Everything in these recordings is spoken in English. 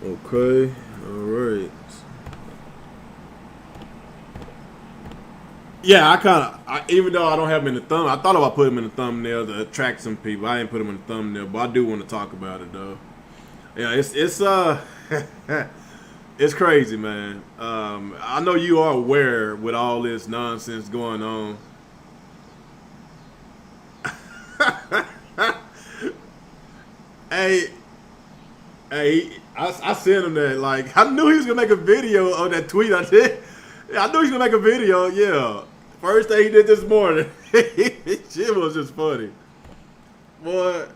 Okay, all right. Yeah, I kind of, even though I don't have him in the thumb, I thought about putting him in the thumbnail to attract some people. I didn't put him in the thumbnail, but I do want to talk about it though. Yeah, it's it's crazy, man. I know you are aware with all this nonsense going on. Hey, I sent him that. Like, I knew he was gonna make a video of that tweet I did. I knew he was gonna make a video. Yeah, first thing he did this morning. Shit was just funny, boy.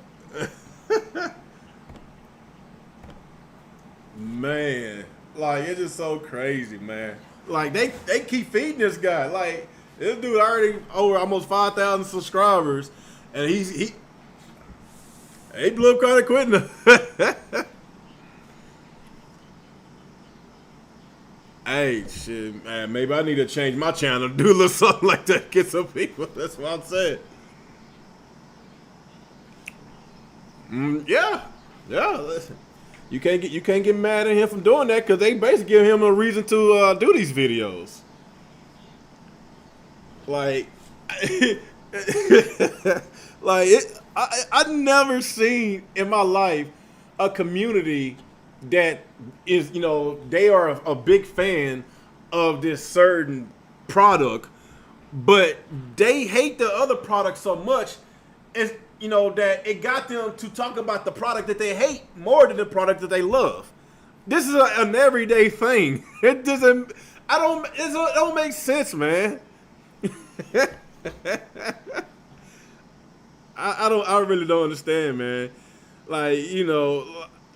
Man, like it's just so crazy, man. Like they keep feeding this guy. Like this dude already over almost 5,000 subscribers, and he blew up kind of quitting. Hey, shit, man. Maybe I need to change my channel to do a little something like that. Get some people. That's what I'm saying. Yeah, yeah. Listen, you can't get mad at him from doing that because they basically give him a reason to do these videos. Like, like I never seen in my life a community that is, they are a big fan of this certain product, but they hate the other product so much, is that it got them to talk about the product that they hate more than the product that they love. This is an everyday thing. It doesn't. I don't. It don't make sense, man. I don't. I really don't understand, man. Like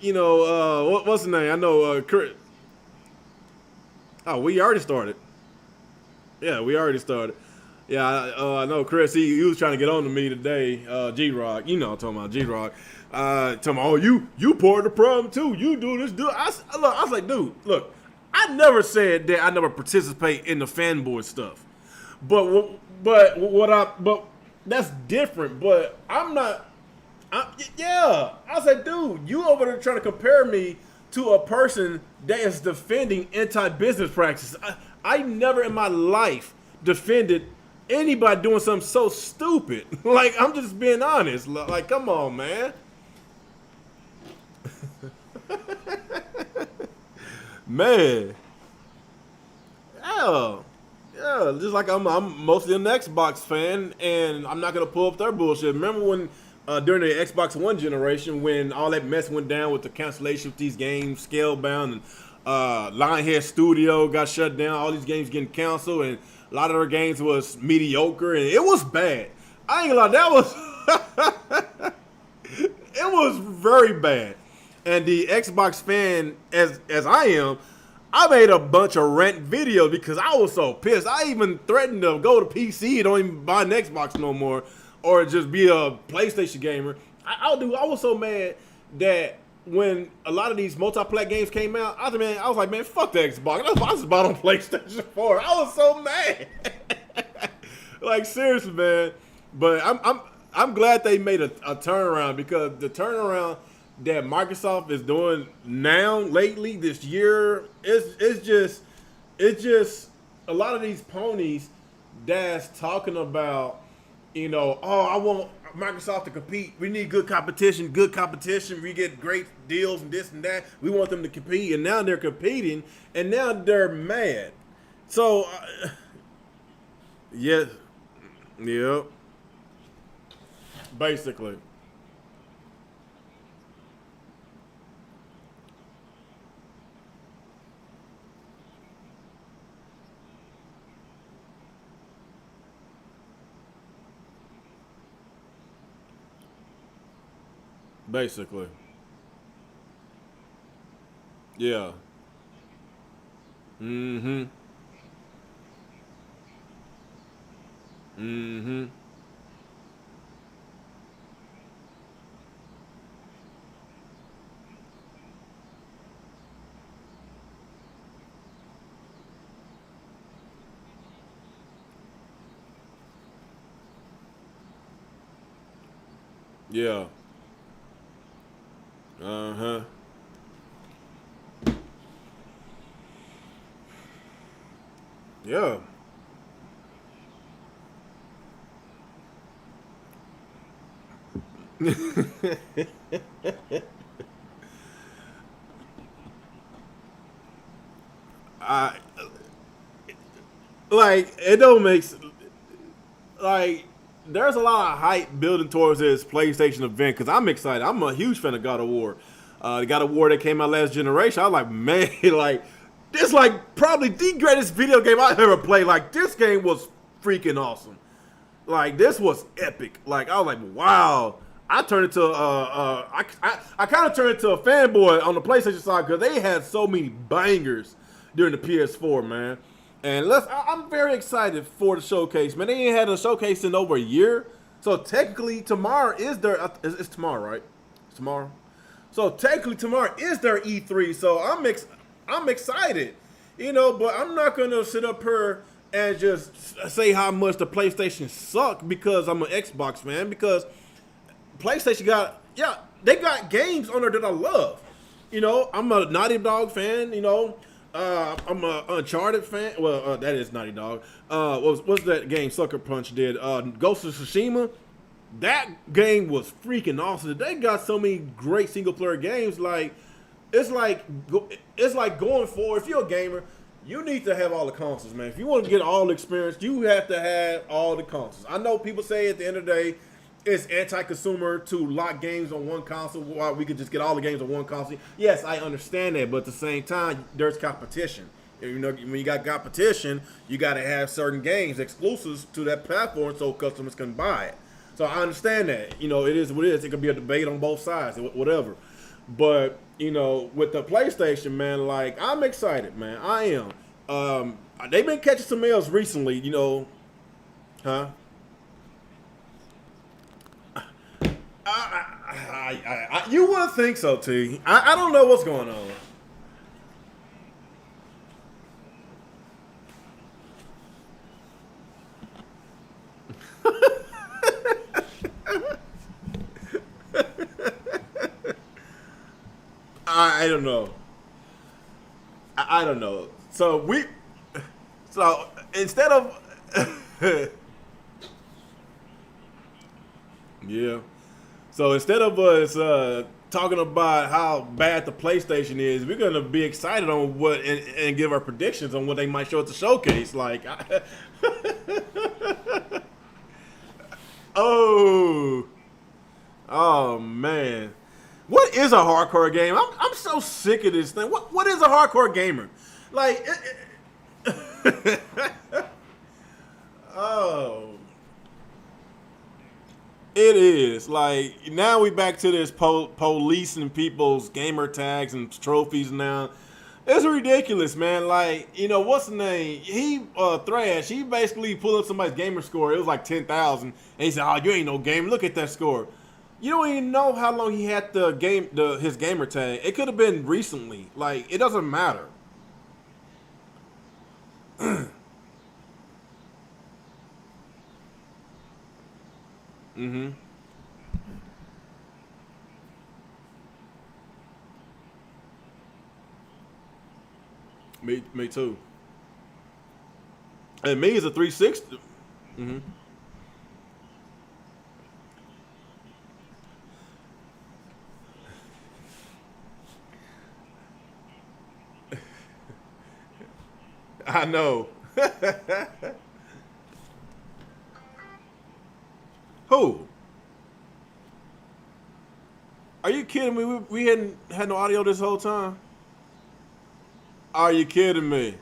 what's the name? I know. Chris. Oh, we already started. Yeah, we already started. Yeah, I know Chris. He was trying to get on to me today. G Rock, I'm talking about G Rock. Talking about, oh, you part of the problem too. You do this, do. I was like, dude, look, I never said that I never participate in the fanboy stuff. But that's different. But I'm not. Yeah, I was like, dude, you over there trying to compare me to a person that is defending anti-business practices. I never in my life defended anybody doing something so stupid. Like, I'm just being honest. Like, come on, man. Man. Yeah. Yeah, just like I'm mostly an Xbox fan, and I'm not gonna pull up their bullshit. Remember when during the Xbox One generation, when all that mess went down with the cancellation of these games, Scalebound and Lionhead Studio got shut down, all these games getting canceled, and a lot of their games was mediocre, and it was bad. I ain't gonna lie, that was it was very bad. And the Xbox fan, as I am, I made a bunch of rant videos because I was so pissed. I even threatened to go to PC and don't even buy an Xbox no more, or just be a PlayStation gamer. I was so mad that when a lot of these multiplayer games came out, I was like, man, fuck the Xbox. I just bought on PlayStation 4. I was so mad. Like, seriously, man. But I'm glad they made a turnaround, because the turnaround that Microsoft is doing now lately this year it's just a lot of these ponies that's talking about, oh, I want Microsoft to compete. We need good competition, good competition. We get great deals and this and that. We want them to compete, and now they're competing, and now they're mad. So, yeah, yeah, basically, basically, yeah, mm-hmm, mm-hmm, yeah, uh-huh. Yeah. I like it don't make like there's a lot of hype building towards this PlayStation event because I'm excited. I'm a huge fan of God of War. The God of War that came out last generation. I was like, man, like this like probably the greatest video game I've ever played. Like this game was freaking awesome. Like this was epic. Like I was like, wow. I turned into I kind of turned into a fanboy on the PlayStation side because they had so many bangers during the PS4, man. And I'm very excited for the showcase, man. They ain't had a showcase in over a year, so technically tomorrow is their. It's tomorrow, right? It's tomorrow. So technically tomorrow is their E3. So I'm excited, But I'm not gonna sit up here and just say how much the PlayStation suck because I'm an Xbox fan. Because PlayStation they got games on there that I love. I'm a Naughty Dog fan. I'm a Uncharted fan. Well, that is Naughty Dog. What's that game Sucker Punch did? Ghost of Tsushima. That game was freaking awesome. They got so many great single player games. Like it's like going forward. If you're a gamer, you need to have all the consoles, man. If you want to get all the experience, you have to have all the consoles. I know people say at the end of the day, it's anti-consumer to lock games on one console while we could just get all the games on one console. Yes, I understand that, but at the same time, there's competition. When you got competition, you got to have certain games exclusives to that platform so customers can buy it. So I understand that. It is what it is. It could be a debate on both sides, whatever. But with the PlayStation, man, like I'm excited, man. I am. They've been catching some mails recently, huh? You would think so, T. I don't know what's going on. I don't know. I don't know. So instead of, yeah. So instead of us talking about how bad the PlayStation is, we're gonna be excited on and give our predictions on what they might show at the showcase. Like, oh, oh man, what is a hardcore game? I'm so sick of this thing. What is a hardcore gamer? Like, oh. It is like now we back to this policing people's gamer tags and trophies now. It's ridiculous, man. Like what's the name? He Thrash. He basically pulled up somebody's gamer score. It was like 10,000, and he said, "Oh, you ain't no gamer. Look at that score." You don't even know how long he had his gamer tag. It could have been recently. Like it doesn't matter. Mm-hmm. Me too. And me is a 360. Mm-hmm. I know. Who? Are you kidding me? We hadn't had no audio this whole time. Are you kidding me?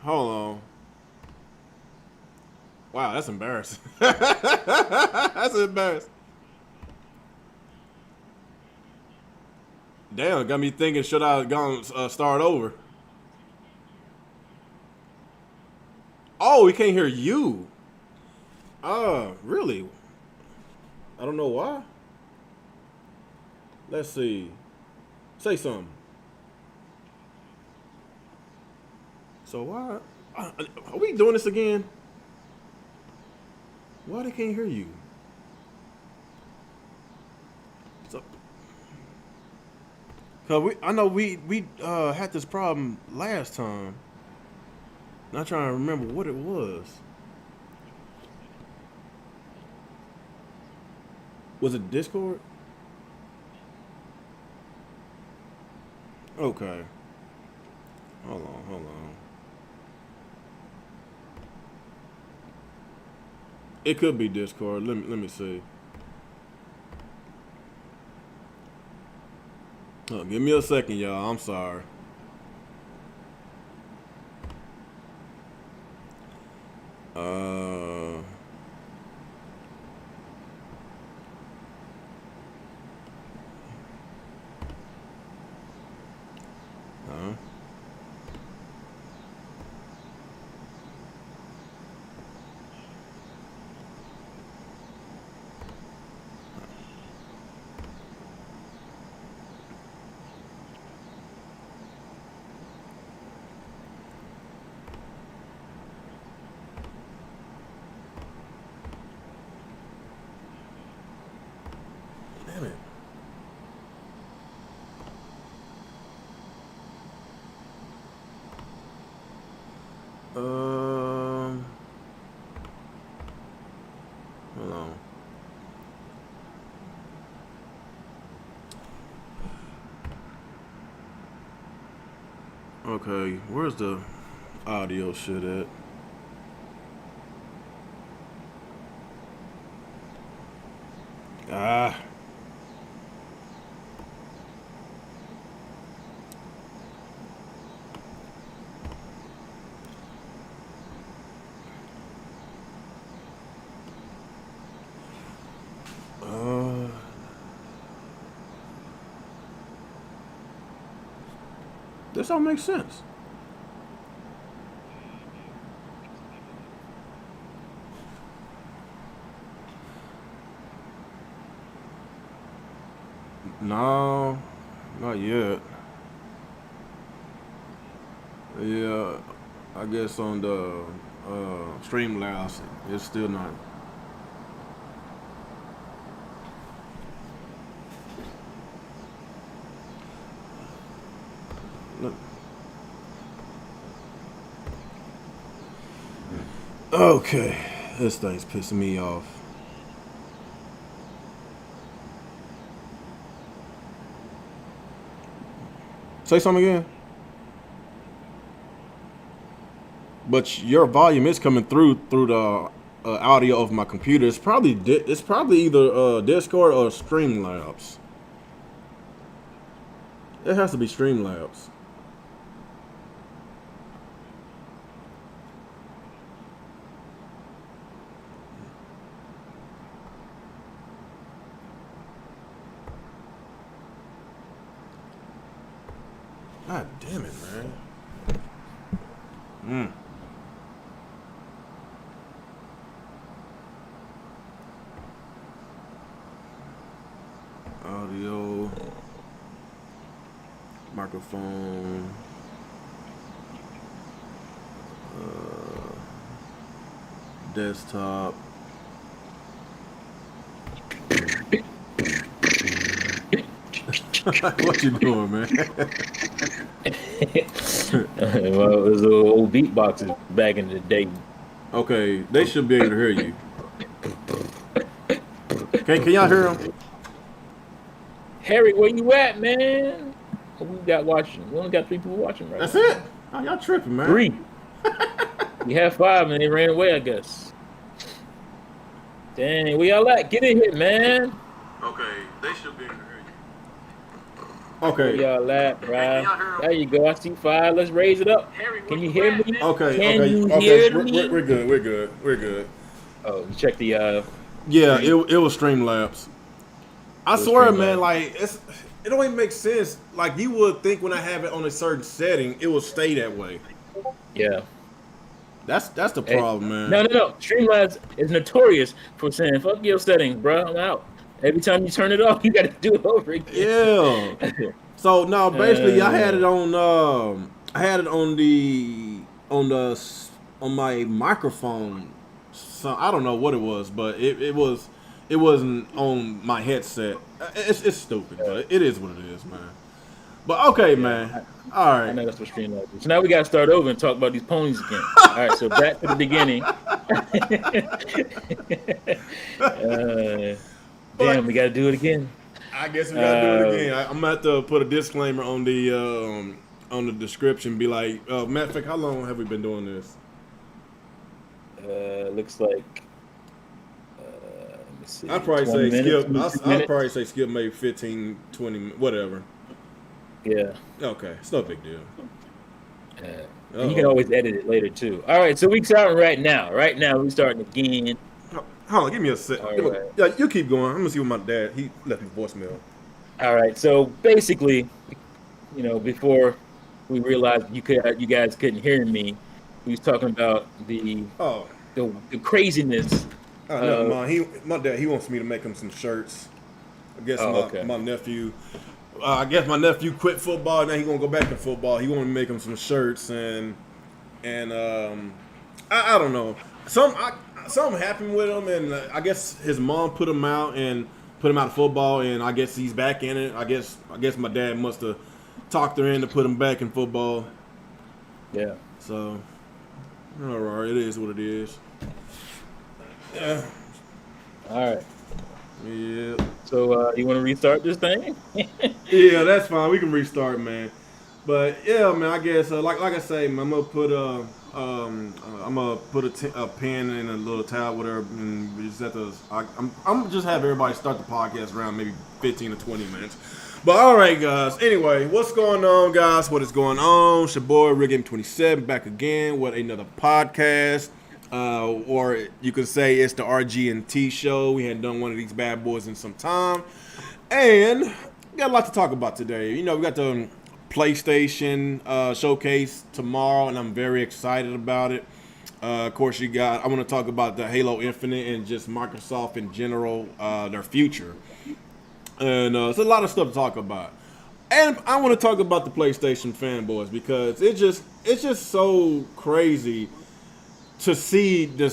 Hold on. Wow, that's embarrassing. That's embarrassing. Damn, got me thinking. Should I go start over? Oh, we can't hear you. Really? I don't know why. Let's see. Say something. So why? Are we doing this again? Why they can't hear you? So, cause I know we had this problem last time. Not trying to remember what it was. Was it Discord? Okay. Hold on. It could be Discord. Let me see. Oh, give me a second, y'all. I'm sorry. Uh. Huh? Damn it. Hold on. Okay, where's the audio shit at? Ah. This all makes sense. No, not yet. Yeah, I guess on the Streamlabs, it's still not. Look. Okay, this thing's pissing me off. Say something again. But your volume is coming through the audio of my computer. It's probably either Discord or Streamlabs. It has to be Streamlabs. God damn it, man. Audio, microphone, desktop. What you doing, man? Well, it was old beatboxes back in the day. Okay, they should be able to hear you. Can y'all hear them? Harry, where you at, man? We got watching. We only got 3 people watching right That's now. it. Oh, y'all tripping, man. 3. We had 5 and they ran away, I guess. Dang, where y'all at? Get in here, man. Okay, they should be able to hear you. Where Okay. y'all at, bruh? There you go. I see 5. Let's raise it up. Can you hear me? Okay. Can Okay. you Okay. hear me? We're good. We're good. We're good. Oh, check the Yeah, it was Streamlabs. I swear, man, Streamlabs. like it don't even make sense. Like you would think when I have it on a certain setting, it will stay that way. Yeah. That's the Hey, problem, man. no. Streamlabs is notorious for saying, fuck your settings, bro. I'm out. Every time you turn it off, you got to do it over again. Yeah. So now basically, I had it Uh, on. I had it on on my microphone. So I don't know what it was, but it wasn't on my headset. It's stupid, but it is what it is, man. But okay, Yeah, man. All I right. know that's what Streamlabs is. So now we got to start over and talk about these ponies again. All right, so back to the beginning. uh, But damn, we got to do it again. I guess we gotta do it Uh, again. I'm gonna have to put a disclaimer on the description. Be like, matter of fact, how long have we been doing this? looks like, let me see, I'd probably 20 say minutes, skip. 22 I'd minutes. probably say skip maybe 15, 20, whatever. Yeah. Okay, it's no big deal. And you can Oh, always edit it later too. All right, so we starting right now. Right now, we starting again. hold on, give me a sec. All right. Yeah, you keep going. I'm gonna see what my dad. He left me voicemail. All right. So basically, before we realized you guys couldn't hear me, we was talking about the Oh, the craziness. never mind. My dad. He wants me to make him some shirts. I guess Oh, my okay. my nephew. I guess my nephew quit football. Now he gonna go back to football. He want to make him some shirts and I don't know. Something happened with him, and I guess his mom put him out of football, and I guess he's back in it. I guess my dad must have talked her in to put him back in football. Yeah. So, all right, it is what it is. Yeah. All right. Yeah. So you want to restart this thing? Yeah, that's fine. We can restart, man. But yeah, man. I guess like I say, man, I'm gonna put a pen in a little towel, whatever, and we just have to. I'm just have everybody start the podcast around maybe 15 to 20 minutes. But all right, guys. Anyway, what's going on, guys? What is going on? It's your boy RigGame27 back again with another podcast. Or you could say it's the RG&T show. We hadn't done one of these bad boys in some time. And we got a lot to talk about today. We got the PlayStation showcase tomorrow, and I'm very excited about it. Of course, I want to talk about the Halo Infinite and just Microsoft in general, their future. And it's a lot of stuff to talk about. And I want to talk about the PlayStation fanboys because it's just so crazy to see the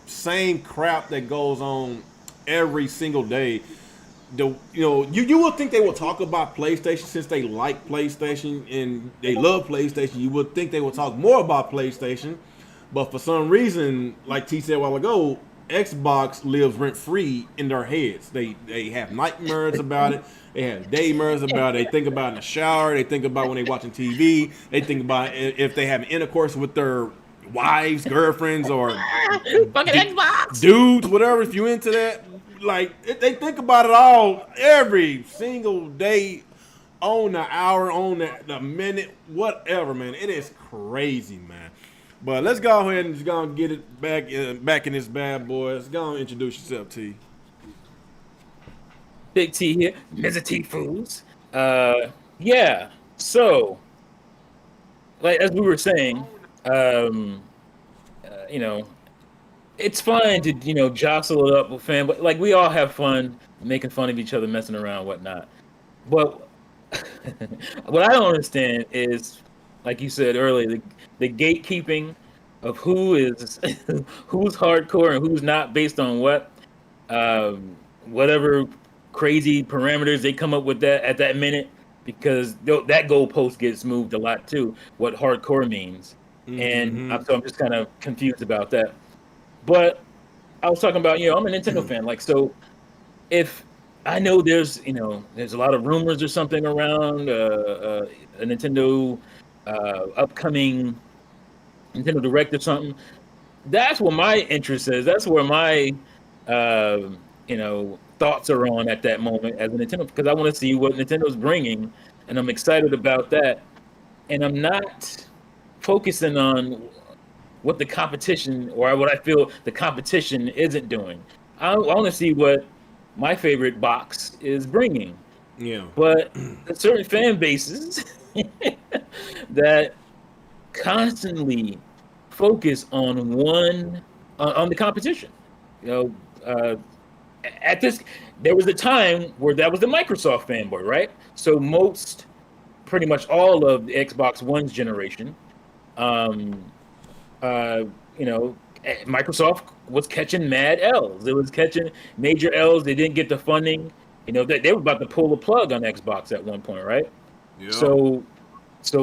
same crap that goes on every single day. You would think they would talk about PlayStation since they like PlayStation and they love PlayStation. You would think they would talk more about PlayStation, but for some reason, like T said a while ago, Xbox lives rent free in their heads. They have nightmares about it. They have daymares about it. They think about it in the shower. They think about when they watching TV. They think about if they have intercourse with their wives, girlfriends, or Fucking Xbox. dudes, whatever. If you into that, like they think about it all every single day, on the hour, on the minute, whatever, man. It is crazy, man. But let's go ahead and just go and get it back in this bad boy. Let's go and introduce yourself, T. Big T here, Mr. T Foods. Yeah. So, like as we were saying, you know, it's fun to jostle it up with fans, but like we all have fun making fun of each other, messing around, whatnot. But what I don't understand is, like you said earlier, the gatekeeping of who is who's hardcore and who's not based on whatever crazy parameters they come up with that at that minute, because that goalpost gets moved a lot too. What hardcore means, and so I'm just kind of confused about that. But I was talking about, I'm a Nintendo fan. Like, so if I know there's a lot of rumors or something around a Nintendo upcoming Nintendo Direct or something, that's what my interest is. That's where my thoughts are on at that moment as a Nintendo, because I want to see what Nintendo's bringing, and I'm excited about that. And I'm not focusing on what the competition, or what I feel the competition isn't doing. I want to see what my favorite box is bringing. Yeah. But there's certain fan bases that constantly focus on on the competition. At this, there was a time where that was the Microsoft fanboy, right? So pretty much all of the Xbox One's generation, Microsoft was catching mad L's. It was catching major L's. They didn't get the funding. They were about to pull the plug on Xbox at one point, right? Yeah. So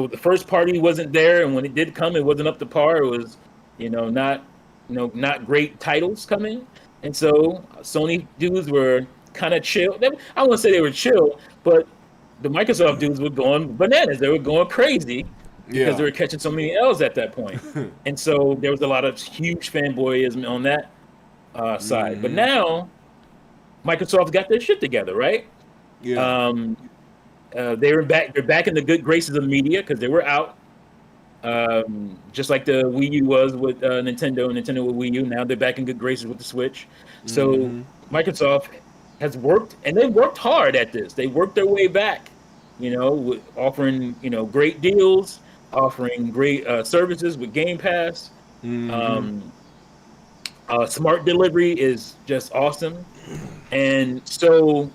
the first party wasn't there, and when it did come, it wasn't up to par. It was, not, not great titles coming, and so Sony dudes were kind of chill. I wouldn't say they were chill, but the Microsoft dudes were going bananas. They were going crazy because they Yeah. were catching so many L's at that point, and so there was a lot of huge fanboyism on that side. But now Microsoft got their shit together, right? Yeah. Um, they were back. They're back in the good graces of media because they were out, just like the Wii U was with Nintendo, and Nintendo with Wii U. Now they're back in good graces with the Switch. So Microsoft has worked, and they worked hard at this. They worked their way back, with offering great deals, offering great services with Game Pass. Smart delivery is just awesome, and so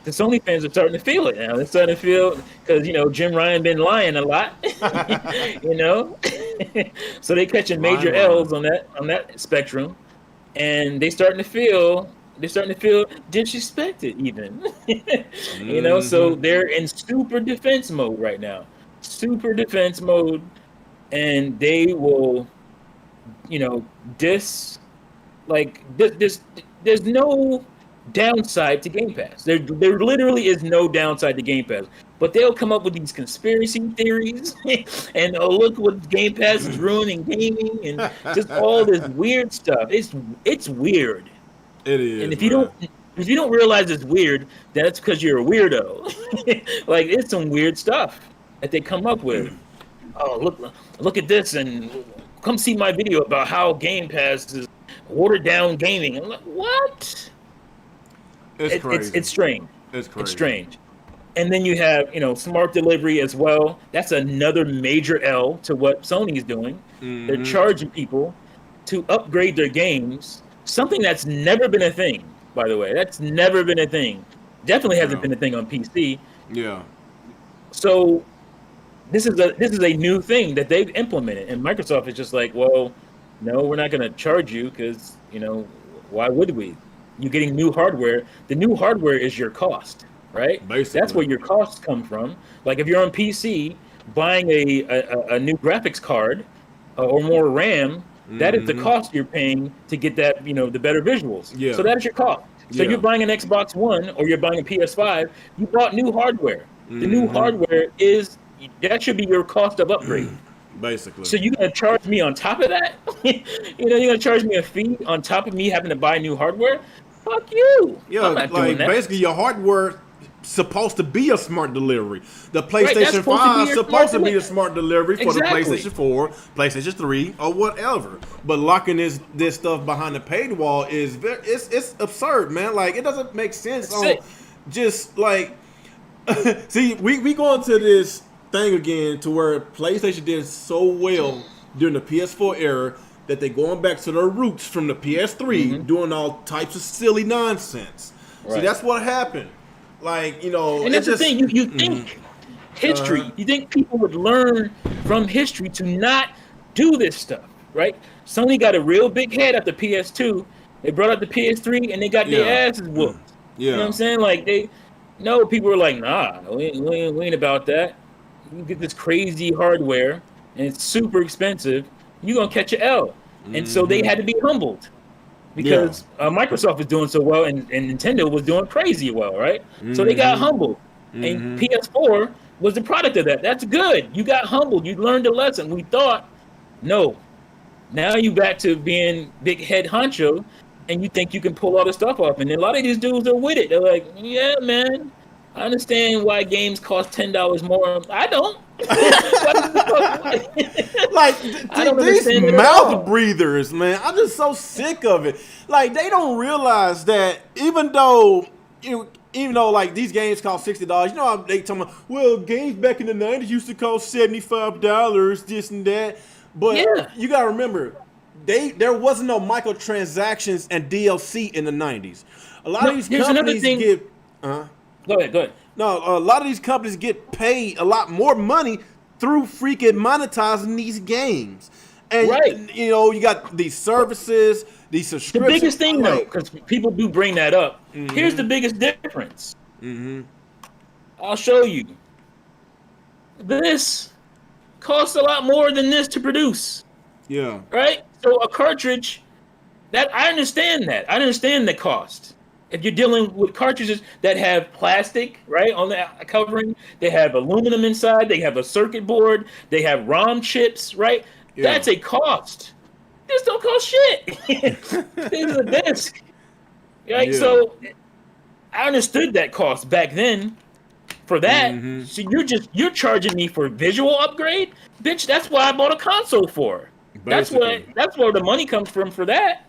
the Sony fans are starting to feel it now. They're starting to feel because Jim Ryan been lying a lot, you know. So they catching major L's on that spectrum, and they starting to feel disrespected even, So they're in super defense mode right now, super defense mode, and they will, there's no downside to Game Pass. There literally is no downside to Game Pass. But they'll come up with these conspiracy theories and look what Game Pass is ruining gaming and just all this weird stuff. It's weird. It is. And if you don't realize it's weird, that's because you're a weirdo. Like, it's some weird stuff that they come up with. Oh, look at this, and come see my video about how Game Pass is watered down gaming. I'm like, what? It's crazy. It's strange. It's crazy. It's strange. And then you have, smart delivery as well. That's another major L to what Sony's doing. They're charging people to upgrade their games, something that's never been a thing, by the way. That's never been a thing. Definitely hasn't been a thing on PC. Yeah. So this is a new thing that they've implemented, and Microsoft is just like, well, no, we're not going to charge you because, why would we? You're getting new hardware. The new hardware is your cost, right? Basically. That's where your costs come from. Like if you're on PC, buying a new graphics card or more RAM, that is the cost you're paying to get that, the better visuals. Yeah. So that's your cost. So you're buying an Xbox One or you're buying a PS5, you bought new hardware. The new hardware that should be your cost of upgrade. Basically. So you're gonna charge me on top of that? You're gonna charge me a fee on top of me having to buy new hardware? Fuck you. Yeah, I'm not doing that. Basically your hardware supposed to be a smart delivery. The PlayStation 5 supposed is supposed to be a smart delivery for Exactly. the PlayStation 4, PlayStation 3, or whatever. But locking this stuff behind the paywall is it's absurd, man. Like, it doesn't make sense. Just like see, we go into this thing again to where PlayStation did so well during the PS4 era that they're going back to their roots from the PS3, doing all types of silly nonsense. Right. See, that's what happened. Like, and that's the thing. You think history. You think people would learn from history to not do this stuff, right? Sony got a real big head at the PS2. They brought out the PS3 and they got their asses whooped. Yeah. You know what I'm saying? Like people were like, nah, we ain't about that. You get this crazy hardware and it's super expensive. You're gonna catch an L. And so they had to be humbled because Microsoft was doing so well and Nintendo was doing crazy well, right? So they got humbled. And PS4 was the product of that. That's good. You got humbled. You learned a lesson. We thought, no. Now you back to being big head honcho and you think you can pull all this stuff off. And a lot of these dudes are with it. They're like, yeah, man, I understand why games cost $10 more. I don't. Like, these mouth breathers, man, I'm just so sick of it. Like, they don't realize that even though like these games cost $60, they talking about, well, games back in the 90s used to cost $75, this and that. But you gotta remember, there wasn't no microtransactions and DLC in the 90s. A lot of these companies get Go ahead. No, a lot of these companies get paid a lot more money through freaking monetizing these games. And, you got these services, these subscriptions. The biggest thing, though, because people do bring that up, here's the biggest difference. I'll show you. this costs a lot more than this to produce, Yeah. right? So a cartridge, that I understand that. I understand the cost. If you're dealing with cartridges that have plastic, right, on the covering, they have aluminum inside, they have a circuit board, they have ROM chips, right? Yeah. That's a cost. This don't cost shit. This is a disc, right? Yeah. So I understood that cost back then for that. Mm-hmm. So you're charging me for visual upgrade, bitch. That's what I bought a console for. Basically. That's where the money comes from for that.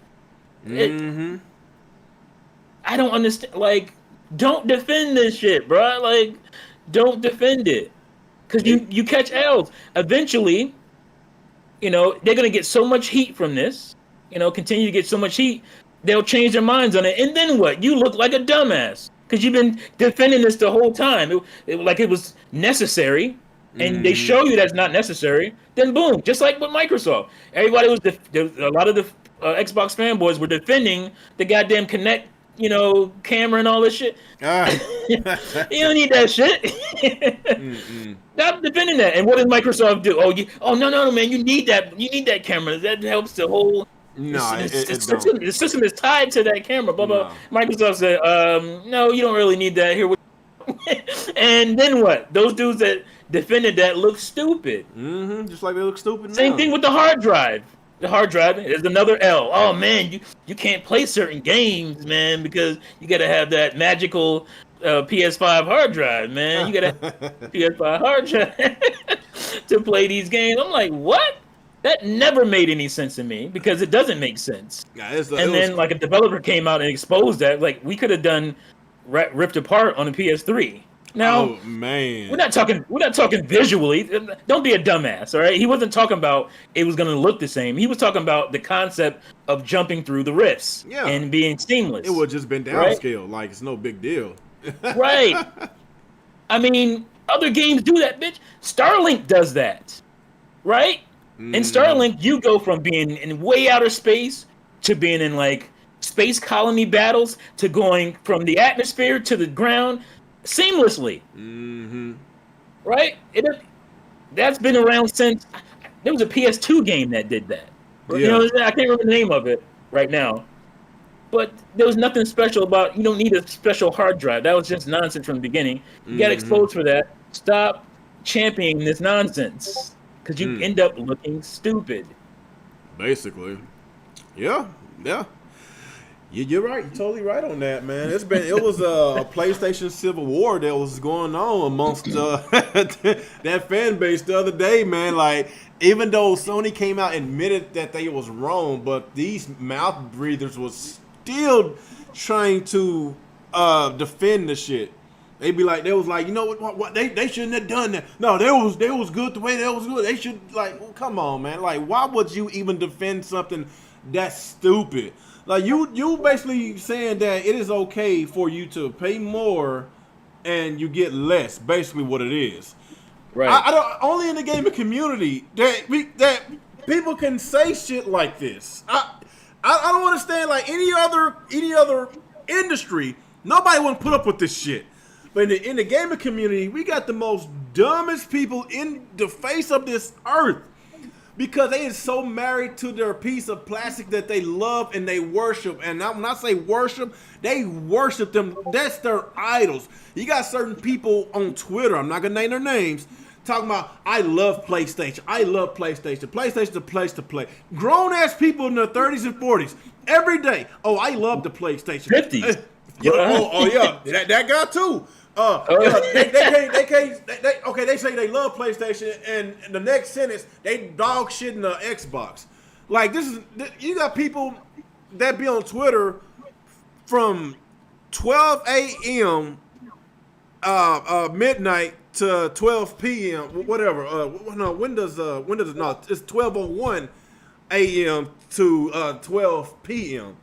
It, Mm-hmm. I don't understand. Like, don't defend this shit, bro. Like, don't defend it, because you catch L's eventually. They're gonna get so much heat from this. Continue to get so much heat, they'll change their minds on it, and then what? You look like a dumbass because you've been defending this the whole time. Like it was necessary, and they show you that's not necessary. Then boom, just like with Microsoft, everybody was a lot of the Xbox fanboys were defending the goddamn Kinect, camera and all this shit. Ah. You don't need that shit. Stop defending that. And what does Microsoft do? Oh no, man, you need that. You need that camera. That helps the whole. No, it system, don't. the system is tied to that camera. Blah blah. No. Microsoft said, no, you don't really need that here. And then what? Those dudes that defended that look stupid. Mm-hmm. Just like they look stupid now. Same thing with the hard drive. The hard drive is another L. Oh man, you can't play certain games, man, because you got to have that magical PS5 hard drive, man. You got to have PS5 hard drive to play these games. I'm like, what? That never made any sense to me because it doesn't make sense. Yeah, Then like a developer came out and exposed that, like we could have done Ripped Apart on a PS3. Now, oh man, we're not talking visually. Don't be a dumbass, all right? He wasn't talking about it was going to look the same. He was talking about the concept of jumping through the rifts and being seamless. it would just been downscale, right? Like it's no big deal. Right. I mean, other games do that, bitch. Starlink does that, right? In Starlink, you go from being in way outer space to being in like space colony battles to going from the atmosphere to the ground seamlessly. Right? That's been around since there was a PS2 game that did that. Yeah. I can't remember the name of it right now. But there was nothing special about you don't need a special hard drive. That was just nonsense from the beginning. You got exposed for that. Stop championing this nonsense. Because you end up looking stupid. Basically. Yeah. You're right. You're totally right on that, man. It was a PlayStation civil war that was going on amongst that fan base the other day, man. Like, even though Sony came out and admitted that they was wrong, but these mouth breathers was still trying to defend the shit. They was like, you know what they shouldn't have done that. No, they was good the way they was good. They should well, come on, man. Like, why would you even defend something that's stupid? Like you basically saying that it is okay for you to pay more and you get less. Basically, what it is. Right. I don't only in the gaming community that people can say shit like this. I don't understand like any other industry. Nobody want to put up with this shit. But in the gaming community, we got the most dumbest people in the face of this earth. Because they are so married to their piece of plastic that they love and they worship. And when I say worship, they worship them. That's their idols. You got certain people on Twitter, I'm not going to name their names, talking about, I love PlayStation. I love PlayStation. PlayStation's the place to play. Grown-ass people in their 30s and 40s, every day, oh, I love the PlayStation. 50s. Yeah, that guy too. They say they love PlayStation, and in the next sentence they dog shit in the Xbox. Like you got people that be on Twitter from 12 a.m. Midnight to 12 p.m. whatever. When does it's 12:01 a.m. to 12 p.m.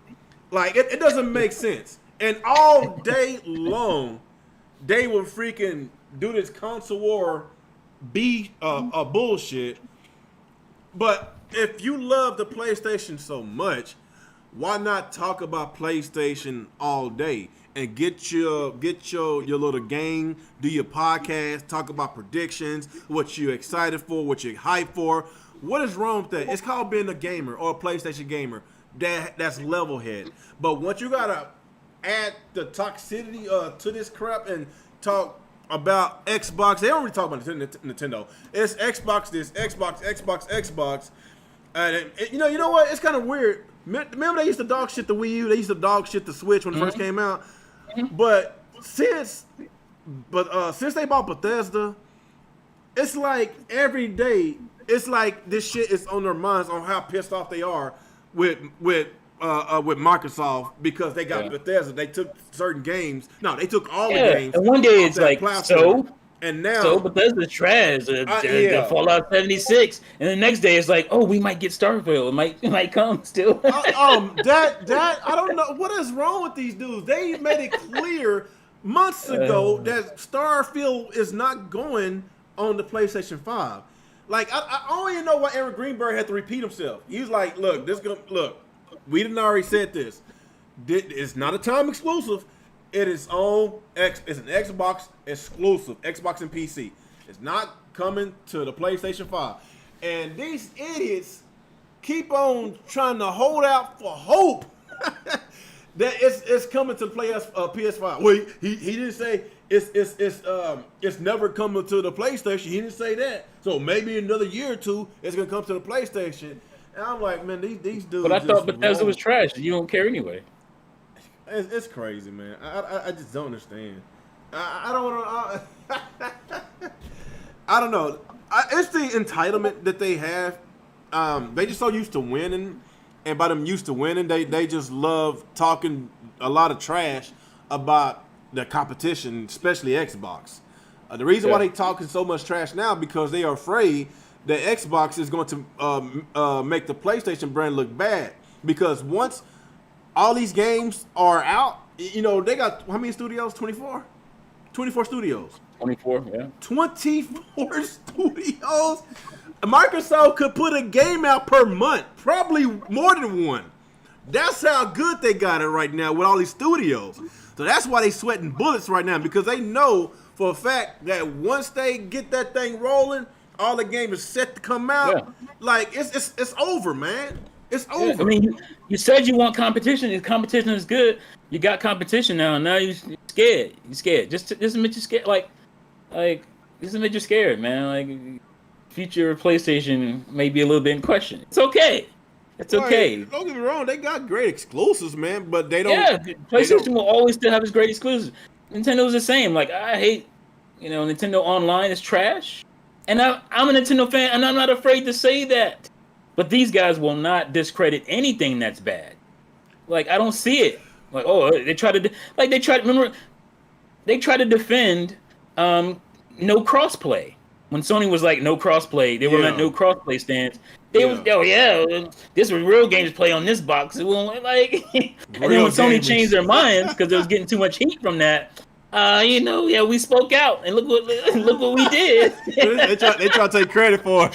Like it doesn't make sense. And all day long, they will freaking do this console war bullshit. But if you love the PlayStation so much, why not talk about PlayStation all day and get your little game, do your podcast, talk about predictions, what you're excited for, what you're hyped for. What is wrong with that? It's called being a gamer or a PlayStation gamer. That's level head. But once you gotta add the toxicity to this crap and talk about Xbox, they don't really talk about Nintendo. It's Xbox this, Xbox. And you know what? It's kind of weird. Remember they used to dog shit the Wii U? They used to dog shit the Switch when it first came out. But since they bought Bethesda, it's like every day, it's like this shit is on their minds on how pissed off they are with Microsoft because they got Bethesda. They took certain games. No, they took all the games. And one day it's like platform. And now Bethesda's trash. Fallout 76, and the next day it's like, oh, we might get Starfield. It might come still. that I don't know what is wrong with these dudes. They made it clear months ago that Starfield is not going on the PlayStation 5. Like I don't even know why Aaron Greenberg had to repeat himself. He was like, look, we didn't already said this. It's not a time exclusive. It is it's an Xbox exclusive, Xbox and PC. It's not coming to the PlayStation 5. And these idiots keep on trying to hold out for hope that it's coming to the PS5. Well, he didn't say it's never coming to the PlayStation. He didn't say that. So maybe another year or two it's gonna come to the PlayStation. And I'm like, man, these dudes. But I thought Bethesda was trash. You don't care anyway. It's crazy, man. I just don't understand. I don't want to. I don't know. It's the entitlement that they have. They just so used to winning, and by them used to winning, they just love talking a lot of trash about the competition, especially Xbox. The reason why they talking so much trash now because they are afraid that Xbox is going to make the PlayStation brand look bad because once all these games are out, you know, they got how many studios? 24? 24 studios. 24, yeah. 24 studios? Microsoft could put a game out per month, probably more than one. That's how good they got it right now with all these studios. So that's why they sweating bullets right now because they know for a fact that once they get that thing rolling, all the games are set to come out. Yeah. Like, it's over, man. It's over. Yeah, I mean, you said you want competition. If competition is good, you got competition now. Now you're scared. You're scared. Just admit you're scared. Like, just admit you're scared, man. Like, future PlayStation may be a little bit in question. It's okay. It's okay. Don't get me wrong. They got great exclusives, man, but they don't. Yeah, PlayStation will always still have its great exclusives. Nintendo's the same. Like, I hate, Nintendo Online is trash. And I'm a Nintendo fan, and I'm not afraid to say that. But these guys will not discredit anything that's bad. Like, I don't see it. Like, oh, they try to defend no crossplay. When Sony was like no crossplay, they were at no crossplay stance. They was this was real games play on this box. It won't like, and then when Sony changed their minds because they was getting too much heat from that. We spoke out and look what we did. they try to take credit for it.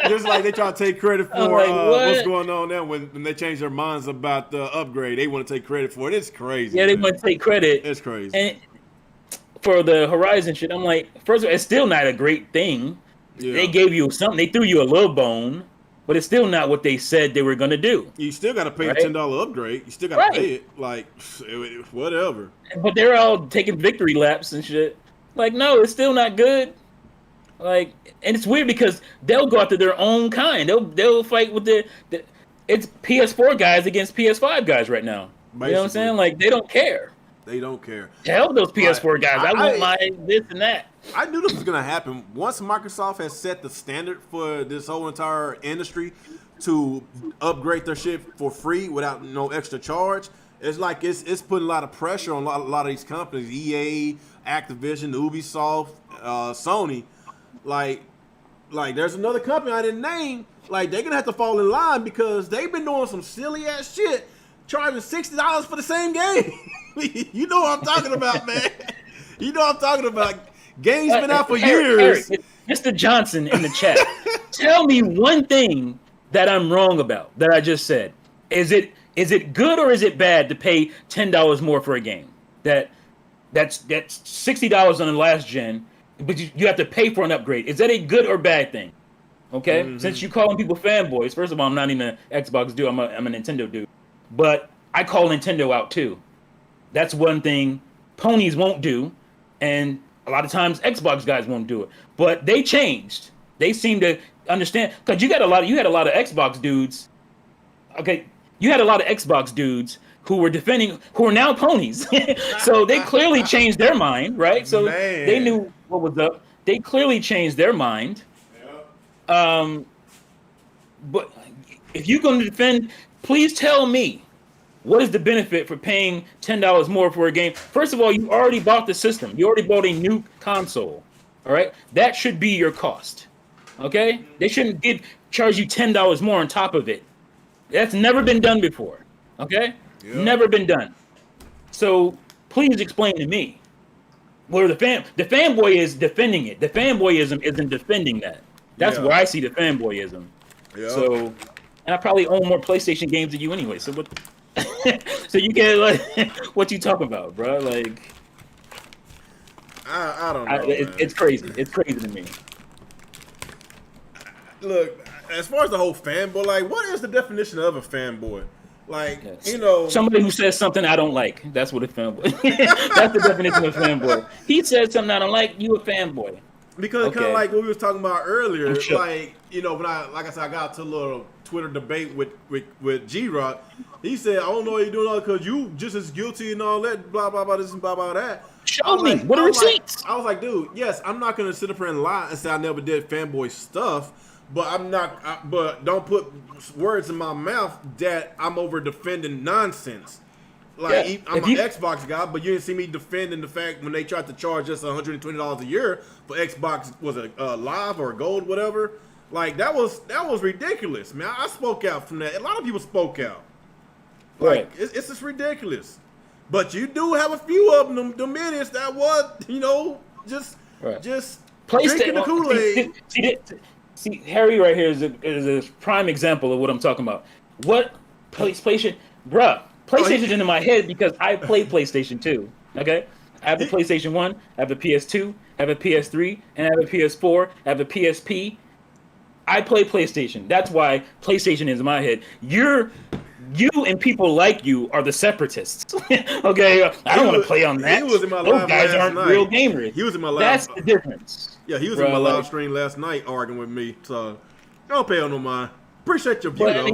Just like they try to take credit for what's going on now when they change their minds about the upgrade. They want to take credit for it. It's crazy. Yeah, they want to take credit. It's crazy. And for the Horizon shit, I'm like, first of all, it's still not a great thing. Yeah. They gave you something. They threw you a little bone, but it's still not what they said they were going to do. You still got to pay the $10 upgrade. You still got to pay it. Like, whatever. But they're all taking victory laps and shit. Like, no, it's still not good. Like, and it's weird because they'll go after their own kind. They'll fight with it's PS4 guys against PS5 guys right now. Basically. You know what I'm saying? Like, they don't care. They don't care. Hell, those PS4 guys. I want my this and that. I knew this was going to happen. Once Microsoft has set the standard for this whole entire industry to upgrade their shit for free without no extra charge, it's like it's putting a lot of pressure on a lot of these companies, EA, Activision, Ubisoft, Sony. Like there's another company I didn't name. Like, they're going to have to fall in line because they've been doing some silly ass shit, charging $60 for the same game. You know what I'm talking about, man. You know what I'm talking about. Game's been out for years. Eric, Mr. Johnson in the chat, tell me one thing that I'm wrong about that I just said. Is it Is it good or is it bad to pay $10 more for a game? That's $60 on the last gen, but you have to pay for an upgrade. Is that a good or bad thing? Okay, since you calling people fanboys, first of all, I'm not even an Xbox dude. I'm a Nintendo dude, but I call Nintendo out too. That's one thing ponies won't do, and a lot of times Xbox guys won't do it. But they changed. They seem to understand because you had a lot of Xbox dudes. Okay, you had a lot of Xbox dudes who were defending, who are now ponies. So they clearly changed their mind, right? So they knew what was up. They clearly changed their mind. But if you're going to defend, please tell me what is the benefit for paying $10 more for a game. First of all, you already bought the system. You already bought a new console. All right, that should be your cost. Okay, they shouldn't charge you $10 more on top of it. That's never been done before. Okay, never been done. So please explain to me where the fanboy is defending it. The fanboyism isn't defending that. That's where I see the fanboyism. Yeah. So, and I probably own more PlayStation games than you anyway. So what? So you get like what you talk about, bro? Like, I don't know. It's crazy. It's crazy to me. Look, as far as the whole fanboy, like, what is the definition of a fanboy? Like, somebody who says something I don't like. That's what a fanboy. That's the definition of fanboy. He said something I don't like. You a fanboy. Because kind of like what we was talking about earlier, like, when I said, I got to a little Twitter debate with G-Rock. He said, I don't know what you're doing all because you just as guilty and all that, blah, blah, blah, this and blah, blah, that. Show me. What are receipts? I was like, dude, yes, I'm not going to sit up here and lie and say I never did fanboy stuff, but but don't put words in my mouth that I'm over defending nonsense. Like, I'm an Xbox guy, but you didn't see me defending the fact when they tried to charge us $120 a year for Xbox, was it Live or Gold, whatever. Like, that was ridiculous, man. I spoke out from that. A lot of people spoke out. Like, it's just ridiculous. But you do have a few of them idiots that was, just drinking the Kool-Aid. See, Harry right here is a prime example of what I'm talking about. What PlayStation, bruh. PlayStation into my head because I play PlayStation 2. Okay, I have the PlayStation 1, I have the PS2, I have a PS3, and I have a PS4, I have a PSP. I play PlayStation. That's why PlayStation is in my head. You and people like you are the separatists. Okay, I don't want to play on that. He was in my Those guys aren't real gamers. He was in my live. That's the difference. Yeah, he was in my live stream last night arguing with me. So don't pay on no mind. Appreciate your view, though.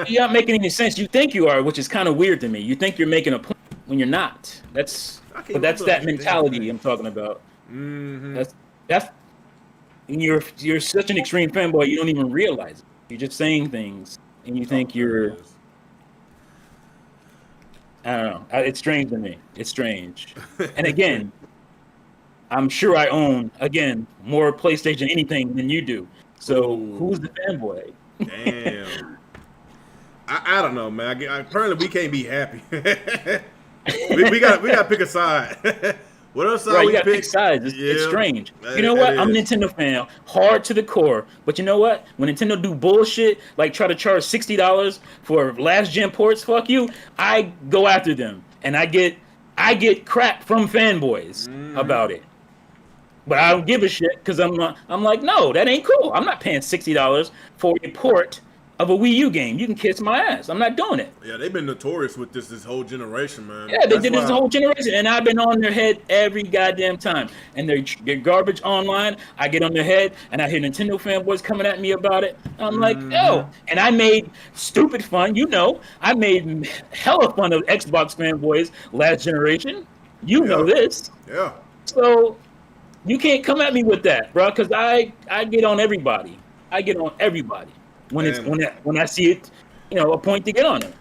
You're not making any sense. You think you are, which is kind of weird to me. You think you're making a point when you're not. That's that mentality I'm talking about. Mm-hmm. That's you're such an extreme fanboy. You don't even realize it. You're just saying things, and you think you're. I don't know. It's strange to me. It's strange. And again, I'm sure I own more PlayStation anything than you do. So who's the fanboy? Damn. I don't know, man. Apparently we can't be happy. we got to pick a side. What else side we pick? Sides. It's strange. You know what? I'm a Nintendo fan, hard to the core. But you know what? When Nintendo do bullshit, like try to charge $60 for last gen ports, fuck you. I go after them, and I get crap from fanboys about it. But I don't give a shit because I'm like, no, that ain't cool. I'm not paying $60 for a port of a Wii U game. You can kiss my ass. I'm not doing it. Yeah, they've been notorious with this whole generation, man. Yeah, they did this whole generation, and I've been on their head every goddamn time. And they're garbage online. I get on their head, and I hear Nintendo fanboys coming at me about it. I'm like, yo. And I made stupid fun. I made hella fun of Xbox fanboys last generation. You know this. Yeah. So you can't come at me with that, bro, because I get on everybody. I get on everybody when I see it, a point to get on it.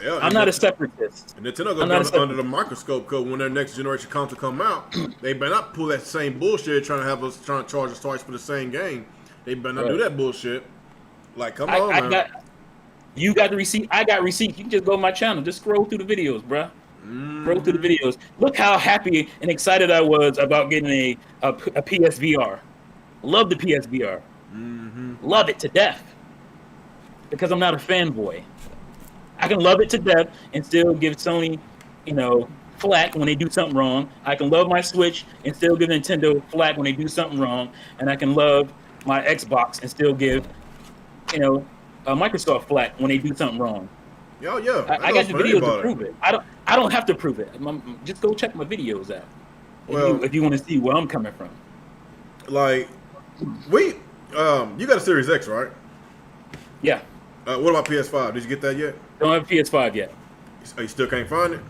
Yeah, I'm not a separatist. And Nintendo goes under the microscope because when their next generation console come out, they better not pull that same bullshit trying to charge us twice for the same game. They better not do that bullshit. Like, come on, man. You got the receipt. I got receipts. You can just go to my channel. Just scroll through the videos, bro. Scroll through the videos. Look how happy and excited I was about getting a PSVR. Love the PSVR. Love it to death. Because I'm not a fanboy. I can love it to death and still give Sony, flack when they do something wrong. I can love my Switch and still give Nintendo flack when they do something wrong. And I can love my Xbox and still give, Microsoft flack when they do something wrong. Yeah. I got the videos to prove it. I don't have to prove it. Just go check my videos out. If you want to see where I'm coming from. Like, you got a Series X, right? Yeah. What about PS5? Did you get that yet? Don't have a PS5 yet. Oh, you still can't find it?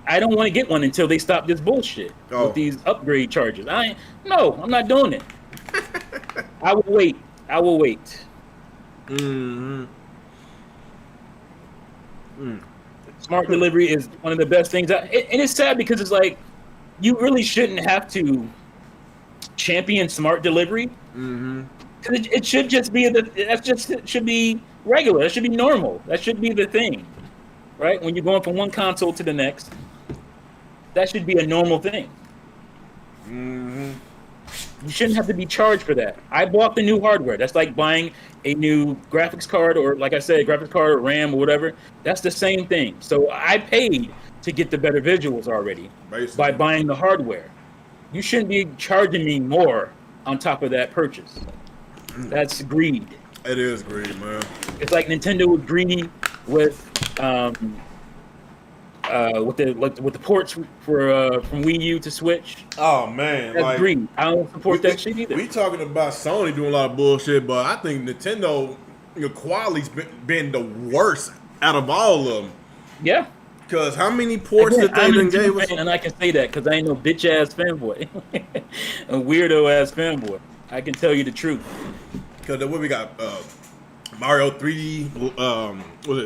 I don't want to get one until they stop this bullshit with these upgrade charges. I'm not doing it. I will wait. Mm-hmm. Smart delivery is one of the best things. And it's sad because it's like, you really shouldn't have to champion smart delivery. Mm-hmm. Because it should just be it should be regular. It should be normal. That should be the thing, right? When you're going from one console to the next, that should be a normal thing. Mm-hmm. You shouldn't have to be charged for that. I bought the new hardware. That's like buying a new graphics card, or like I said, graphics card or RAM or whatever. That's the same thing. So I paid to get the better visuals already by buying the hardware. You shouldn't be charging me more on top of that purchase. That's greed. It is greed, man. It's like Nintendo was greedy with the ports for from Wii U to Switch. Oh man, that's greed. I don't support that shit either. We talking about Sony doing a lot of bullshit, but I think Nintendo, quality's been the worst out of all of them. Yeah. Because how many ports that they done gave us? And I can say that because I ain't no bitch ass fanboy, a weirdo ass fanboy. I can tell you the truth. Because what we got, Mario 3D,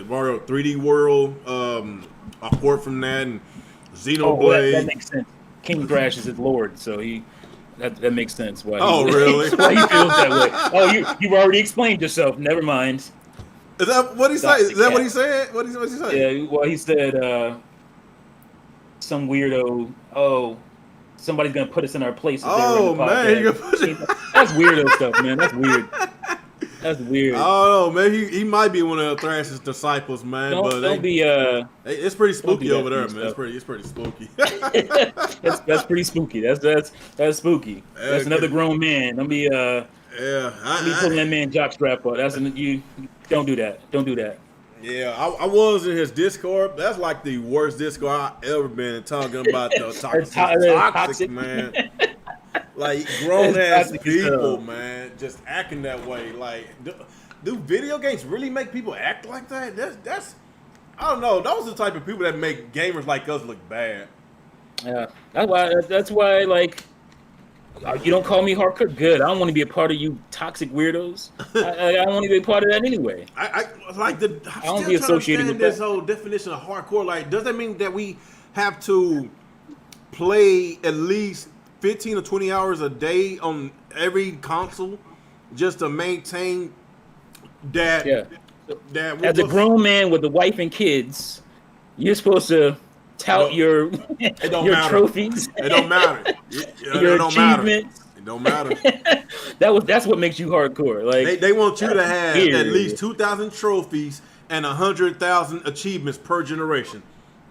Mario 3D World, a port from that, and Xenoblade. That makes sense. King Thrash is his lord, so that makes sense. Why really? Why he feels that way? Oh, you've already explained yourself. Never mind. Is that what he said? Is that what he said? What he said? Yeah. Well, he said some weirdo. Oh, somebody's gonna put us in our place. Oh man, that's weirdo stuff, man. That's weird. That's weird. I don't know, man. He might be one of Thrash's disciples, man. Don't be. It's pretty spooky over there, man. It's pretty spooky. that's pretty spooky. That's spooky. That's another grown man. Don't be. Be pulling that man jockstrap up. You don't do that. Don't do that. Yeah, I was in his Discord. That's like the worst Discord I've ever been talking about the toxic man. Like grown ass people, man, just acting that way. Like, do video games really make people act like that? That's I don't know. Those are the type of people that make gamers like us look bad. Yeah, that's why like. You don't call me hardcore? Good. I don't want to be a part of you toxic weirdos. I don't want to be a part of that anyway. I don't want to be associated with this whole definition of hardcore. Like, does that mean that we have to play at least 15 or 20 hours a day on every console just to maintain that? Yeah. As a grown man with a wife and kids, you're supposed to tout your trophies. It don't matter. Your achievements. It don't matter. That's what makes you hardcore. Like they want you to have at least 2,000 trophies and 100,000 achievements per generation.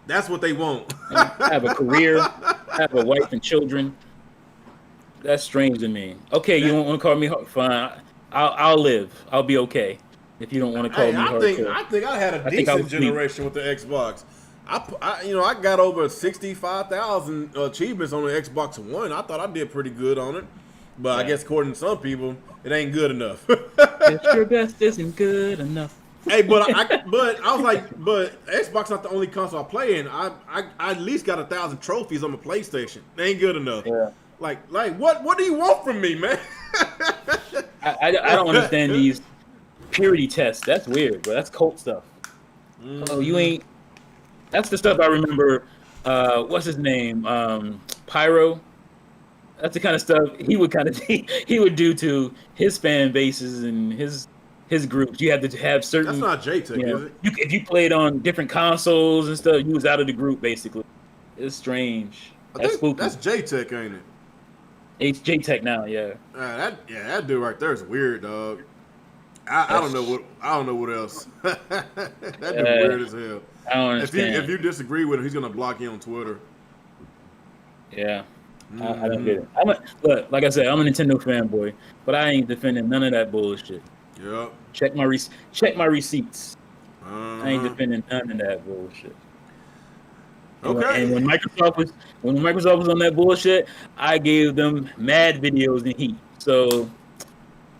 That's what they want. Have a career, have a wife and children. That's strange to me. Okay, you don't want to call me hardcore? Fine. I'll live. I'll be okay. If you don't want to call me hardcore. I think I had a decent generation with the Xbox. I got over 65,000 achievements on the Xbox One. I thought I did pretty good on it, but I guess according to some people, it ain't good enough. If your best isn't good enough. Hey, but I was like, but Xbox not the only console I play in. I at least got 1,000 trophies on the PlayStation. They ain't good enough. Yeah. Like what do you want from me, man? I don't understand these purity tests. That's weird, bro. That's cult stuff. Oh, you ain't. That's the stuff I remember. What's his name? Pyro. That's the kind of stuff he would do to his fan bases and his groups. You had to have certain. That's not J-Tech, is it? If you played on different consoles and stuff, you was out of the group basically. It's strange. That's spooky. That's J-Tech, ain't it? It's J-Tech now, yeah. That dude right there is weird, dog. I don't know what else. That'd be Uh, weird as hell. I don't If understand. you disagree with him, he's gonna block you on Twitter. Yeah, I don't Mm-hmm. get it. Look, like I said, I'm a Nintendo fanboy, but I ain't defending none of that bullshit. Yep. Check my receipts. I ain't Uh-huh. defending none of that bullshit. And Okay. when Microsoft was on that bullshit, I gave them mad videos and heat. So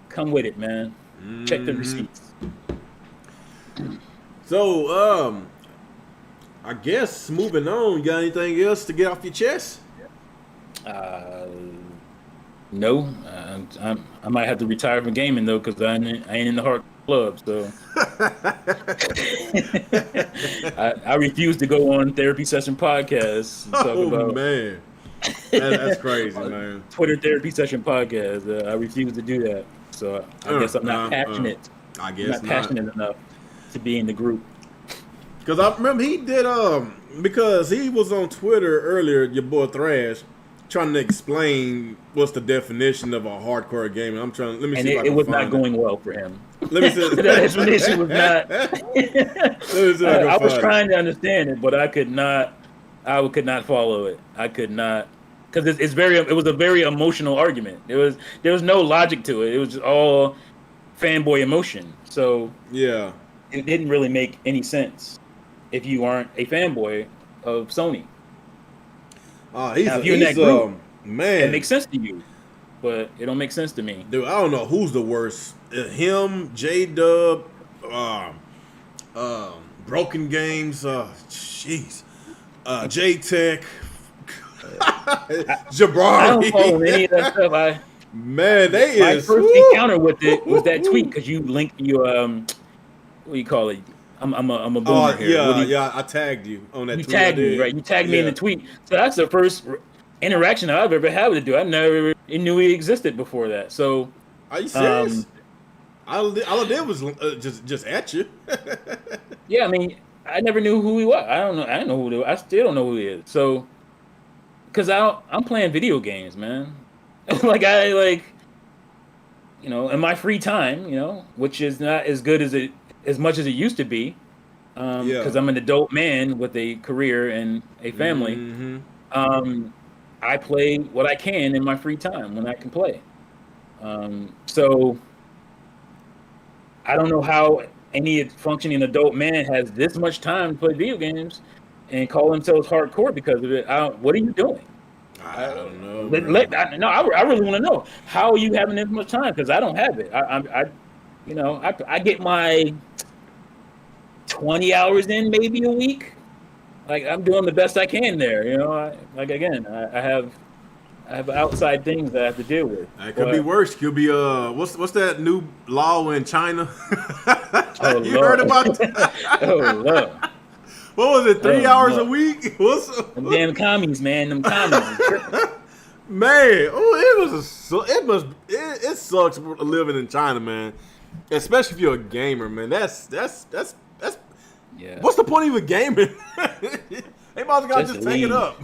come with it, man. Check the Mm-hmm. receipts. So, I guess moving on. You got anything else to get off your chest? Uh, no, I might have to retire from gaming though because I ain't in the hard club. So I refuse to go on therapy session podcasts and talk Oh about man, that's crazy, man. Twitter therapy session podcast. I refuse to do that. So I guess I'm not passionate. I I'm guess not not. passionate enough to be in the group. Because I remember he did because he was on Twitter earlier, your boy Thrash, trying to explain what's the definition of a hardcore game. I'm trying. Let me And see if I it can was not find it. going well for him. Let me see. That explanation was not. Let me see if I can I was find it. trying to understand it, but I could not. I could not follow it. I could not because It was a very emotional argument. There was no logic to it. It was just all fanboy emotion. So Yeah. it didn't really make any sense if you aren't a fanboy of Sony. Now, if you're in that group, it Man, makes sense to you, but it don't make sense to me. dude. I don't know who's the worst. Him, J Dub, Broken Games. Jeez. J Tech, I don't follow any of Jabari. that stuff. Man, they My is. first Woo. encounter with it was that tweet because you linked your what do you call it? I'm a boomer here. What do you I tagged you on that you tweet I tagged me, did. right? You tagged me in Yeah. the tweet. So that's the first interaction I've ever had with the dude. I never knew he existed before that. So Are you um serious? All I did was just at you. yeah, I mean, I never knew who he was. I don't know I still don't know who he is. So because I'm playing video games, man. like in my free time, which is not as good as much as it used to be, Yeah. because I'm an adult man with a career and a family. Mm-hmm. I play what I can in my free time when I can play. So I don't know how any functioning adult man has this much time to play video games and call themselves hardcore because of it. What are you doing? I don't know, man. No, I really want to know how are you having this much time because I don't have it. I get my 20 hours in maybe a week. Like I'm doing the best I can there. I have outside things that I have to deal with. It could be But worse. Could be what's that new law in China? oh You heard Lord, about that? oh Lord, What was it? oh 3 hours a Lord. week? Them damn commies, man. Them commies. Man, it sucks living in China, man. Especially if you're a gamer, man. That's Yeah. what's the point of even gaming? They might as well just take it leave. up.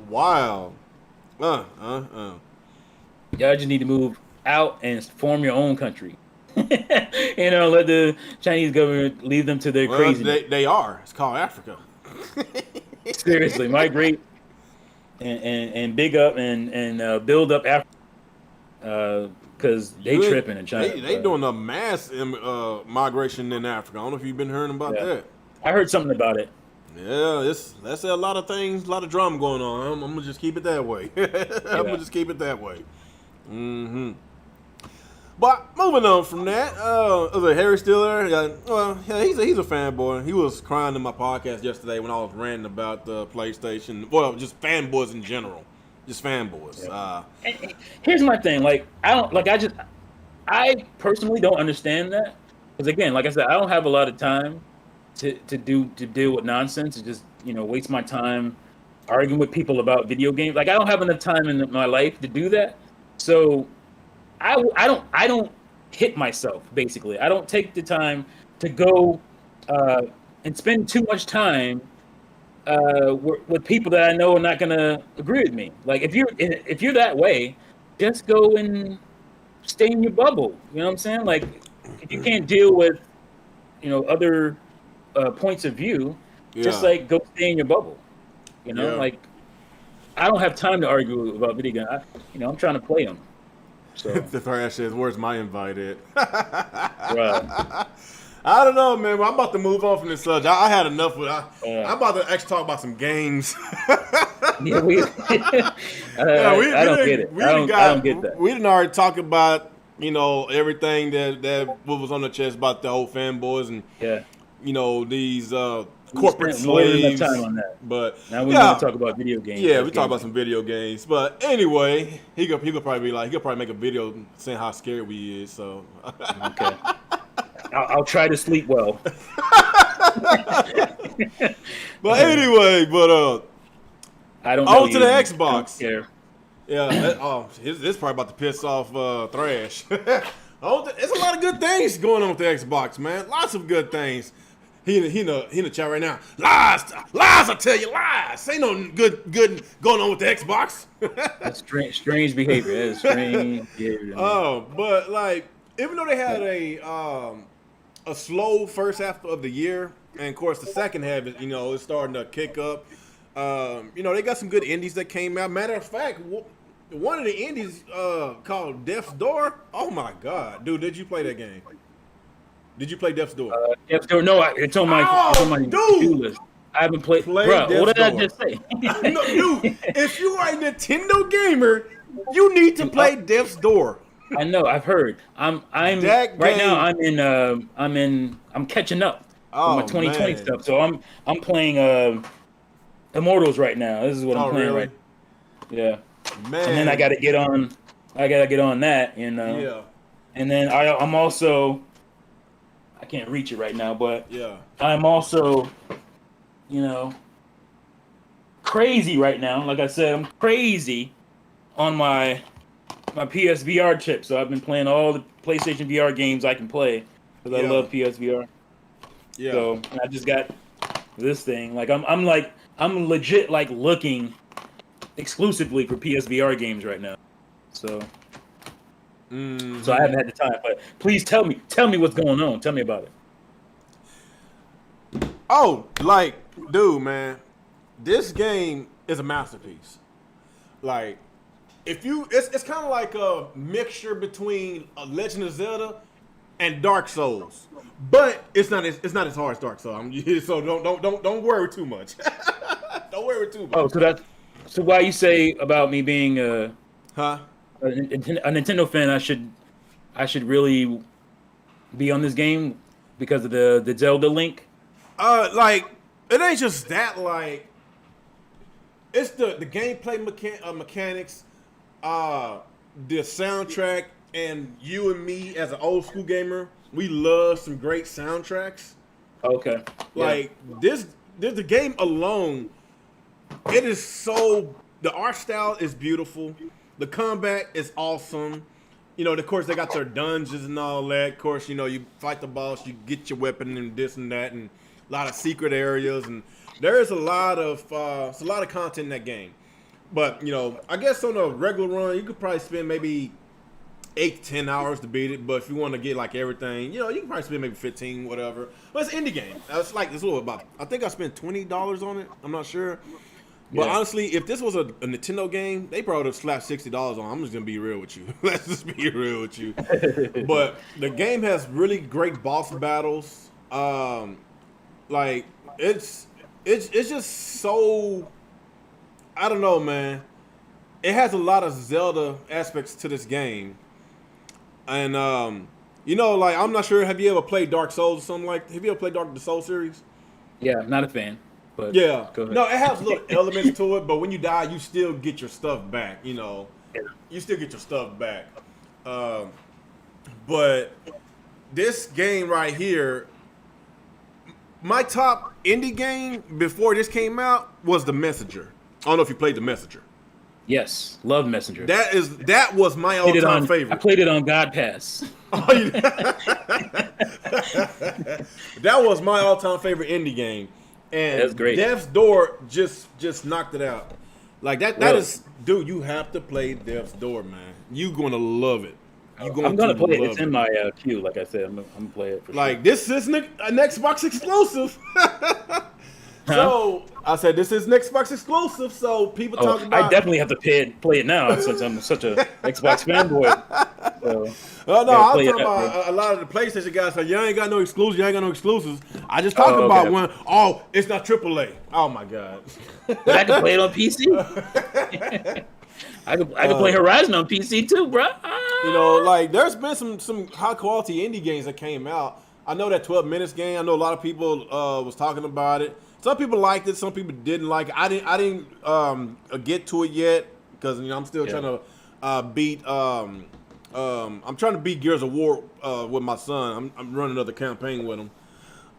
Wow. Y'all just need to move out and form your own country. Let the Chinese government leave them to their Well, craziness. they are. It's called Africa. Seriously, migrate and big up and build up Africa because they tripping in China. They doing a mass migration in Africa. I don't know if you've been hearing about Yeah. that. I heard something about it. Yeah, that's a lot of things, a lot of drama going on. I'm gonna just keep it that way. I'm gonna just keep it that way. Mm-hmm. But moving on from that, is it Harry still there? Yeah, he's a fanboy. He was crying in my podcast yesterday when I was ranting about the PlayStation. Well, just fanboys in general, just fanboys. Yeah. And here's my thing: like I personally don't understand that because again, like I said, I don't have a lot of time to deal with nonsense and just waste my time arguing with people about video games. Like I don't have enough time in my life to do that. So I don't hit myself basically. I don't take the time to go and spend too much time with people that I know are not gonna agree with me. Like if you're that way, just go and stay in your bubble. You know what I'm saying? Like, if you can't deal with, other points of view, just Yeah. like go stay in your bubble. Yeah. Like I don't have time to argue about video games. I'm trying to play them. So, The trash says, "Where's my invite at?" bruh, I don't know, man. I'm about to move on from this subject. I had enough with. uh, I'm about to actually talk about some games. yeah, we. Yeah, we I don't get it. I don't get that. we didn't already talk about everything that what was on the chest about the old fanboys and Yeah, these we corporate spent more than enough time slaves. on that. But Now we want yeah, to talk about video games. yeah, As we talk about gaming. some video games. But anyway, he could probably be like he could probably make a video saying how scared we is. So Okay, I'll try to sleep well. but anyway, I don't know on to you. the And I don't Xbox. care. Yeah, this probably about to piss off Thrash. It's a lot of good things going on with the Xbox, man. Lots of good things. He in the chat right now. Lies, lies. I tell you, lies. Ain't no good going on with the Xbox. That's strange behavior. That is strange behavior. Man. But like, even though they had a slow first half of the year, and of course the second half, is starting to kick up. They got some good indies that came out. Matter of fact, one of the indies called Death's Door. Oh my God, dude, did you play that game? Did you play Death's Door? No, it's on my Dude! to-do list. I haven't played. Bro, Death's what did I Door. just say? No, dude, if you are a Nintendo gamer, you need to play Death's Door. I know. I've heard. I'm That right now. game- I'm catching up Oh, with my 2020 man. stuff. So I'm playing Immortals right now. This is what I'm playing really? right. Yeah. Man. And then I got to get on. That. Yeah. And then I'm also. I can't reach it right now, but Yeah. I'm also, crazy right now. Like I said, I'm crazy on my PSVR chip. So I've been playing all the PlayStation VR games I can play because I love PSVR. Yeah. So I just got this thing. Like I'm legit like looking exclusively for PSVR games right now. So. Mm-hmm. So I haven't had the time, but please tell me what's going on. Tell me about it. Oh, like, dude, man, this game is a masterpiece. Like, it's kind of like a mixture between a Legend of Zelda and Dark Souls, but it's not as hard as Dark Souls. So don't worry too much. Don't worry too much. Oh, so why you say about me being Huh? a Nintendo fan, I should really be on this game because of the Zelda link. Like, it ain't just that. Like, it's the gameplay mechanics, the soundtrack, and you and me as an old school gamer, we love some great soundtracks. Okay. Like the game alone, it is so. The art style is beautiful. The combat is awesome. Of course, they got their dungeons and all that. Of course, you fight the boss, you get your weapon and this and that, and a lot of secret areas, and there is a lot of content in that game. But I guess on a regular run, you could probably spend maybe 8 to 10 hours to beat it. But if you want to get like everything, you can probably spend maybe 15, whatever. But it's an indie game. It's a little about. I think I spent $20 on it. I'm not sure. But honestly, if this was a Nintendo game, they probably would have slapped $60 on. I'm just gonna be real with you. Let's just be real with you. But the game has really great boss battles. Like it's just so. I don't know, man. It has a lot of Zelda aspects to this game, and like I'm not sure. Have you ever played Dark Souls or something like? Have you ever played the Souls series? Yeah, not a fan. But Yeah. go ahead. No, it has little elements to it, but when you die, you still get your stuff back. You still get your stuff back. But this game right here, my top indie game before this came out was The Messenger. I don't know if you played The Messenger. Yes, love Messenger. That was my all-time favorite. I played it on God Pass. That was my all-time favorite indie game. And that's great. Death's Door just knocked it out. Like that Really? is, dude, you have to play Death's Door, man. You gonna love it. you're going I'm to gonna play it. It's love in it. my queue. Like I said, I'm gonna play it for Like sure. this is an Xbox exclusive. Huh? So I said this is an Xbox exclusive. So people Oh, talk I about. definitely have to play it now since I'm such a Xbox fanboy. So Oh no, gotta I was play it talking up, bro. about a lot of the PlayStation guys like, you ain't got no exclusives, you ain't got no exclusives. I just talked Oh, about okay. one. Oh, it's not AAA. Oh my god. But I can play it on PC. I can play Horizon on PC too, bro. You know, like there's been some high quality indie games that came out. I know that 12 minutes game. I know a lot of people was talking about it. Some people liked it. Some people didn't like it. I didn't get to it yet because I'm still trying to beat. I'm trying to beat Gears of War with my son. I'm running another campaign with him.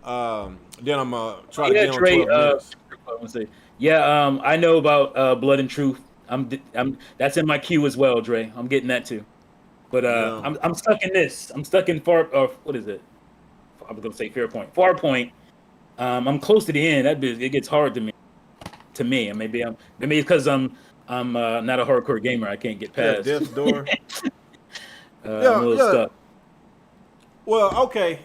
Then I'm try to Yeah, get on Trey. 12 minutes. I want to say, yeah. I know about Blood and Truth. I'm that's in my queue as well, Dre. I'm getting that too. But Yeah. I'm stuck in this. I'm stuck in far. What is it? I was gonna say Fairpoint. Farpoint. I'm close to the end. It gets hard to me. And maybe it's because I'm not a hardcore gamer. I can't get Yeah, past. Death's Door. I'm a Yeah, little yeah. stuck. Well, okay.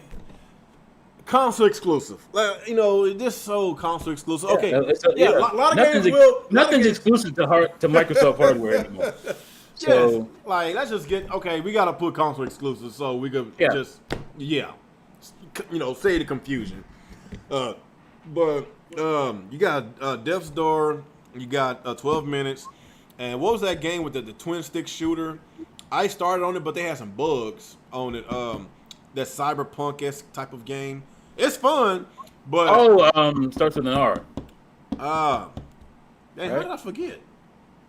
Console exclusive. This so console exclusive. Okay. Yeah, a lot of games will. Nothing's exclusive to Microsoft hardware anymore. Yes. So Like, let's just get. Okay, we got to put console exclusive so we could just. Yeah. Say the confusion. But you got Death's Door. You got 12 minutes. And what was that game with the twin stick shooter? I started on it, but they had some bugs on it. That cyberpunk-esque type of game. It's fun, but starts with an R. how Right? did I forget?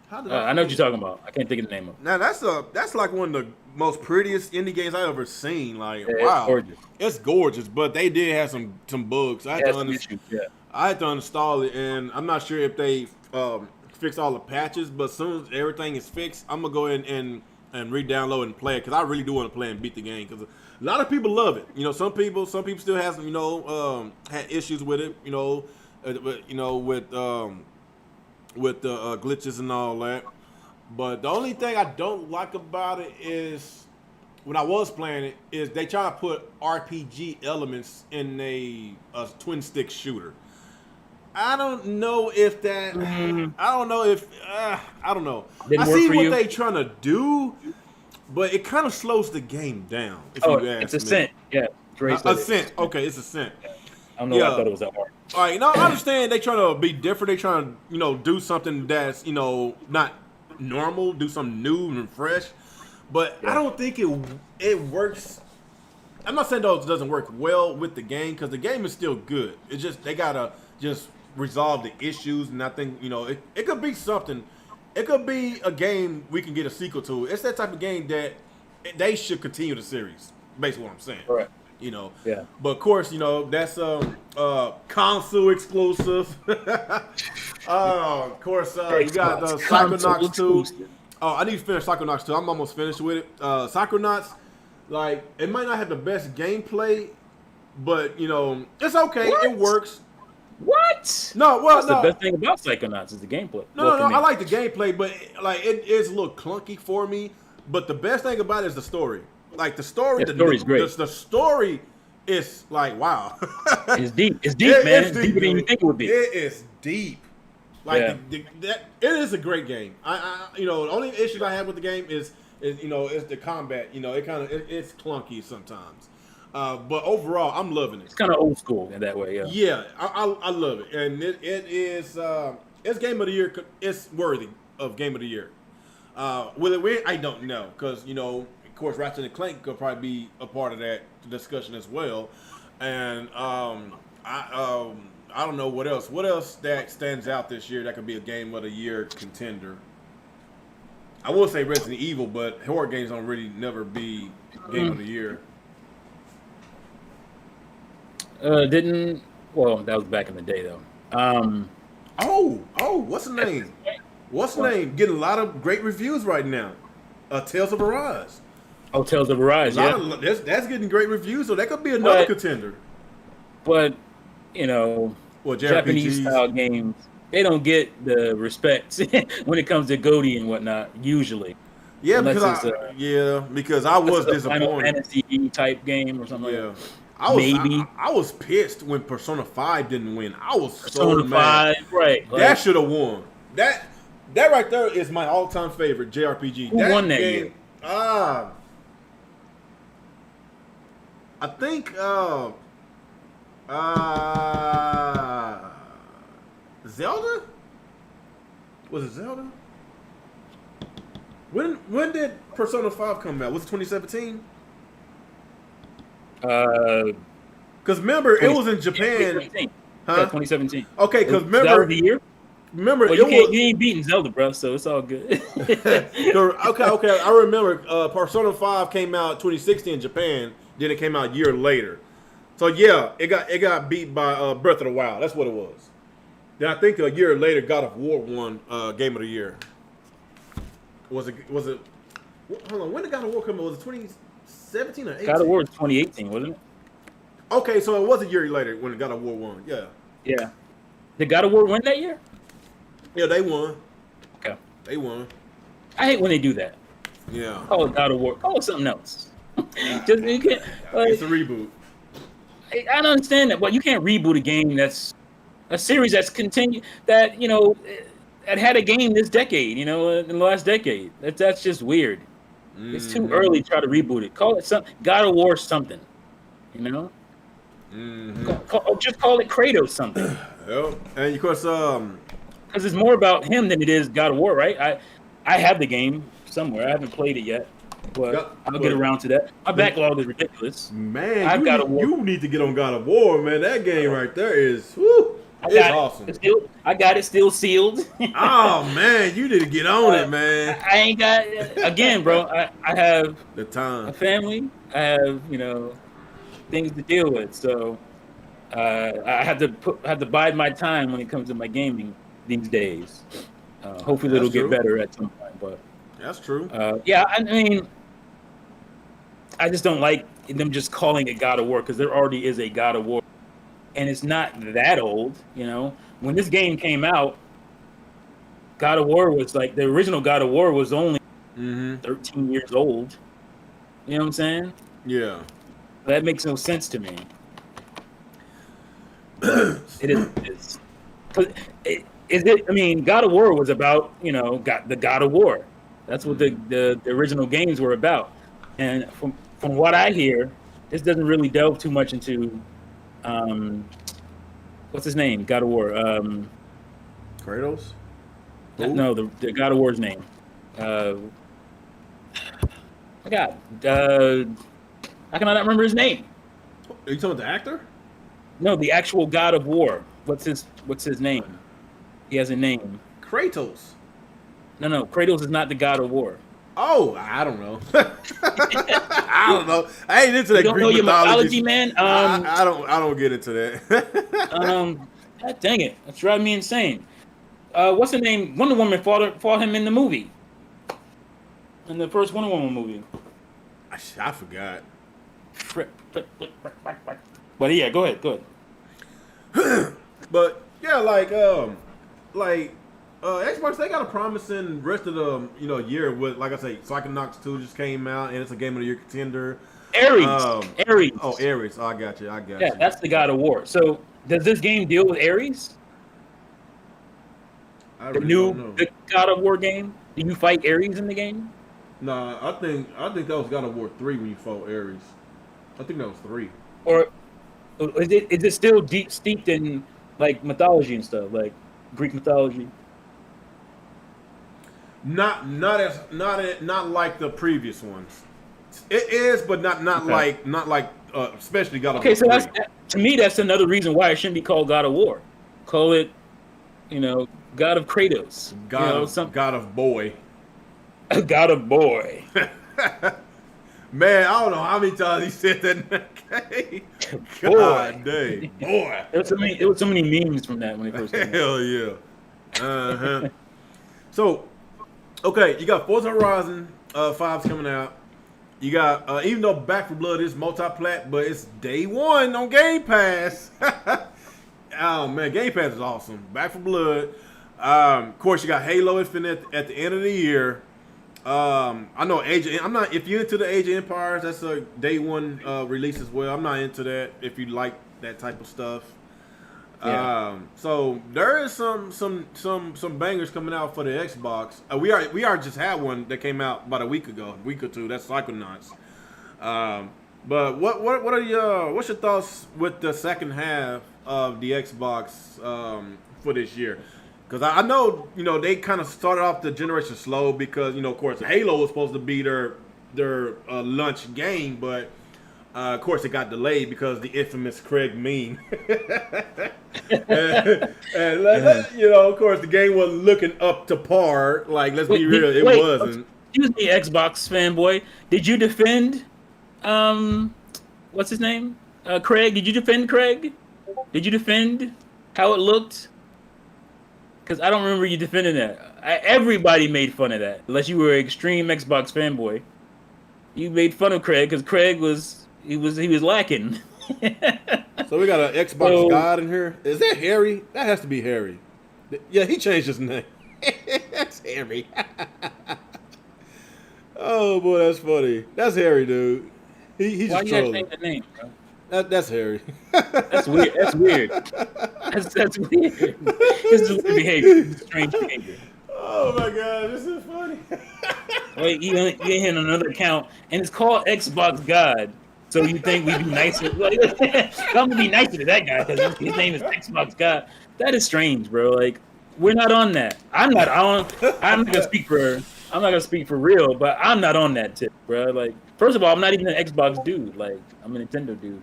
How did I know what you're talking about. I can't think of the name of it. Now that's like one of the most prettiest indie games I've ever seen. Like, Yeah, wow, it's gorgeous. it's gorgeous. But they did have some bugs. I had Issues, yeah. I had to uninstall it, and I'm not sure if they fix all the patches. But as soon as everything is fixed, I'm gonna go ahead and re-download and play it because I really do want to play and beat the game because a lot of people love it. Some people still have had issues with it. With the glitches and all that. But the only thing I don't like about it is when I was playing it is they try to put RPG elements in a twin stick shooter. I don't know if that. I don't know if. I don't know. Didn't I work see for what you? they trying to do, but it kind of slows the game down. If Oh, you ask it's me. Ascent. Yeah, Dre said it. Ascent. Okay, it's Ascent. I don't know. Why I thought it was that hard. All right, I understand they trying to be different. They trying to, do something that's, not normal, do something new and fresh. But I don't think it works. I'm not saying those doesn't work well with the game because the game is still good. It's just they gotta just resolve the issues, and I think it could be something. It could be a game we can get a sequel to. It's that type of game that they should continue the series. Basically, what I'm saying. Correct. Yeah. But of course, that's console exclusive. Of course, you got the Psychonauts 2. Oh, I need to finish Psychonauts 2. I'm almost finished with it. Psychonauts, like, it might not have the best gameplay, but it's okay. What? It works. What? No, well, That's the best thing about Psychonauts is the gameplay. No, I like the gameplay, but it is a little clunky for me. But the best thing about it is the story. Like the story, the story's great. The story is like wow. It's deep. It's deep, man. It's deeper than you think it would be. It is deep. Like it is a great game. The only issues I have with the game is the combat. It's clunky sometimes. But overall, I'm loving it. It's kind of old school in that way. Yeah. Yeah, I love it, and it is it's game of the year. It's worthy of game of the year. Will it win? I don't know because of course, Ratchet and Clank could probably be a part of that discussion as well. And I don't know what else. What else that stands out this year that could be a game of the year contender? I will say Resident Evil, but horror games don't really never be game of the year. Well, that was back in the day though. What's the name? What's the name? Getting a lot of great reviews right now. Tales of Arise. Oh, Tales of Arise, yeah. That's getting great reviews, so that could be another contender. But Japanese style games, they don't get the respect when it comes to GOTY and whatnot. Usually, Yeah, unless because I was it's a Final disappointed. Fantasy type game or something like Yeah, that. I, Maybe I was pissed when Persona 5 didn't win. I was so Persona mad. 5, right? That Like, should have won. That right there is my all-time favorite JRPG. who won That that year? game, ah, I think uh Zelda? Was it Zelda? When did Persona 5 come out? Was it 2017? Uh, Because remember, it 20, was in yeah, Japan, 2017. Yeah, huh? 2017. Okay, because So that was the year. Well, it was. you ain't beating Zelda, bro. So it's all good. Okay. I remember Persona 5 came out 2016 in Japan. Then it came out a year later. So yeah, it got beat by Breath of the Wild. That's what it was. Then I think a year later, God of War won Game of the Year. Was it? Hold on. When did God of War come out? Was it 2017 or 18? God of War was 2018, wasn't it? Okay, so it was a year later when God of War won. Yeah. Yeah. Did God of War win that year? Yeah, they won. Okay. They won. I hate when they do that. Yeah. Call it God of War. Call it something else. Just you can't. It's a reboot. I don't understand that, but you can't reboot a game that's a series that's continued that that had a game this decade. In the last decade. That's just weird. It's too early to try to reboot it. Call it some God of War something. You know. Just call it Kratos something. Yep. And of course, Because it's more about him than it is God of War, right? I have the game somewhere. I haven't played it yet, but I'll get around to that. My backlog is ridiculous. Man, you need to get on God of War, man. That game right there is, whoo, it's awesome. I got it still sealed. Oh man, you need to get on it, man. I ain't got again, bro. I have The time. a family. I have things to deal with, so I have to bide my time when it comes to my gaming these days. Hopefully it'll get better at some point, but that's true. Yeah, I mean, I just don't like them just calling it God of War because there already is a God of War, and it's not that old. When this game came out, God of War was like the original God of War was only 13 years old. You know what I'm saying? Yeah. That makes no sense to me. It is. I mean, God of War was about the God of War. That's what the original games were about. And from what I hear, this doesn't really delve too much into what's his name? God of War. Kratos? No, the God of War's name. I got. How can I not remember his name? Are you talking about the actor? No, the actual God of War. What's his name? He has a name. Kratos. No. Kratos is not the God of War. Oh, I don't know. I don't know. I ain't into that Greek Greek mythology, man. I don't get into that. God dang it, that's driving me insane. What's the name? Wonder Woman fought him in the movie. In the first Wonder Woman movie. I forgot. But yeah, go ahead. But yeah, Xbox, they got a promising rest of the year with, like I say, Psychonauts 2 just came out and it's a Game of the Year contender. Ares. Ares. Oh, Ares. Oh, I got you. Yeah, that's the God of War. So does this game deal with Ares? The God of War game? Do you fight Ares in the game? Nah, I think that was God of War 3 when you fought Ares. I think that was 3. Or is it still steeped in like mythology and stuff, like Greek mythology? Not like the previous ones. It is, but not Okay. like especially God of Okay, War. so 3. to me that's another reason why it shouldn't be called God of War. Call it, God of Kratos. God of Boy. God of Boy. Man, I don't know how many times he said that in that game. God dang, boy. There was so many memes from that when it first came out. Hell yeah. So, okay, you got Forza Horizon 5's coming out. You got, even though Back 4 Blood is multi-plat, but it's day one on Game Pass. Oh, man, Game Pass is awesome. Back 4 Blood. Of course, you got Halo Infinite at the end of the year. I know I'm not. If you're into the Age of Empires, that's a day one release as well. I'm not into that. If you like that type of stuff. Yeah. So there is some bangers coming out for the Xbox. We are just had one that came out about a week or two. That's Psychonauts. But what are your what's your thoughts with the second half of the Xbox for this year? Because I know they kind of started off the generation slow because of course Halo was supposed to be their launch game, but of course, it got delayed because the infamous Craig meme. Of course, the game wasn't looking up to par. Like, let's be real, it wasn't. Excuse me, Xbox fanboy. Did you defend, what's his name? Craig. Did you defend Craig? Did you defend how it looked? Because I don't remember you defending that. Everybody made fun of that, unless you were an extreme Xbox fanboy. You made fun of Craig because Craig was. He was lacking. So we got an Xbox God in here. Is that Harry? That has to be Harry. Yeah, he changed his name. That's Harry. Oh boy, that's funny. That's Harry, dude. He's Why just you gotta trolling. change the name, bro? That's Harry. That's weird. That's weird. That's weird. This is weird behavior. This is strange behavior. Oh my god, this is funny. Wait, you ain't hitting another account, and it's called Xbox God. So you think we'd be nicer? Like, I'm gonna be nicer to that guy because his name is Xbox God. That is strange, bro. Like, we're not on that. I'm not gonna speak for. I'm not gonna speak for real, but I'm not on that tip, bro. Like, first of all, I'm not even an Xbox dude. Like, I'm a Nintendo dude.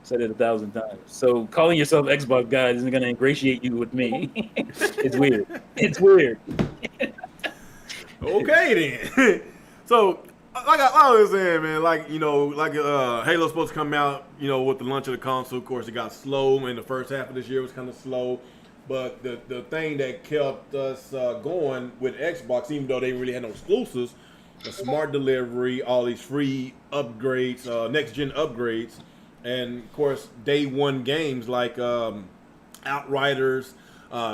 Said it 1,000 times. So calling yourself Xbox God isn't gonna ingratiate you with me. It's weird. It's weird. Okay then. So like I was saying, man, Halo's supposed to come out, with the launch of the console. Of course, it got slow, and the first half of this year was kind of slow. But the thing that kept us going with Xbox, even though they really had no exclusives, the smart delivery, all these free upgrades, next gen upgrades, and of course day one games like Outriders,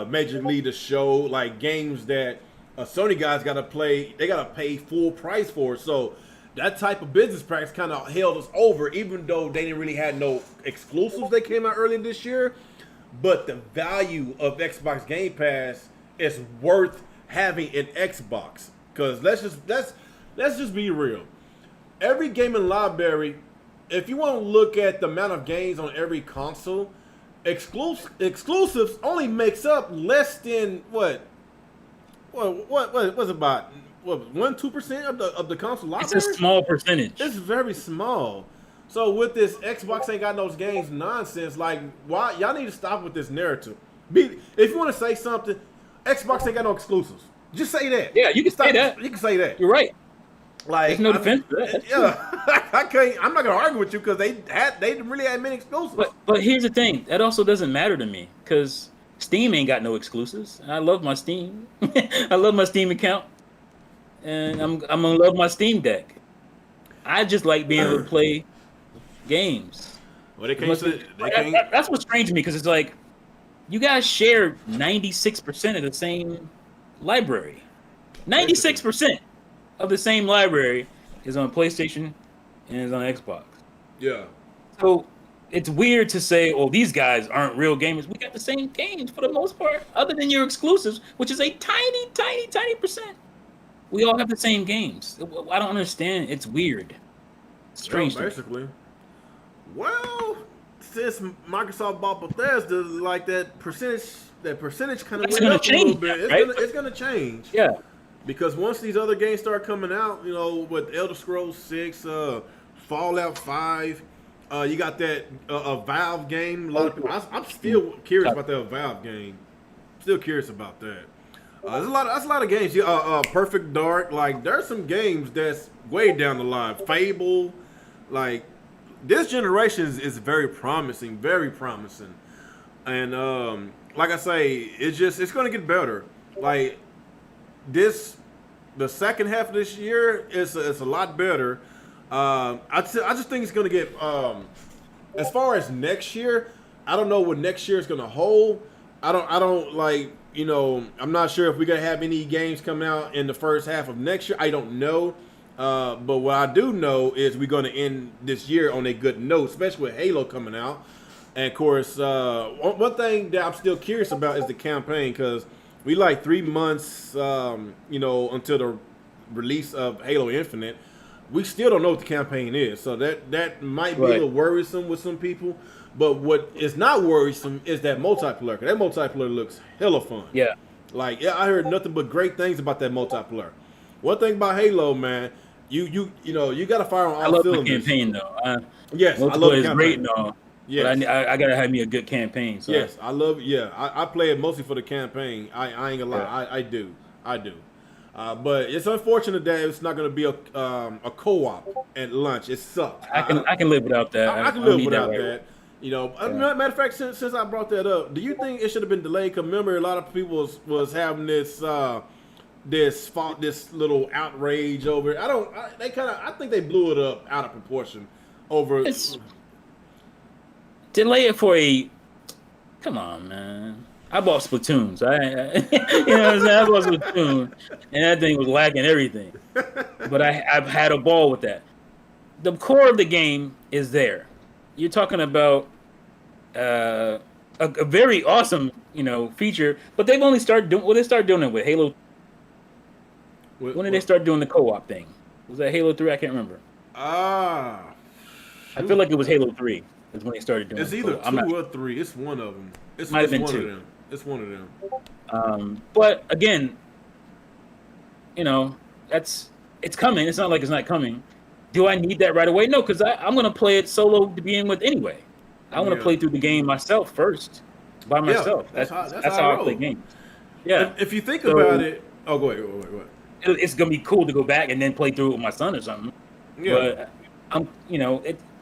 Major League the Show, like games that Sony guys got to play. They got to pay full price for it. So that type of business practice kind of held us over, even though they didn't really have no exclusives that came out earlier this year. But the value of Xbox Game Pass is worth having an Xbox. Because let's just be real. Every gaming library, if you want to look at the amount of games on every console, exclusives only makes up less than what was about 1-2% of the console library? It's a small percentage. It's very small. So with this Xbox ain't got those games nonsense, like why y'all need to stop with this narrative. If you want to say something, Xbox ain't got no exclusives. Just say that. Yeah, you can say that. You can say that. You're right. Like, there's no defense for that. Yeah, I can't. I'm not gonna argue with you because they didn't really have many exclusives. But here's the thing. That also doesn't matter to me because Steam ain't got no exclusives. I love my Steam. I love my Steam account, and I'm gonna love my Steam Deck. I just like being able to play games. Well, they can't. That's what's strange to me because it's like you guys share 96% of the same library. 96% of the same library is on PlayStation and is on Xbox. Yeah. So it's weird to say, "Oh, these guys aren't real gamers." We got the same games for the most part, other than your exclusives, which is a tiny, tiny, tiny percent. We all have the same games. I don't understand. It's weird. It's strange. Basically. Well, since Microsoft bought Bethesda, like that percentage kind of went up a little bit. It's gonna change. Yeah. Because once these other games start coming out, with Elder Scrolls 6, Fallout 5, you got that a Valve game. A lot of people, I'm still curious about that Valve game. Still curious about that. That's a lot of games. Perfect Dark. Like there's some games that's way down the line. Fable. Like this generation is very promising, and like I say, it's gonna get better. Like the second half of this year is a lot better. I just think it's gonna get. As far as next year, I don't know what next year is gonna hold. I don't like I'm not sure if we're gonna have any games coming out in the first half of next year. I don't know. But what I do know is we're gonna end this year on a good note, especially with Halo coming out. And of course, one thing that I'm still curious about is the campaign, because we like 3 months, until the release of Halo Infinite. We still don't know what the campaign is, so that might be a little worrisome with some people. But what is not worrisome is that multiplayer. 'Cause that multiplayer looks hella fun. Yeah. Like, I heard nothing but great things about that multiplayer. One thing about Halo, man, you got to fire on all cylinders. I love the campaign though. Yes, I love the multiplayer campaign. is great and all. Yes. But I gotta have me a good campaign. So. Yes, I love. Yeah, I play it mostly for the campaign. I ain't gonna lie, I do. But it's unfortunate that it's not gonna be a co-op at lunch. It sucks. I can live without that. I can live without that. Matter of fact, since I brought that up, do you think it should have been delayed? Cause remember, a lot of people was having this little outrage over it. I think they blew it up out of proportion over. Delay it for a. Come on, man. I bought Splatoon, so you know what I'm saying? I bought Splatoon, and that thing was lacking everything. But I've had a ball with that. The core of the game is there. You're talking about a very awesome, feature, but they've only started doing. Well, they started doing it with Halo. When did they start doing the co-op thing? Was that Halo 3? I can't remember. I feel like it was Halo 3. Is when they started doing. It's either 2 or 3. It's one of them. It's might have been one 2. Of them. It's one of them. But again, it's coming. It's not like it's not coming. Do I need that right away? No, because I'm going to play it solo to begin with anyway. I want to play through the game myself first, by myself. That's how I play games. Yeah. If you think about it, go ahead. It's going to be cool to go back and then play through it with my son or something. Yeah. But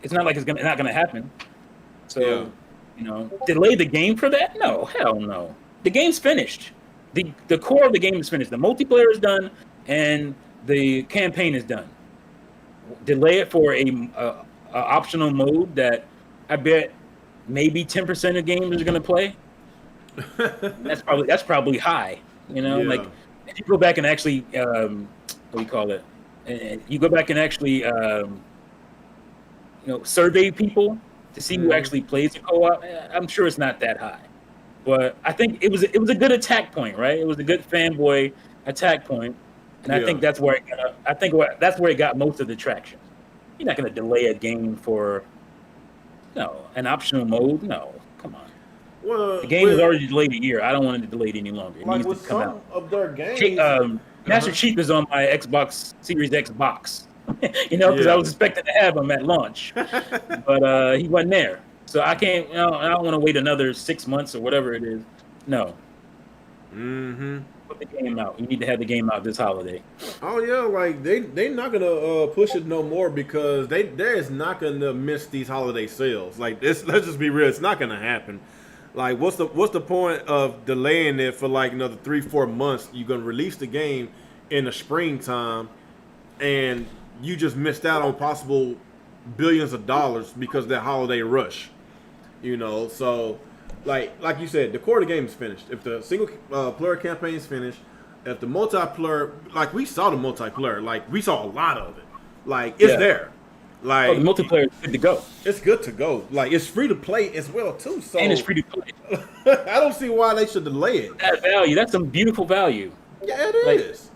it's not like it's not going to happen. So, delay the game for that? No, hell no. The game's finished. The core of the game is finished. The multiplayer is done, and the campaign is done. Delay it for a optional mode that I bet maybe 10% of gamers are going to play. That's probably high. Like if you go back and actually what do you call it? And you go back and actually survey people to see who actually plays the co-op. I'm sure it's not that high, but I think it was a good attack point, right? It was a good fanboy attack point, and I think that's where that's where it got most of the traction. You're not going to delay a game for an optional mode. No, come on. Well, the game was already delayed a year. I don't want it delayed any longer. It needs to come out. Of their games, Master Chief is on my Xbox Series X box. Because I was expecting to have him at launch, but he wasn't there. So I can't. I don't want to wait another 6 months or whatever it is. No. Put the game out. You need to have the game out this holiday. Oh yeah, like they're not gonna push it no more, because there is not gonna miss these holiday sales. Like this, let's just be real. It's not gonna happen. Like what's the point of delaying it for like another 3-4 months? You're gonna release the game in the springtime, and you just missed out on possible billions of dollars because of that holiday rush. So like you said, the core of the game is finished. If the single player campaign is finished, if the multiplayer, like we saw the multiplayer, like we saw a lot of it. Like it's there. Like the multiplayer is good to go. It's good to go. Like it's free to play as well too. So and it's free to play. I don't see why they should delay it. That value, that's some beautiful value. Yeah, it is.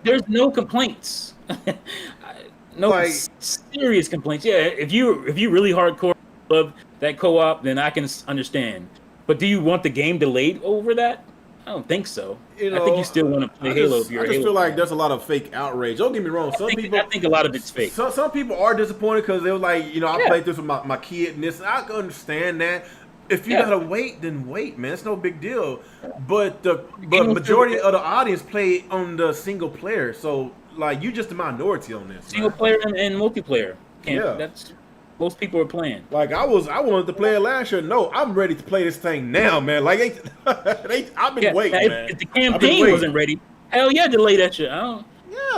There's no complaints. Serious complaints. Yeah, if you really hardcore love that co-op, then I can understand. But do you want the game delayed over that? I don't think so. I think you still want to play Halo. If you're I just feel like there's a lot of fake outrage. Don't get me wrong. I think a lot of it's fake. Some people are disappointed because they were like, I played this with my kid and this. I can understand that. If you gotta wait, then wait, man. It's no big deal. But the majority of the audience play on the single player, so like you just a minority on this. Single player and multiplayer. That's most people are playing. Like I wanted to play it last year. No, I'm ready to play this thing now, man. Like I've been waiting, man. If the campaign wasn't ready, hell yeah, delay that shit.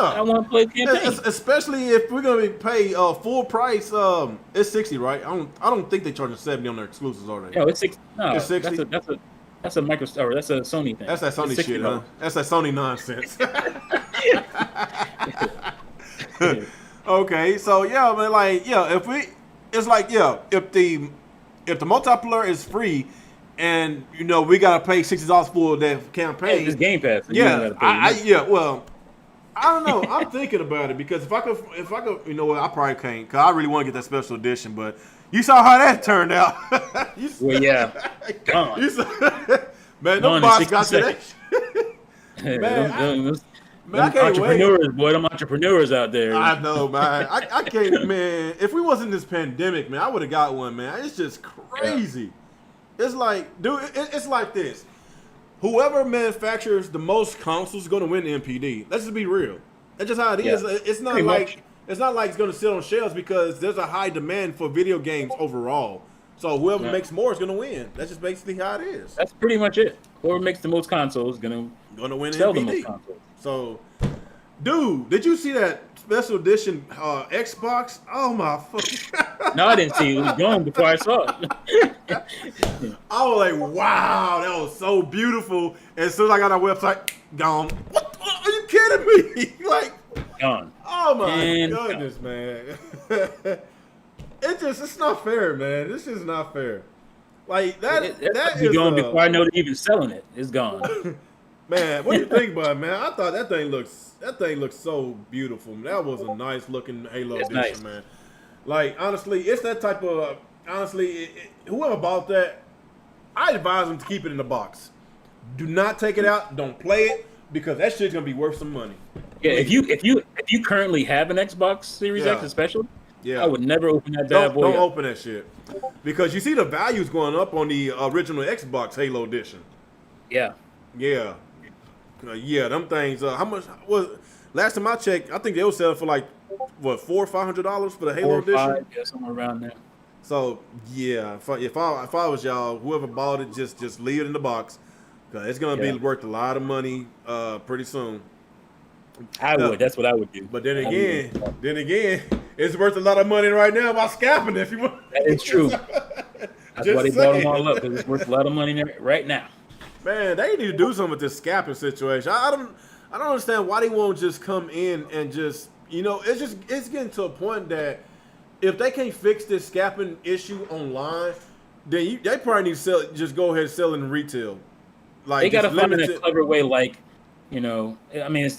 I want to play the campaign. Especially if we're gonna pay full price. It's $60, right? I don't think they charge $70 on their exclusives already. No, it's $60. No, it's $60. That's a or that's a Sony thing. That's that Sony It's shit, $60. huh? That's that Sony nonsense. Okay, so yeah, man, like yeah, it's like yeah, if the multiplayer is free, and we gotta pay $60 for that Yeah, campaign. it's Game Pass. So you don't Yeah, gotta pay. yeah, well, I don't know. I'm thinking about it because if I could, you know what, I probably can't because I really want to get that special edition. But you saw how that turned out. Well, yeah, gone. You saw, man, Gone them in bots 60 got to that. seconds. Man, Them I can't wait. entrepreneurs, boy, them entrepreneurs out there. I know, man. I can't, man. If we wasn't this pandemic, man, I would have got one, man. It's just crazy. Yeah. It's like, dude, it's like this. Whoever manufactures the most consoles is going to win the MPD. Let's just be real. That's just how it is. It's not like it's going to sit on shelves because there's a high demand for video games overall. So whoever makes more is going to win. That's just basically how it is. That's pretty much it. Whoever makes the most consoles is going to win sell MPD. the most consoles. So, dude, did you see that special edition Xbox? Oh my fuck! No, I didn't see it. It was gone before I saw it. I was like, wow, that was so beautiful. And as soon as I got on our website, gone. What? Are you kidding me? Like, Gone. oh my And goodness, man. It's not fair, man. This is not fair. Like that is gone before I know they're even selling it. It's gone. Man, what do you think about it, man? I thought that thing looks so beautiful. That was a nice looking Halo edition, nice. man. Like honestly, it's that type of whoever bought that, I advise them to keep it in the box. Do not take it out. Don't play it because that shit's gonna be worth some money. Yeah, if you currently have an Xbox Series X especially, I would never open that bad boy. Don't open that shit because you see the values going up on the original Xbox Halo edition. Yeah. Yeah. Yeah, them things. How much was last time I checked? I think they were selling for like what $400 or $500 for the Halo edition. Yeah, somewhere around there. So yeah, if I was y'all, whoever bought it, just leave it in the box because it's gonna be worth a lot of money pretty soon. I would. That's what I would do. But then again, it's worth a lot of money right now by scalping it. If you want. That is true. That's why they bought them all up because it's worth a lot of money right now. Man, they need to do something with this scalping situation. I don't understand why they won't just come in and just it's getting to a point that if they can't fix this scalping issue online, then they probably need to just go ahead and sell in retail. Like they got to find a clever way, like I mean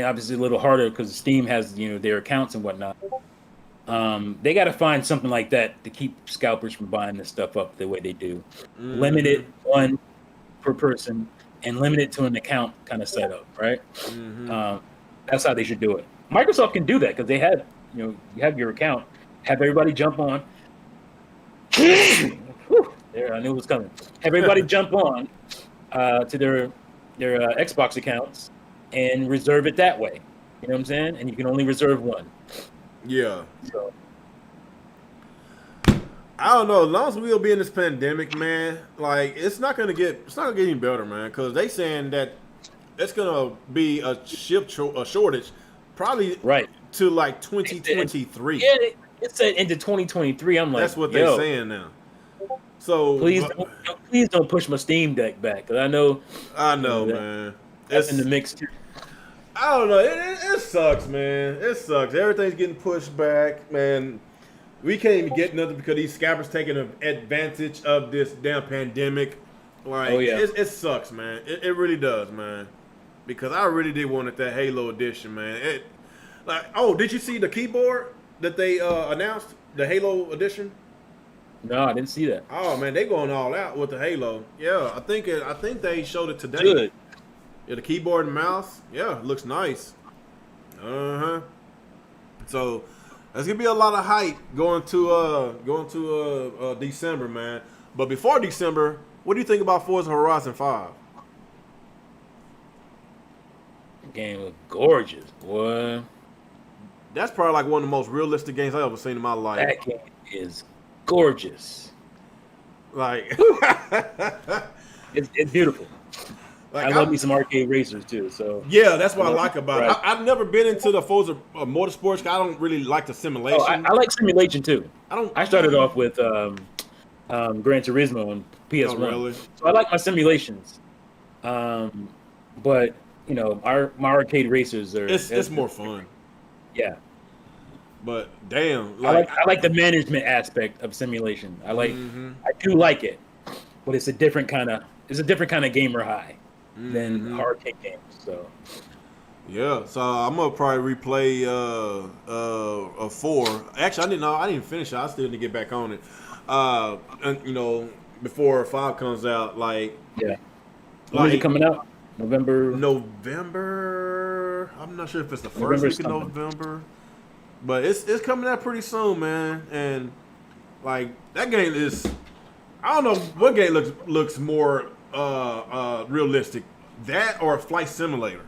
obviously a little harder because Steam has their accounts and whatnot. They got to find something like that to keep scalpers from buying this stuff up the way they do. Mm-hmm. Limited one per person and limit it to an account kind of setup, right? Mm-hmm. That's how they should do it. Microsoft can do that because they have, you have your account, have everybody jump on. There, I knew it was coming. Have everybody jump on to their Xbox accounts and reserve it that way. You know what I'm saying? And you can only reserve one. Yeah. So. I don't know. As long as we'll be in this pandemic, man, like it's not gonna get any better, man. Because they saying that it's gonna be a shortage, probably to like 2023. Yeah, it said into 2023. I'm like, that's what they're saying now. So please don't push my Steam Deck back because I know, man. That's in the mix too. I don't know. It sucks, man. It sucks. Everything's getting pushed back, man. We can't even get nothing because these scammers taking advantage of this damn pandemic. Like, it sucks, man. It really does, man. Because I really did want that Halo edition, man. Did you see the keyboard that they announced? The Halo edition? No, I didn't see that. Oh man, they going all out with the Halo. Yeah, I think they showed it today. Good. Yeah, the keyboard and mouse. Yeah, it looks nice. So there's gonna be a lot of hype going to December, man. But before December, what do you think about Forza Horizon 5? The game looked gorgeous, boy. That's probably like one of the most realistic games I've ever seen in my life. That game is gorgeous. Like it's beautiful. Like, I love me some arcade racers too. So yeah, that's what I like about it. I've never been into the Forza Motorsports. I don't really like the simulation. I like simulation too. I started off with Gran Turismo on Oh, PS1. really? So I like my simulations. Um, but my arcade racers are It's more fun. yeah. But damn, I like like, I like the management aspect of simulation. mm-hmm, I do like it, but it's a different kind of gamer high than mm-hmm. arcade games. So Yeah, so I'm gonna probably replay a 4. Actually, I didn't know. I didn't finish it. I still need to get back on it. And, before 5 comes out, yeah, when is it like coming out? November, November. I'm not sure if it's the first November week of something. November, but it's coming out pretty soon, man. And like that game is, I don't know what game looks more realistic, that or Flight Simulator.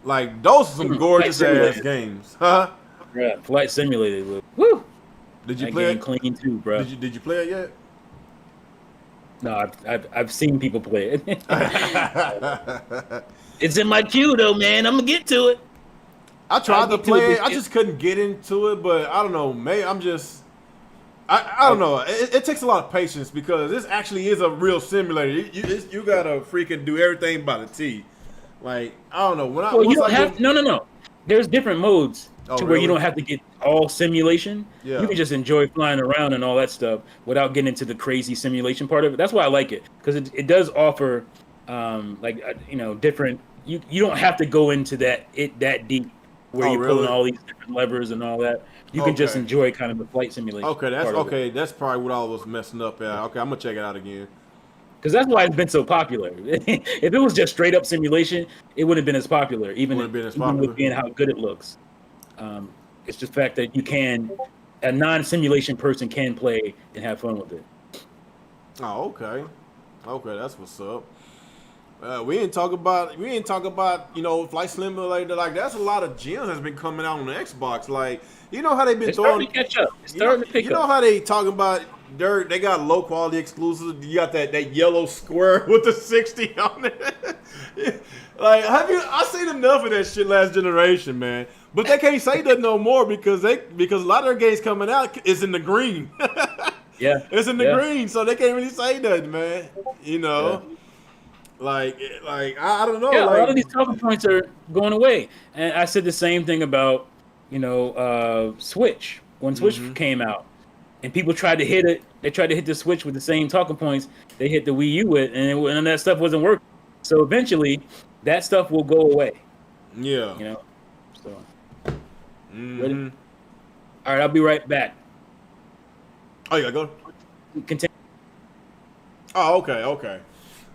Like those are some Flight gorgeous ass Simulator, games, huh? yeah, Flight Simulator. Woo, Did you that play game it? clean too, bro. Did you play it yet? No, I've seen people play it. I It's in my queue though, man. I'm gonna get to it. I'll tried to get to it play this it. I year. just couldn't get into it, but I don't know. Maybe I don't know. It takes a lot of patience because this actually is a real simulator. You gotta freaking do everything by the T. Like I don't know when I Well, you once don't I have get. no. There's different modes Oh to where you really? don't have to get all simulation. You Yeah. can just enjoy flying around and all that stuff without getting into the crazy simulation part of it. That's why I like it because it does offer different. You don't have to go into that deep where Oh you're pulling really? all these different levers and all that. You can just Okay. enjoy kind of the flight simulation Okay. That's part of it. okay. That's probably what I was messing up at. Okay, I'm gonna check it out again. Because that's why it's been so popular. If it was just straight up simulation, it wouldn't have been as popular, Wouldn't even have been as even popular. within how good it looks. It's just the fact that a non-simulation person can play and have fun with it. Oh okay. Okay, that's what's up. We ain't talk about Flight Simulator. Like that's a lot of gems that's been coming out on the Xbox. Like you know how they've been It's starting throwing. to catch up. It's You know, starting to pick you know up. how they talking about they got low quality exclusives. You got that yellow square with the 60 on it. Like have you? I seen enough of that shit last generation, man. But they can't say that no more because a lot of their games coming out is in the green. Yeah, It's in the yeah, green, so they can't really say nothing, man. You yeah, know, I don't know, yeah. A lot like of these talking points are going away, and I said the same thing about Switch when Switch hmm came out, and people tried to hit it. They tried to hit the Switch with the same talking points they hit the Wii U with, and that stuff wasn't working. So eventually, that stuff will go away. yeah. You know. So ready? hmm All right, I'll be right back. Oh, you gotta go. Continue. Oh, okay.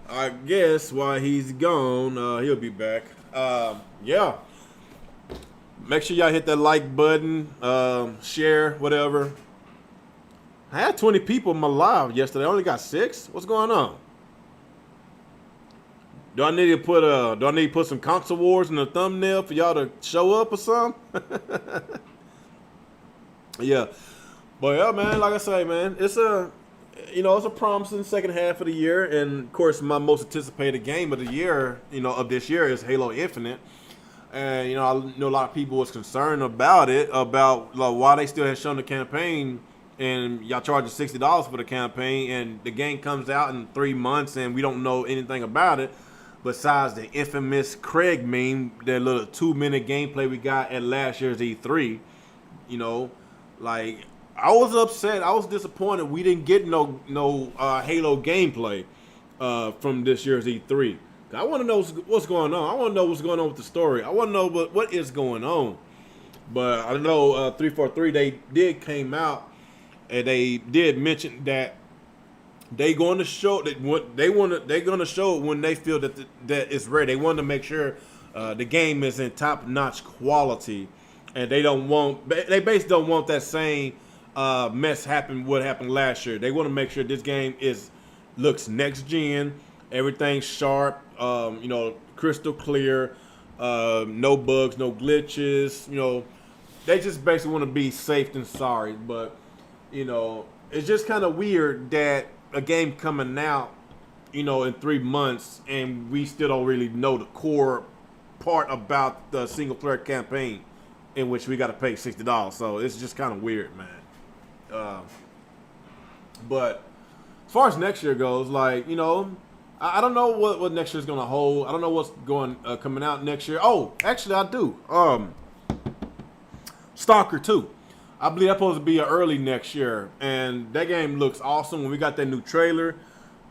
I guess while he's gone, he'll be back. Yeah. Make sure y'all hit that like button, share, whatever. I had 20 people in my live yesterday. I only got 6. What's going on? Do I need to put some console wars in the thumbnail for y'all to show up or something? Yeah. But yeah, man, like I say, man, it's a promising second half of the year, and of course, my most anticipated game of the year, of this year is Halo Infinite. And I know a lot of people was concerned about it, about like, why they still had shown the campaign, and y'all charging $60 for the campaign, and the game comes out in 3 months, and we don't know anything about it. Besides the infamous Craig meme, that little 2-minute gameplay we got at last year's E3, you know, like I was upset. I was disappointed we didn't get no Halo gameplay from this year's E3. I want to know what's going on. I want to know what's going on with the story. I want to know what is going on. But I know 343 they did came out and they did mention that they going to show that they're going to show it when they feel that that it's ready. They want to make sure the game is in top notch quality, and they basically don't want that same mess happen what happened last year. They want to make sure this game looks next gen, everything's sharp, crystal clear, no bugs, no glitches. They just basically want to be safe than sorry. But it's just kind of weird that a game coming out, in 3 months, and we still don't really know the core part about the single player campaign, in which we got to pay $60. So it's just kind of weird, man. But as far as next year goes, like, I don't know what next year's gonna hold. I don't know what's going coming out next year. Oh, actually, I do. Stalker 2. I believe that's supposed to be early next year, and that game looks awesome. When we got that new trailer,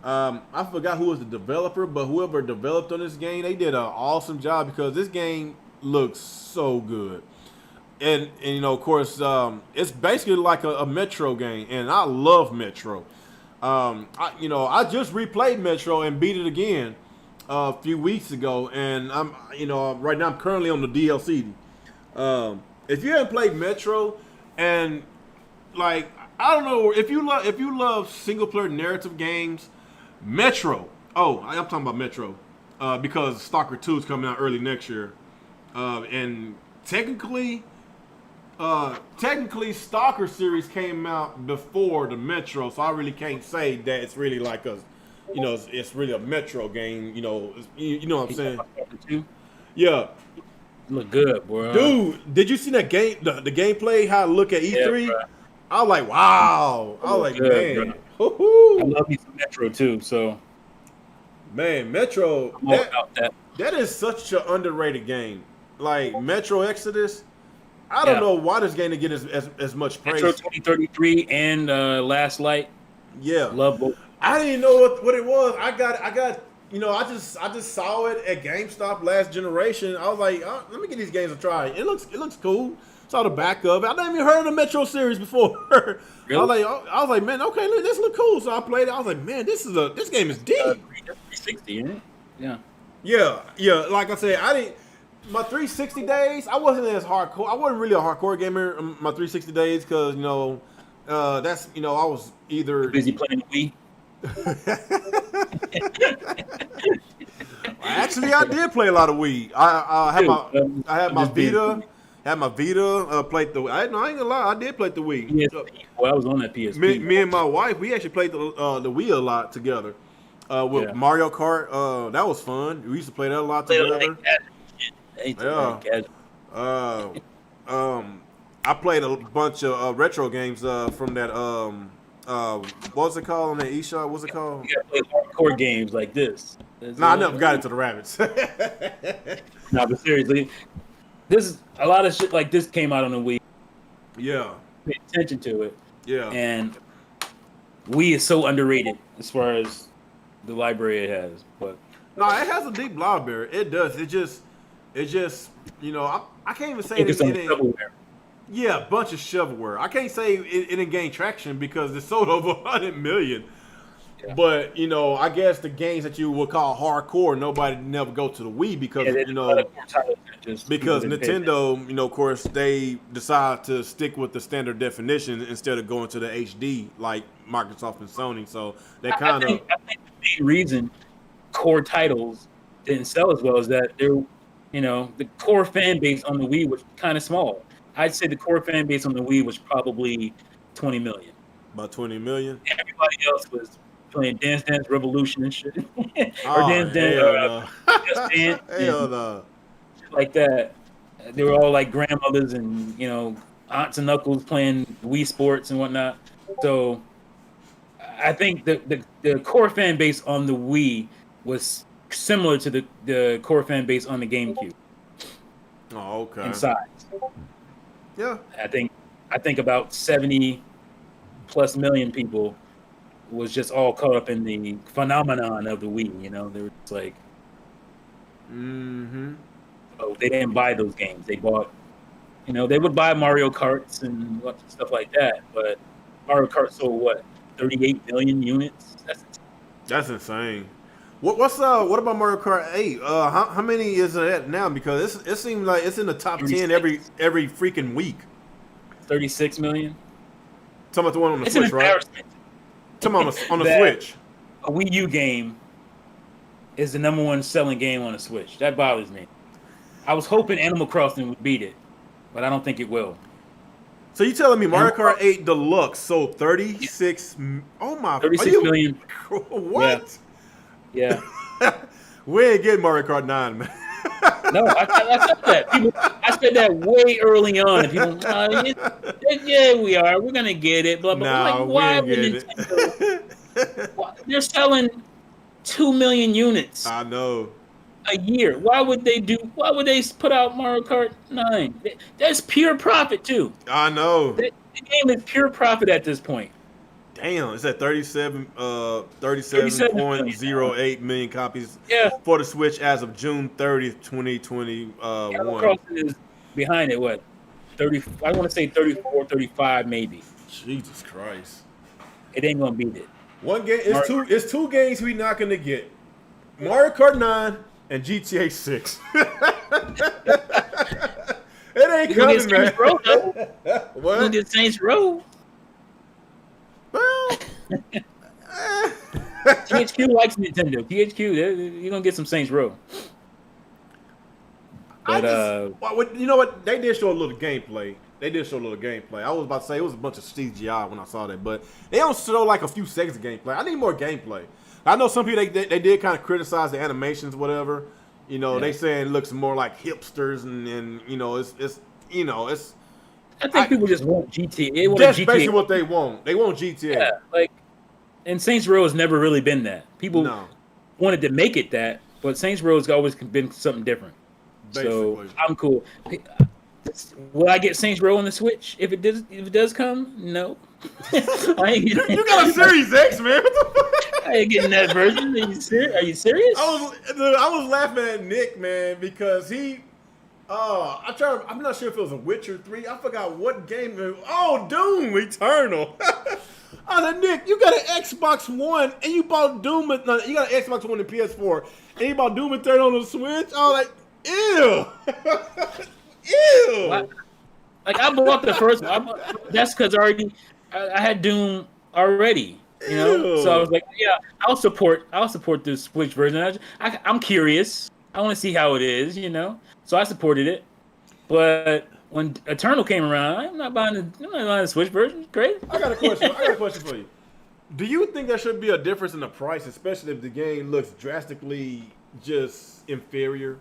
I forgot who was the developer, but whoever developed on this game, they did an awesome job because this game looks so good. And of course, it's basically like a Metro game, and I love Metro. I just replayed Metro and beat it again a few weeks ago, and right now I'm currently on the DLC. If you haven't played Metro, and like I don't know if you love single player narrative games, Metro. Oh, I'm talking about Metro, because Stalker 2 is coming out early next year, and technically Stalker series came out before the Metro, so I really can't say that it's really like it's really a Metro game. You know what I'm saying? Yeah. Look good, bro. Dude, did you see that game? The gameplay, how it look at E3? Yeah, I was like, wow. I was like, good, man. I love me some Metro too. So, man, Metro. I'm all about that. That is such an underrated game. Like Metro Exodus. I don't know why this game didn't get as much praise. Metro 2033 and Last Light. Yeah, love both. I didn't know what it was. I got. I just saw it at GameStop last generation. I was like, let me get these games a try. It looks cool. Saw the back of it. I never even heard of the Metro series before. Really? I was like, man, okay, this look cool. So I played it. I was like, man, this game is deep. 360, isn't it? Yeah. Yeah. Like I said, my 360 days, I wasn't as hardcore. I wasn't really a hardcore gamer in my 360 days because that's I was either busy playing Wii. Actually, I did play a lot of Wii. I had my Vita. Played the. I ain't gonna lie, I did play the Wii. PSP. Well, I was on that PSP. Me and my wife, we actually played the Wii a lot together. With Mario Kart, that was fun. We used to play that a lot together. I played a bunch of retro games from that. What's it called on the eShop? What's it called? You gotta play hardcore games like this. I never got into the rabbits. No, but seriously, a lot of shit like this came out on the Wii. Yeah. Pay attention to it. Yeah. And Wii is so underrated as far as the library it has. But no, it has a deep library. It does. It just I can't even say it's shovelware. Yeah, a bunch of shovelware. I can't say it didn't gain traction because it sold over 100 million. Yeah. But I guess the games that you would call hardcore, nobody never go to the Wii because because Nintendo, of course, they decide to stick with the standard definition instead of going to the HD like Microsoft and Sony. So they kind of. I think the main reason core titles didn't sell as well is that they're, the core fan base on the Wii was kind of small. I'd say the core fan base on the Wii was probably 20 million. About 20 million? Everybody else was playing Dance Dance Revolution and shit. Or Dance Dance. Hell no. Shit like that. They were all like grandmothers and, aunts and uncles playing Wii Sports and whatnot. So I think the core fan base on the Wii was similar to the core fan base on the GameCube. Oh, okay. In size. Yeah. I think about 70 plus million people was just all caught up in the phenomenon of the Wii. They were just like, so they didn't buy those games. They bought, they would buy Mario Karts and stuff like that. But Mario Kart sold 38 million units. That's insane. What about Mario Kart 8? How many is it at now? Because it seems like it's in the top 10 every freaking week. 36 million. Talking about the one on the Switch, right? Talking about on the Switch. A Wii U game is the number one selling game on the Switch. That bothers me. I was hoping Animal Crossing would beat it, but I don't think it will. So you telling me Mario Kart 8 Deluxe sold 36? Oh my! 36 million. What? Yeah. We ain't getting Mario Kart 9, man. No, I said that. I said that way early on. People, yeah, we are. We're gonna get it. Blah blah. Nah, like, why we ain't get it. They're selling 2 million units I know. a year. Why would they put out Mario Kart 9? That's pure profit too. I know. The game is pure profit at this point. Damn, it's at 37 million now. 37.08 million copies Yeah, for the Switch as of June 30th, 2021. Animal Crossing is behind it. What 30? I want to say 34, 35 maybe. Jesus Christ. It ain't gonna beat it. One game, it's two games we not gonna get. Mario Kart 9 and GTA 6. It ain't coming, man. What? You get Saints Row. Well, THQ likes Nintendo. THQ, you're gonna get some Saints Row. But you know what? They did show a little gameplay. I was about to say it was a bunch of CGI when I saw that, but they don't show like a few seconds of gameplay. I need more gameplay. I know some people they did kind of criticize the animations, whatever. You know, they saying it looks more like hipsters, and you know, it's. I think people just want GTA. That's basically what they want. They want GTA. Yeah, like, and Saints Row has never really been that. People wanted to make it that, but Saints Row has always been something different. Basically. So I'm cool. Will I get Saints Row on the Switch if it does come? No. I ain't getting you got a Series X, man. I ain't getting that version. Are you serious? I was laughing at Nick, man, because he. I'm not sure if it was a Witcher 3. I forgot what game. Oh, Doom Eternal. I said, Nick, you got an Xbox One and you bought Doom. No, you got an Xbox One and PS4 and you bought Doom Eternal on the Switch. I was like, ew. Ew. Like I bought the first one. That's because I had Doom already. You know, so I was like, yeah, I'll support the Switch version. I'm curious. I want to see how it is. You know, so I supported it. But when Eternal came around, I'm not buying the Switch version. It's great. I got a question for you. Do you think there should be a difference in the price, especially if the game looks drastically just inferior,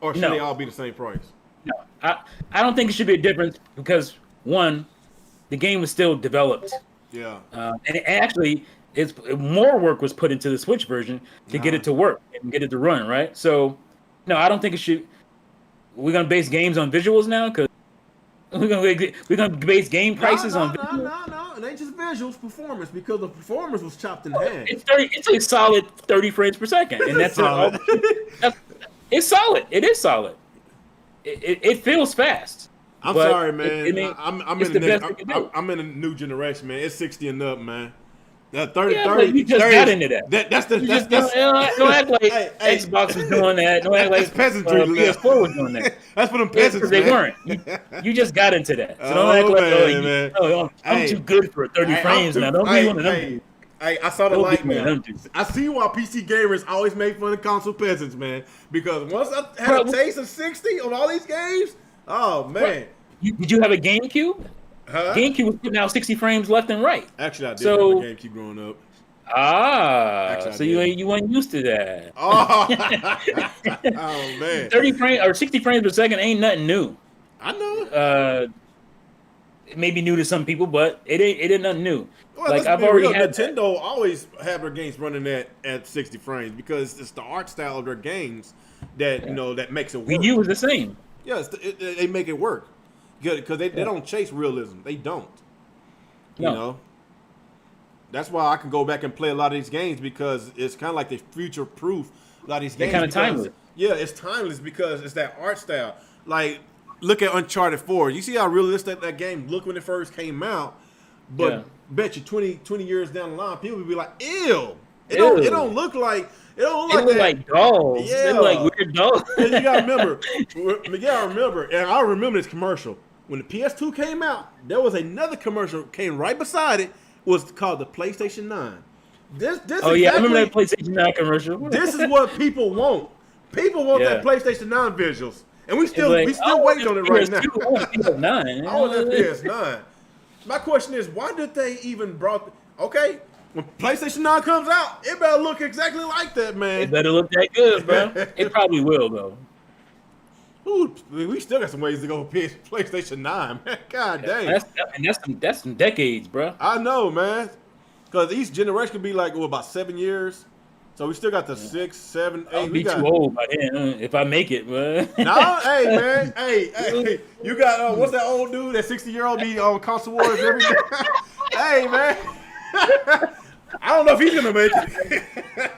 or should they all be the same price? No, I don't think it should be a difference because one, the game was still developed. Yeah. And actually, it's more work was put into the Switch version to get it to work and get it to run, right? So, no, I don't think it should. We're gonna base games on visuals now because we're gonna base game prices on visuals. No, it ain't just visuals, performance, because the performance was chopped in half. It's a solid 30 frames per second, and that's solid. It's solid. It is solid. It feels fast. I'm sorry, man. I'm in a new generation, man. It's 60 and up, man. 30. You just 30, got into that. Don't act like Xbox was doing that. Don't act like peasantry. PS4 was doing that. That's for them peasants, they weren't. You just got into that. So don't act like I'm too good for 30 frames now. Don't be one of them. I saw the light, man. I see why PC gamers always make fun of console peasants, man. Because once I had a taste of 60 on all these games, oh man. Did you have a GameCube? Huh? GameCube was putting out 60 frames left and right. Actually, I did have a GameCube growing up. So you weren't used to that. Oh, oh man. 30 frames or 60 frames per second ain't nothing new. I know. It may be new to some people, but it ain't nothing new. Well, like I've already had Nintendo always have their games running at 60 frames because it's the art style of their games that that makes it work. Wii U was the same. Yes, they make it work because they don't chase realism. They don't. You know. That's why I can go back and play a lot of these games because it's kind of like they future proof a lot of these games. They're kind of timeless. Yeah, it's timeless because it's that art style. Like, look at Uncharted 4. You see how realistic that game looked when it first came out. But bet you 20 years down the line, people will be like, ew. It don't look like like dolls. Yeah. They look like weird dolls. And you gotta remember, and I remember this commercial. When the PS2 came out, there was another commercial came right beside it, was called the PlayStation 9. This I remember that PlayStation 9 commercial. This is what people want. People want that PlayStation 9 visuals. And we still waiting on it right now. I want PS9. I want that PS9. My question is, why did they even brought? Okay, when PlayStation 9 comes out, it better look exactly like that, man. It better look that good, bro. It probably will, though. Ooh, we still got some ways to go with PlayStation 9, man. God dang. That's some decades, bro. I know, man. Because each generation could be like about 7 years. So we still got the Yeah. 6, 7, I'll 8. We be too got old by then if I make it, nah. Hey man. man, hey. You got what's that old dude? That 60-year-old be on console wars every day. Hey man, I don't know if he's gonna make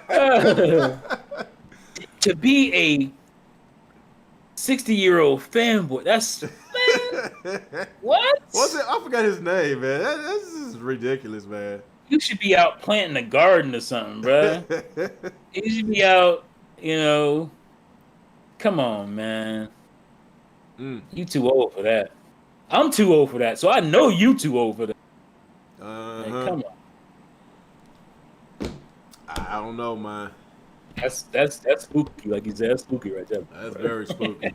it. To be a 60-year-old fanboy, that's what? What's it? I forgot his name, man. This is ridiculous, man. You should be out planting a garden or something, bruh. You should be out, come on, man. You too old for that. I'm too old for that, so I know you too old for that. Like, come on. I don't know, man. That's spooky, like you said. That's spooky right there. That's very spooky.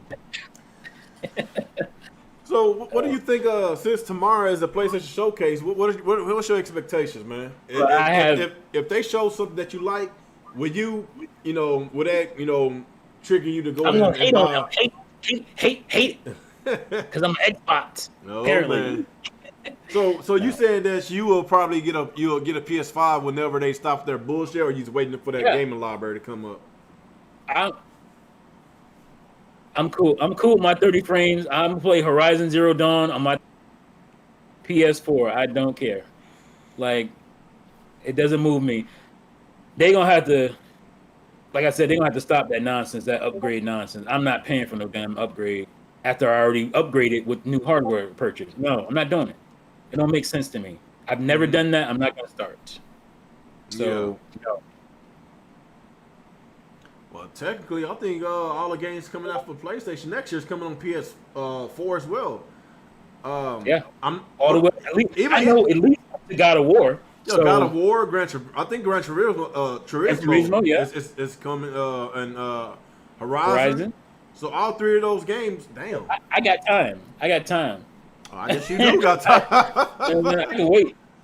So, what do you think? Since tomorrow is a PlayStation Showcase, what's your expectations, man? If they show something that you like, will you, would that, trigger you to go I'm gonna and buy? Hate, because I'm an Xbox. No, apparently. Man. So you saying that you will probably get a PS5 whenever they stop their bullshit, or you just waiting for that gaming library to come up? I'm cool. I'm cool with my 30 frames. I'm gonna play Horizon Zero Dawn on my PS4. I don't care. Like, it doesn't move me. They gonna have to, like I said, they gonna have to stop that nonsense, that upgrade nonsense. I'm not paying for no damn upgrade after I already upgraded with new hardware purchase. No, I'm not doing it. It don't make sense to me. I've never done that. I'm not gonna start. So, no. Well, technically, I think all the games coming out for PlayStation next year is coming on PS4 as well. I'm all the way. At least I know at least the God of War. Yeah, so, God of War, I think Gran Turismo, is coming, and Horizon. So all three of those games, damn. I got time. Oh, I guess you do got time. I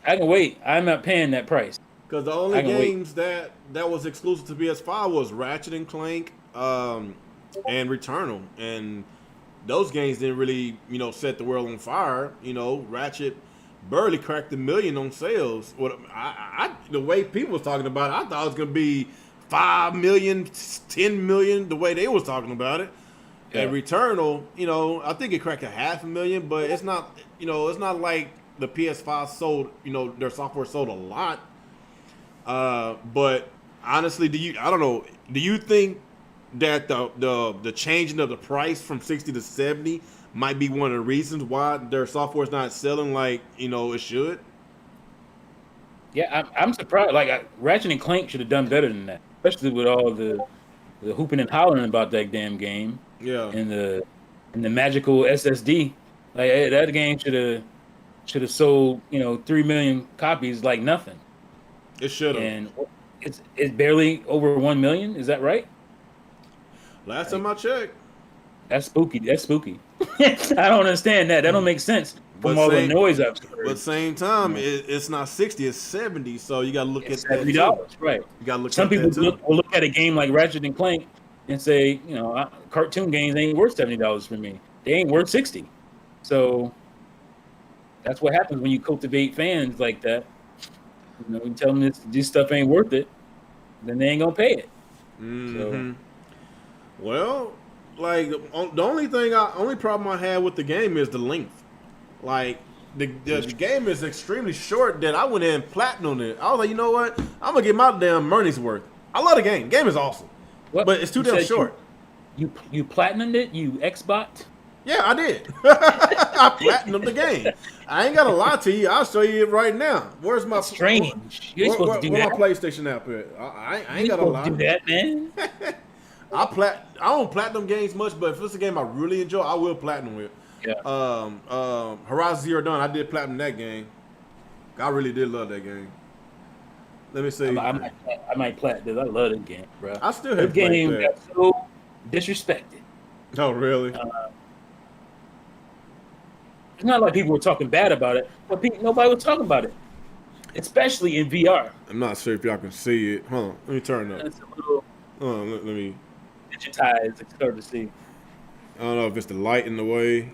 can wait. I'm not paying that price. Because the only games that was exclusive to PS5 was Ratchet and Clank, and Returnal, and those games didn't really, set the world on fire. Ratchet barely cracked the million on sales. The way people was talking about it, I thought it was gonna be 5 million, 10 million. The way they was talking about it, and Returnal, I think it cracked 500,000, but it's not, it's not like the PS5 sold, their software sold a lot. But honestly, do you think that the changing of the price from 60 to 70 might be one of the reasons why their software is not selling like it should? Yeah, I'm surprised. Like Ratchet and Clank should have done better than that, especially with all the hooping and hollering about that damn game. Yeah, and the magical SSD. Like that game should have sold 3 million copies like nothing. It should have. And it's barely over 1 million. Is that right? Last time I checked. That's spooky. I don't understand that. That don't make sense from all the noise I've heard. But at the same time, it's not 60, it's 70. So you got to look at $70, that too. Right? You got to look Some at that too. Some people will look at a game like Ratchet and Clank and say, cartoon games ain't worth $70 for me. They ain't worth 60. So that's what happens when you cultivate fans like that. You tell them this stuff ain't worth it, then they ain't gonna pay it. Mm-hmm. So. Well, like the only problem I had with the game is the length. Like the game is extremely short that I went in and platinumed it. I was like, you know what? I'm gonna get my damn money's worth. I love the game. Game is awesome, but it's too damn short. You platinumed it? You Xbot? Yeah, I did. I platinumed the game. I ain't gotta lie to you. I'll show you it right now. Where's my strange? You ain't supposed to do that. Where's my PlayStation app at? I ain't gotta lie. Do that, man. I don't platinum games much, but if it's a game I really enjoy, I will platinum it. Yeah. Horizon Zero Dawn, I did platinum that game. I really did love that game. Let me see. I might plat this. I love that game, bro. I still have the game got so disrespected. Oh, really? It's not like people were talking bad about it, but nobody was talking about it, especially in VR. I'm not sure if y'all can see it. Hold on, let me turn it up. It's a little let me digitized. It's hard to see. I don't know if it's the light in the way.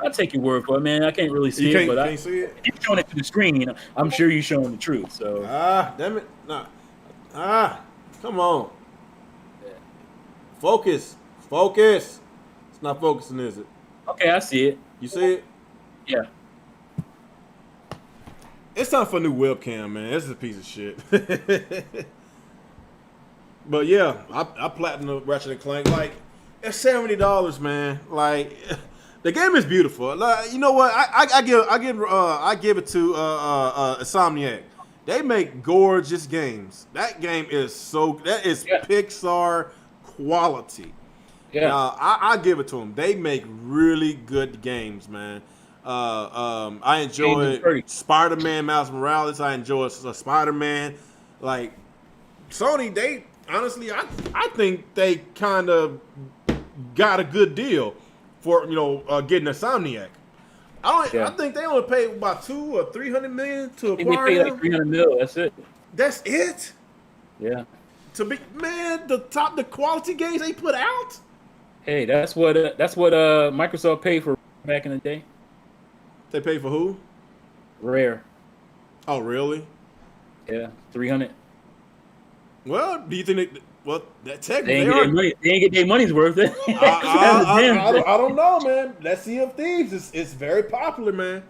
I'll take your word for it, man. I can't really see You it, but can't see it. if you're showing it to the screen, I'm sure you're showing the truth. So Damn it, come on, focus. It's not focusing, is it? okay, I see it. You see it? Yeah. It's time for a new webcam, man. This is a piece of shit. But yeah, I platinum Ratchet and Clank. Like, it's $70, man. Like, the game is beautiful. Like, you know what? I give it to Insomniac. They make gorgeous games. That game is Pixar quality. Yeah. I give it to them. They make really good games, man. I enjoy Spider-Man, Miles Morales. I enjoy Spider-Man. Like, Sony, they honestly, I think they kind of got a good deal for getting Insomniac. I think they only paid about $200 or $300 million to acquire they paid them. like $300 million. That's it. That's it. Yeah. To be the quality games they put out. Hey, that's what Microsoft paid for back in the day. They paid for who? Rare. Oh, really? Yeah, 300. Well, do you think that technically they ain't get their money's worth. I don't know, man. That Sea of Thieves is very popular, man.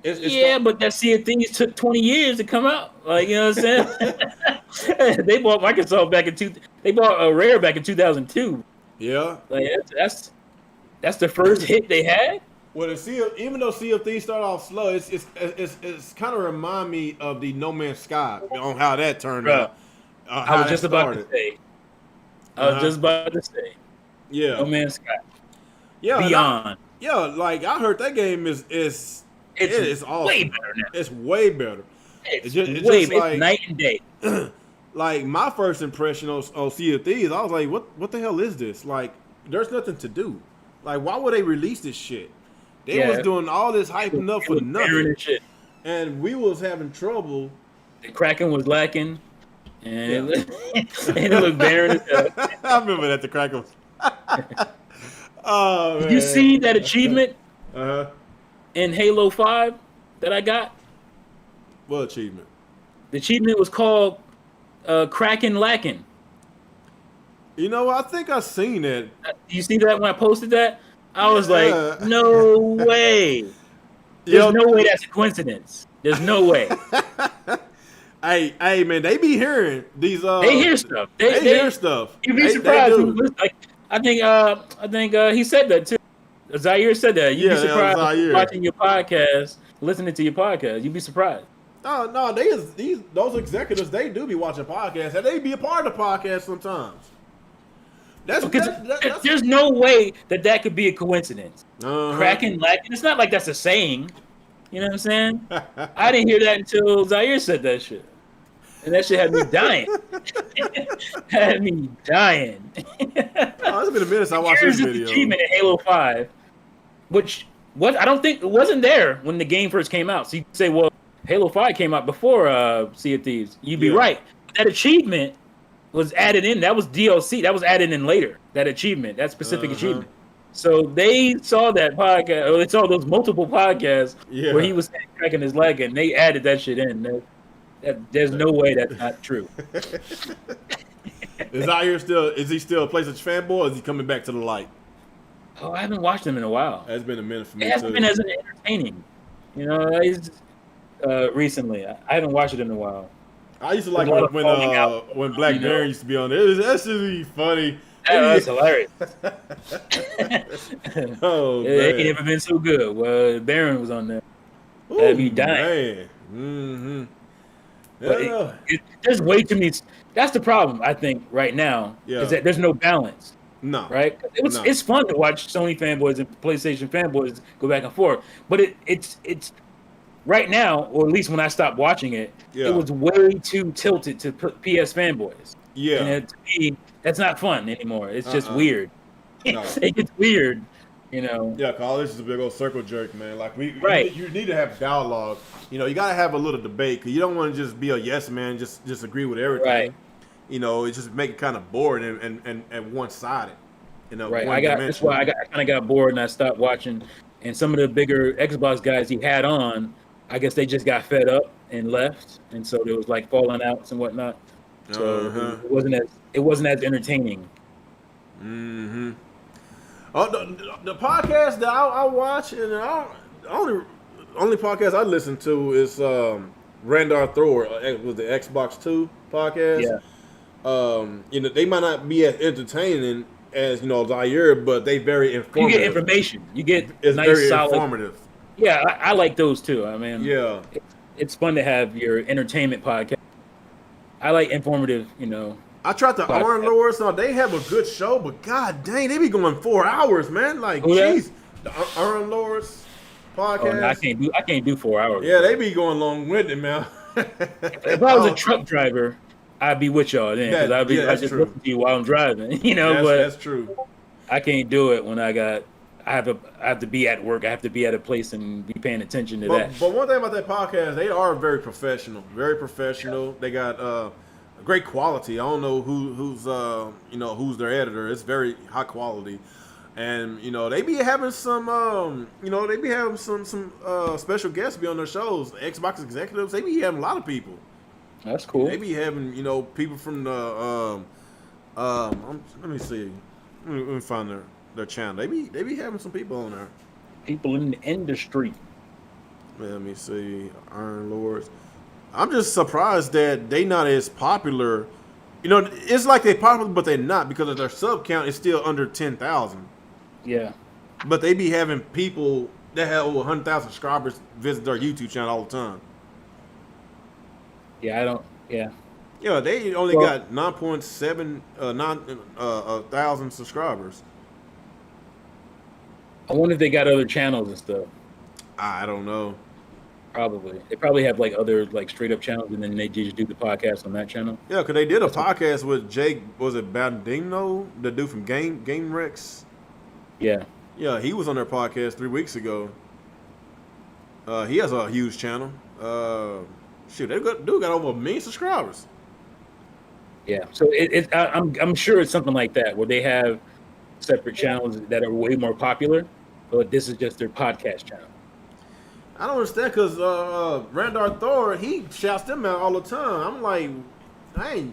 But that Sea of Thieves took 20 years to come out. Like, you know what I'm saying? They bought Microsoft they bought Rare back in 2002. Yeah. Like that's the first hit they had. Well, even though Sea of Thieves started off slow, it's kind of remind me of the No Man's Sky on how that turned out. I was just about to say. Yeah. No Man's Sky. Yeah. Beyond. Like I heard that game is awesome. Way better now. It's way better. It's like night and day. Like my first impression on Sea of Thieves, I was like, what the hell is this? Like, there's nothing to do. Like, why would they release this shit? They was doing all this hyping up for nothing. And we was having trouble. The Kraken was lacking. And it looked barren. I remember that the Kraken was. Oh, man. Did you see that achievement Uh-huh. in Halo 5 that I got? What achievement? The achievement was called Kraken Lacking. You know, I think I seen that. You see that when I posted that? I was like, no way. There's no way that's a coincidence. There's no way. Hey, man, they be hearing these. They hear stuff. They hear stuff. You'd be surprised. I think he said that too. Zaire said that. You'd be surprised watching your podcast, listening to your podcast. You'd be surprised. Oh no, those executives, they do be watching podcasts, and they be a part of the podcast sometimes. There's no way that could be a coincidence. Kraken lacking. It's not like that's a saying. You know what I'm saying? I didn't hear that until Zaire said that shit. And that shit had me dying. Had me dying. It's been a minute since I watched this video. Achievement in Halo 5, I don't think it wasn't there when the game first came out. So you say, well, Halo 5 came out before Sea of Thieves. You'd be right. That achievement was added in. That was DLC. That was added in later. That achievement, that specific achievement. So they saw that podcast, or they saw those multiple podcasts where he was cracking his leg, and they added that shit in. There's no way that's not true. Is he still a PlayStation fanboy, or is he coming back to the light? Oh, I haven't watched him in a while. It's been a minute for me. It hasn't been as entertaining. You know, recently. I haven't watched it in a while. I used to like when Black Baron used to be on there. That should be funny. That's hilarious. Oh, man. It ain't never been so good. Well, Baron was on there. That'd be dying. Man. There's way too many. That's the problem, I think, right now. Is that there's no balance. No. Right? It's fun to watch Sony fanboys and PlayStation fanboys go back and forth. But it's right now, or at least when I stopped watching it, it was way too tilted to PS fanboys. Yeah. And to me, that's not fun anymore. It's just weird. No. It gets weird, you know. Yeah, cause this is a big old circle jerk, man. Like you need to have dialogue. You know, you gotta have a little debate, cause you don't want to just be a yes man, just agree with everything. Right. You know, it just make it kind of boring and one sided. You know, right. That's why I kind of got bored and I stopped watching and some of the bigger Xbox guys he had on, I guess they just got fed up and left, and so there was like falling outs and whatnot. So it wasn't as entertaining. Mm-hmm. Oh, the podcast that I watch, and only podcast I listen to is Randar Thor with the Xbox 2 podcast. Yeah. They might not be as entertaining as Zaire, but they very informative. You get information. You get it's nice, very solid. Informative. Yeah, I like those too. I mean, yeah, it's fun to have your entertainment podcast. I like informative. I tried the Iron Lords. Now they have a good show, but god dang, they be going 4 hours, man. Like, jeez, the Iron Lords podcast. No, I can't do 4 hours. Yeah, they be going long winded, man. If I was a truck driver, I'd be with y'all then, because I just listen to you while I'm driving. But that's true. I can't do it when I have to be at work. I have to be at a place and be paying attention to that. But one thing about that podcast, they are very professional. Very professional. They got great quality. I don't know who's their editor. It's very high quality. And they be having some some special guests be on their shows. Xbox executives, they be having a lot of people. That's cool. They be having people from the let me see. Let me find their channel. They be having some people on there. People in the industry. Let me see. Iron Lords. I'm just surprised that they not as popular. It's like they're popular, but they're not, because of their sub count is still under 10,000. Yeah. But they be having people that have over 100,000 subscribers visit their YouTube channel all the time. Yeah, Yeah, they only got 9.7 thousand subscribers. I wonder if they got other channels and stuff. I don't know. Probably. They probably have like other like straight up channels, and then they just do the podcast on that channel. Yeah, because they did a podcast with Jake, was it Bandino, the dude from Game Rex? Yeah. Yeah, he was on their podcast 3 weeks ago. He has a huge channel. Dude got over 1 million subscribers. Yeah, so I'm sure it's something like that, where they have separate channels that are way more popular, but this is just their podcast channel. I don't understand, because Randar Thor, he shouts them out all the time. I'm like, hey,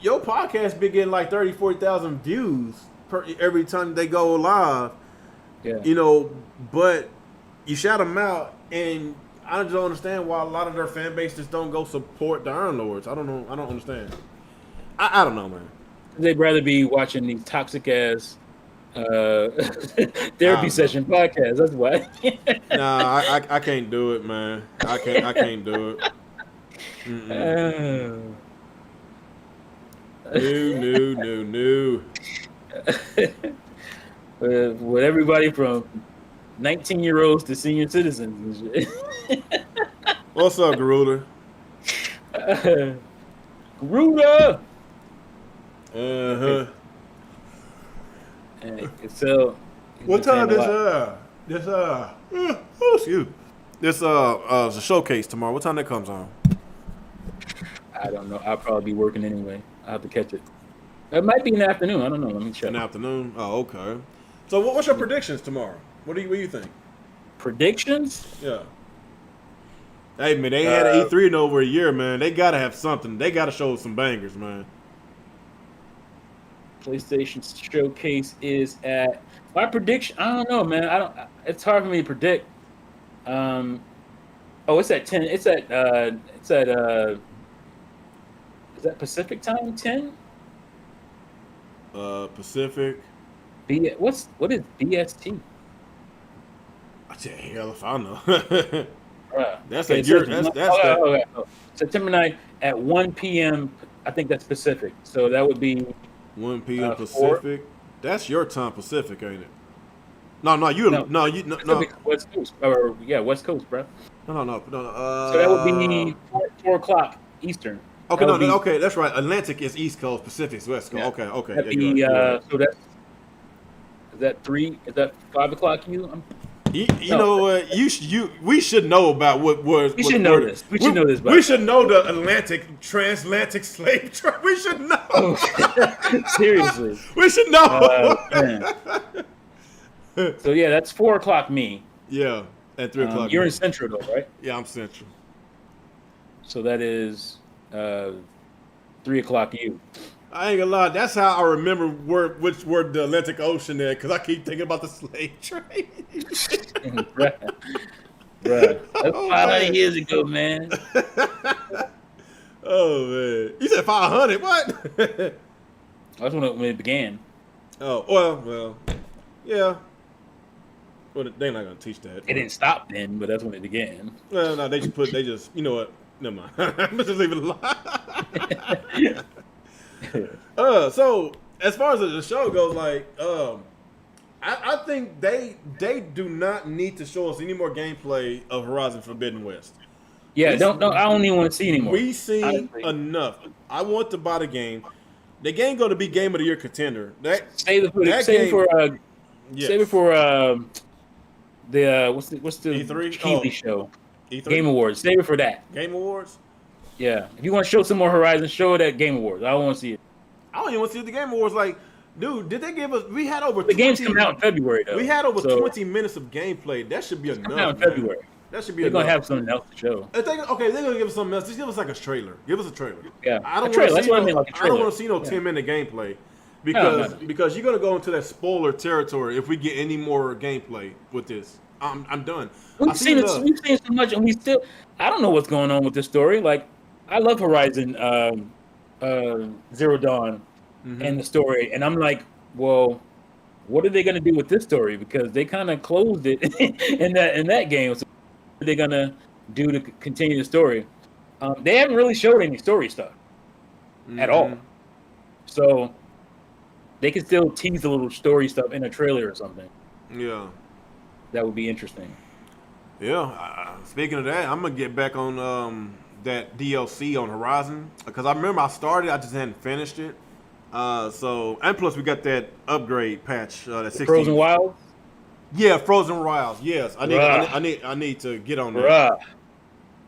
your podcast be getting like 30,000, 40,000 views every time they go live. Yeah. But you shout them out, and I just don't understand why a lot of their fan base just don't go support the Iron Lords. I don't know. I don't understand. I don't know, man. They'd rather be watching these toxic ass therapy session podcasts. That's why. Nah, I can't do it, man. I can't do it. No. With everybody from 19-year-olds to senior citizens and shit. What's up, Garuda? Garuda! Uh-huh. So what time this the showcase tomorrow? What time that comes on? I don't know. I'll probably be working anyway. I'll have to catch it. It might be in the afternoon. I don't know. Let me check. In the afternoon? Oh, okay. So what's your predictions tomorrow? What do you think? Predictions? Yeah. Hey, man, they had an E3 in over a year, man. They got to have something. They got to show some bangers, man. PlayStation Showcase is at my prediction. I don't know, man. It's hard for me to predict. It's at 10. It's at is that Pacific time 10? Pacific. What is BST? I tell you, hell if I know. That's okay, that. September 9th at 1 p.m. I think that's Pacific. So that would be 1 p.m. Pacific. 4? That's your time Pacific, ain't it? No. West Coast, West Coast, bro. No. So that would be 4 o'clock Eastern. Okay, okay, that's right. Atlantic is East Coast, Pacific is West Coast. Yeah. Okay. That'd be, so that's is that 3? Is that 5 o'clock? You know what? We should know about what was. We should know this. We should know this. We should know the transatlantic slave trade. We should know. Seriously. We should know. So yeah, that's 4 o'clock me. Yeah, at 3 o'clock. You're in Me. Central though, right? Yeah, I'm Central. So that is uh, 3 o'clock you. I ain't gonna lie. That's how I remember which word the Atlantic Ocean is, because I keep thinking about the slave trade. Bruh, bruh. That's Oh 500 man. years ago, man. Oh man. You said 500. What? That's when it began. Oh well. Yeah. Well, they're not gonna teach that. It didn't stop then, but that's when it began. Well, no, they just, you know what? Never mind. Let's just leave it alone. So as far as the show goes, like, I think they do not need to show us any more gameplay of Horizon Forbidden West. Yeah, don't I don't even want to see anymore. We seen Honestly. enough. I want to buy the game. The game going to be Game of the Year contender. Save it for yes. save it for the what's the E3? Keeley show? E3? Game Awards. Save it for that. Game Awards. Yeah. If you want to show some more Horizon, show it at Game Awards. I don't want to see it. I don't even want to see the Game Awards. Like, dude, did they give us? We had over The game's coming out in February though. We had over so 20 minutes of gameplay. That should be enough. coming out in man. February. That should be They're enough. gonna have something else to show. If they're gonna give us something else. Just give us like a trailer. Give us a trailer. Yeah, I don't a trailer. want to That's see what no, I mean, like a I don't trailer. want to see no Yeah. 10-minute gameplay No. because you're gonna go into that spoiler territory if we get any more gameplay with this. I'm done. We've seen it. We've seen so much, and we still. I don't know what's going on with this story. Like, I love Horizon Zero Dawn and the story, and I'm like, well, what are they gonna do with this story? Because they kind of closed it in that game. So what are they gonna do to continue the story? They haven't really showed any story stuff at all. So they could still tease a little story stuff in a trailer or something. Yeah. That would be interesting. Yeah. Speaking of that, I'm gonna get back on that DLC on Horizon because I remember I started, I just hadn't finished it. So and plus we got that upgrade patch. That 16. Frozen Wild. Yeah, Frozen Wilds. Yes, I need to get on that. Bruh.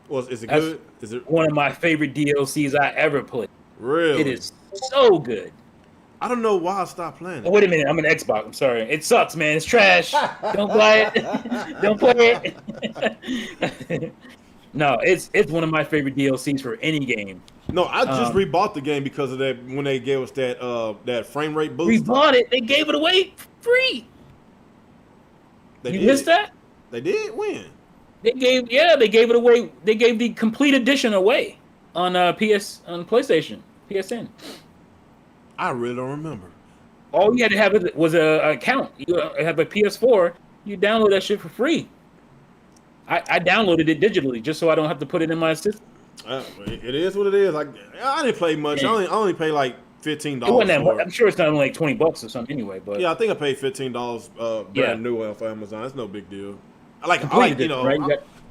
Well, is it That's good? Is it one of my favorite DLCs I ever played. really? It is so good. I don't know why I stopped playing Oh, it. wait a minute, I'm an Xbox. I'm sorry. It sucks, man. It's trash. Don't play it. Don't play it. No, it's one of my favorite DLCs for any game. No, I just rebought the game because of that when they gave us that frame rate boost. We bought it. They gave it away free. They You did. missed that? They did when? They gave it away. They gave the complete edition away on PlayStation, PSN. I really don't remember. All you had to have was an account. You have a PS4. You download that shit for free. I downloaded it digitally just so I don't have to put it in my system. It is what it is. I didn't play much. Yeah. I only paid like $15 It wasn't that for much. it. I'm sure it's not only like $20 or something anyway. But Yeah, I think I paid $15 brand new off Amazon. It's no big deal. I like complete you edition, know, right?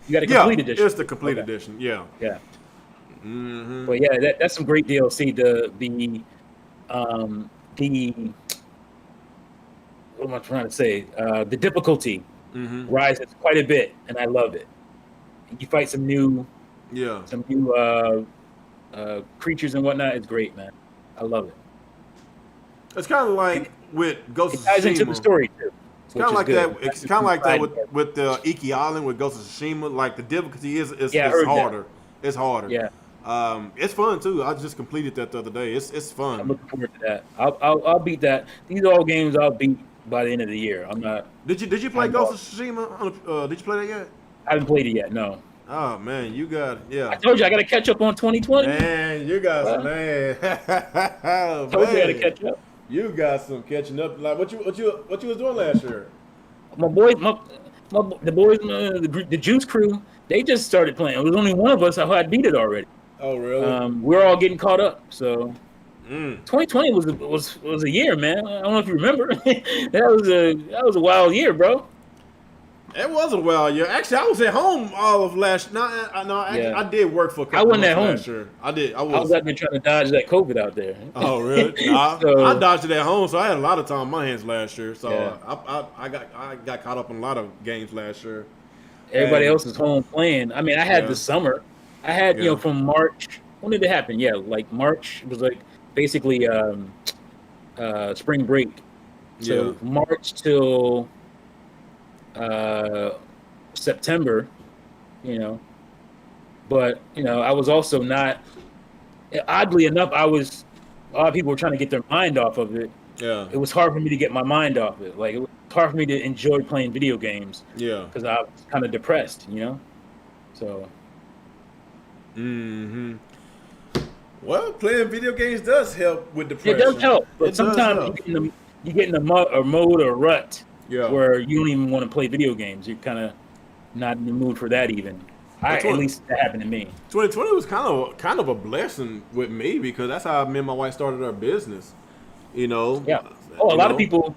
You got a complete edition. It's the complete edition. Yeah. Yeah. Mm-hmm. But yeah, that's some great DLC. The what am I trying to say? The difficulty rises quite a bit, and I love it. You fight some new creatures and whatnot. It's great, man. I love it. It's kind of like with Ghost of It ties into Tsushima. the story too. It's kind of like that. It's kind of like that with the Iki Island with Ghost of Tsushima. Like the difficulty is harder. It's harder. Yeah. It's fun too. I just completed that the other day. It's fun. I'm looking forward to that. I'll beat that. These are all games I'll beat by the end of the year. I'm not. Did you play Ghost of Tsushima? Did you play that yet? I haven't played it yet. No. Oh man, you got I told you I got to catch up on 2020. Man, you got some man. I told you I got to catch up. You got some catching up. Like what you was doing last year? My boys, the Juice Crew, they just started playing. It was only one of us who had beat it already. Oh really? We're all getting caught up. So 2020 was a year, man. I don't know if you remember. that was a wild year, bro. It was a wild year. Actually, I was at home all of last. I did work for a couple I wasn't at months home. last year. I did. I I was out there trying to dodge that COVID out there. Oh really? Nah, So- I dodged it at home, so I had a lot of time on my hands last year. So Yeah. I got caught up in a lot of games last year. Everybody And- else was home playing. I mean, I had Yeah. the summer. I had from March. When did it happen? Yeah, like March was like basically spring break. So March till September, you know. But I was also not. Oddly enough, a lot of people were trying to get their mind off of it. Yeah. It was hard for me to get my mind off it. Like, it was hard for me to enjoy playing video games Yeah. because I was kind of depressed, So Mm-hmm. Well, playing video games does help with it depression. does help, but It does sometimes help. you get in a mode or rut Yeah. where you don't even want to play video games. You're kind of not in the mood for that even. Well, At least that happened to me. 2020 was kind of a blessing with me because that's how me and my wife started our business. You know. Yeah. Oh, a lot of people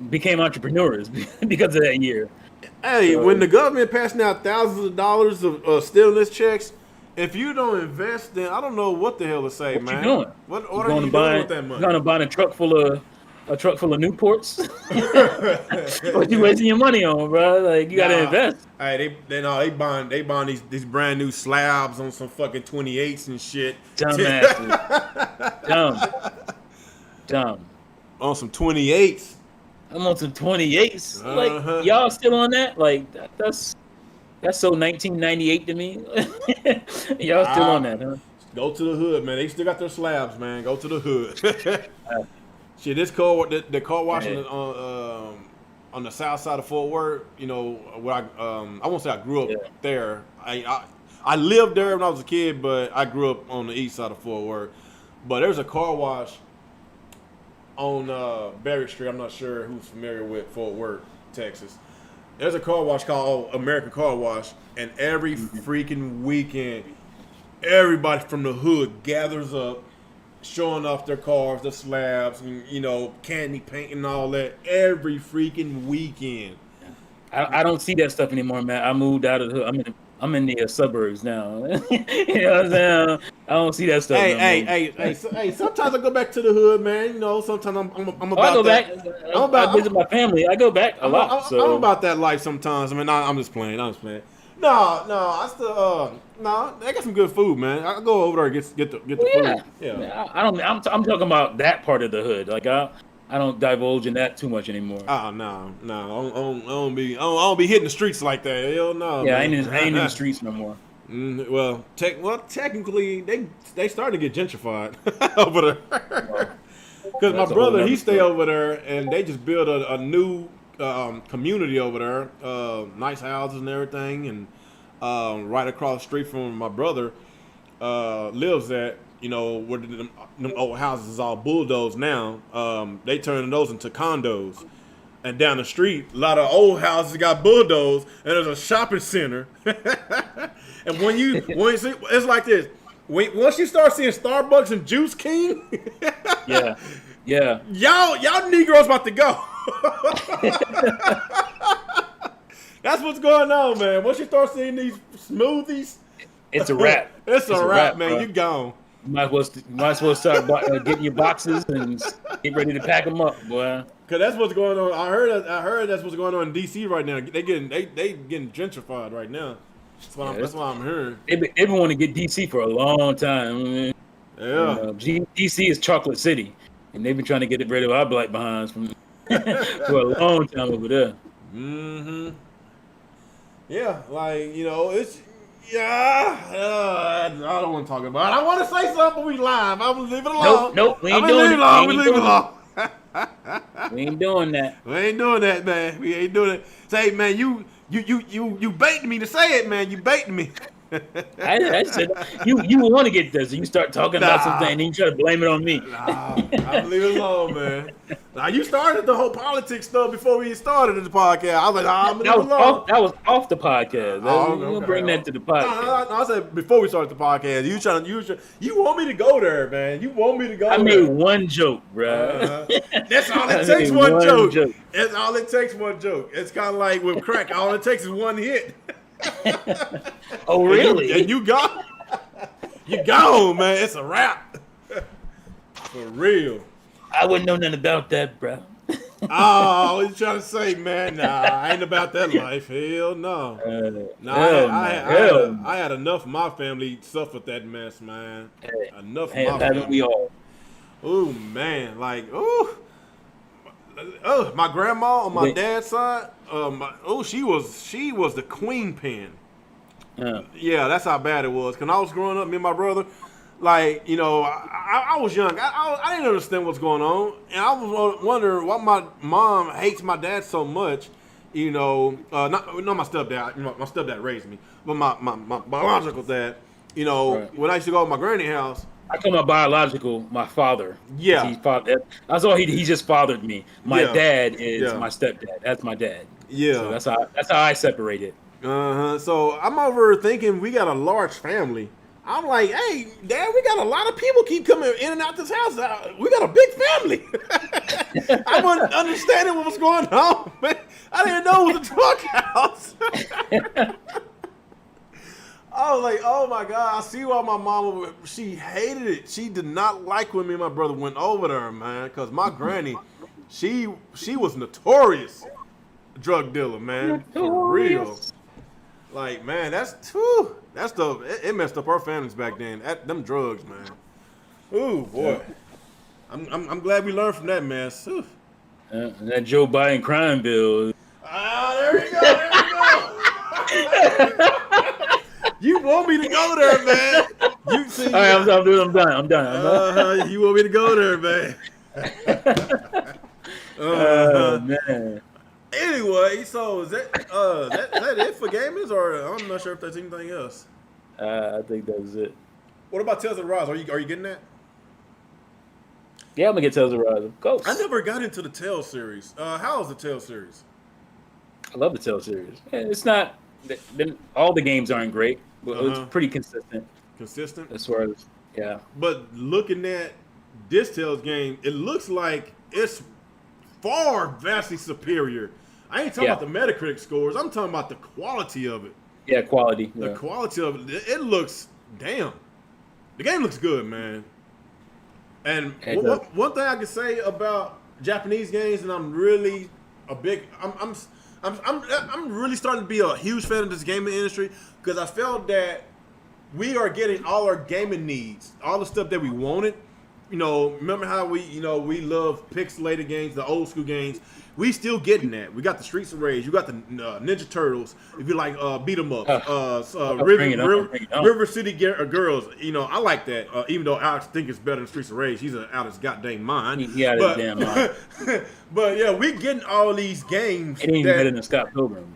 became entrepreneurs because of that year. Hey, So, when the government passing out thousands of dollars of stimulus checks, if you don't invest, then I don't know what the hell to say, what man. you doing? What You are going you to buy? doing with that money? You going to buy a truck full of Newports? What you wasting your money on, bro? Like, you got to invest. Hey, they buying these brand new slabs on some fucking 28s and shit. Dumbasses. Dumb. On some 28s. I'm on some 28s. Uh-huh. Like, y'all still on that? Like, that's so 1998 to me. Y'all still on that, huh? Go to the hood, man. They still got their slabs, man. Go to the hood. Uh, Shit, the car wash on the south side of Fort Worth, where I won't say I grew up there. I lived there when I was a kid, but I grew up on the east side of Fort Worth. But there's a car wash on Barrett Street. I'm not sure who's familiar with Fort Worth, Texas. There's a car wash called American Car Wash, and every freaking weekend, everybody from the hood gathers up, showing off their cars, the slabs, and, candy paint and all that every freaking weekend. I don't see that stuff anymore, man. I moved out of the hood. I'm in the suburbs now. You know what I'm saying? I don't see that stuff. Hey, sometimes I go back to the hood, man. Sometimes I'm about I go that. back. I visit my family. I go back a lot. I'm about that life sometimes. I mean, I'm just playing. No, I still they got some good food, man. I go over there and get the food. Yeah. I'm talking about that part of the hood. Like, I don't divulge in that too much anymore. Oh no, I don't be hitting the streets like that. Hell no. Yeah, man. I ain't in the streets no more. Well, technically they starting to get gentrified over there. Because my brother, he stay over there, and they just built a new community over there, nice houses and everything, and right across the street from my brother lives at, where them old houses is all bulldozed now. They turning those into condos. And down the street, a lot of old houses got bulldozed, and there's a shopping center. And when you see, it's like this. Once you start seeing Starbucks and Juice King, yeah, y'all Negroes about to go. That's what's going on, man. Once you start seeing these smoothies, it's a wrap. It's a wrap, man. Bro. You gone. You might as well start getting your boxes and get ready to pack them up, boy. Cause that's what's going on. I heard that's what's going on in DC right now. They getting gentrified right now. That's why I'm hearing. They've been wanting to get DC for a long time. Yeah. DC is Chocolate City, and they've been trying to get rid of our black behinds for a long time over there. Mm-hmm. Yeah, like it's. Yeah, I don't want to talk about it. I want to say something, but we live. I'm gonna leave it alone. Nope, we ain't doing it. We leave it alone. We ain't doing that. We ain't doing that, man. We ain't doing it. Say, man, you baiting me to say it, man. You baiting me. I said you want to get this, and you start talking about something, and then you try to blame it on me. Nah, I'll leave it alone, man. Now you started the whole politics stuff before we started the podcast. I was like, I'm gonna leave it alone. That was off the podcast. We'll bring that to the podcast. No, I said before we started the podcast. You want me to go there, man. You want me to go there. I made one joke, bro. That's all it takes. One joke. That's all it takes. One joke. It's kind of like with crack. All it takes is one hit. Oh, really? And you gone. You gone, man. It's a wrap. For real. I wouldn't know nothing about that, bro. Oh, what you trying to say, man? Nah, I ain't about that life. Hell no. I had enough of my family suffered that mess, man. Enough of my family. Haven't we all? Oh, man. Like, ooh. My grandma on my They, dad's side, she was the queen pin. uh, Yeah, that's how bad it was. Cause I was growing up, me and my brother, like I was young. I didn't understand what's going on, and I was wondering why my mom hates my dad so much. Not my stepdad. My stepdad raised me, but my biological dad. right. When I used to go to my granny house. I call my biological my father because Yeah, he father. That's all he just fathered me. My yeah, dad is yeah, my stepdad. That's my dad. So yeah. that's how I separate it. Uh-huh. So I'm over thinking we got a large family. I'm like, hey, Dad, we got a lot of people keep coming in and out this house. We got a big family. I wasn't understanding what was going on, man. I didn't know it was a drug house. I was like, oh my God, I see why my mama, she hated it. She did not like when me and my brother went over there, man, because my granny, she was notorious drug dealer, man, for real. Notorious. Like, man, it messed up our families back then. Them drugs, man. Ooh, boy. Yeah. I'm glad we learned from that mess. Ooh. And that Joe Biden crime bill. Ah, there you go. There you go. You want me to go there, man? You see? All right, I'm done. I'm done. You want me to go there, man? Oh man. Anyway, so is that it for gamers, or I'm not sure if there's anything else. I think that was it. What about Tales of Rise? Are you getting that? Yeah, I'm gonna get Tales of Rise. Of course. I never got into the Tales series. How is the Tales series? I love the Tales series. It's not. All the games aren't great, but it's pretty consistent. Consistent? As far as yeah. But looking at this Tales game, it looks like it's far vastly superior. I ain't talking about the Metacritic scores. I'm talking about the quality of it. Yeah, quality. The quality of it. It looks, damn. The game looks good, man. And one thing I can say about Japanese games, and I'm really a big, I'm really starting to be a huge fan of this gaming industry because I felt that we are getting all our gaming needs, all the stuff that we wanted. Remember how we love pixelated games, the old school games. We still getting that. We got the Streets of Rage. You got the Ninja Turtles. If you like beat 'em ups, River City Girls. I like that. Even though Alex think it's better than Streets of Rage, he's out of his goddamn mind. He out of his damn mind. But yeah, we getting all these games. It ain't better than Scott Pilgrim.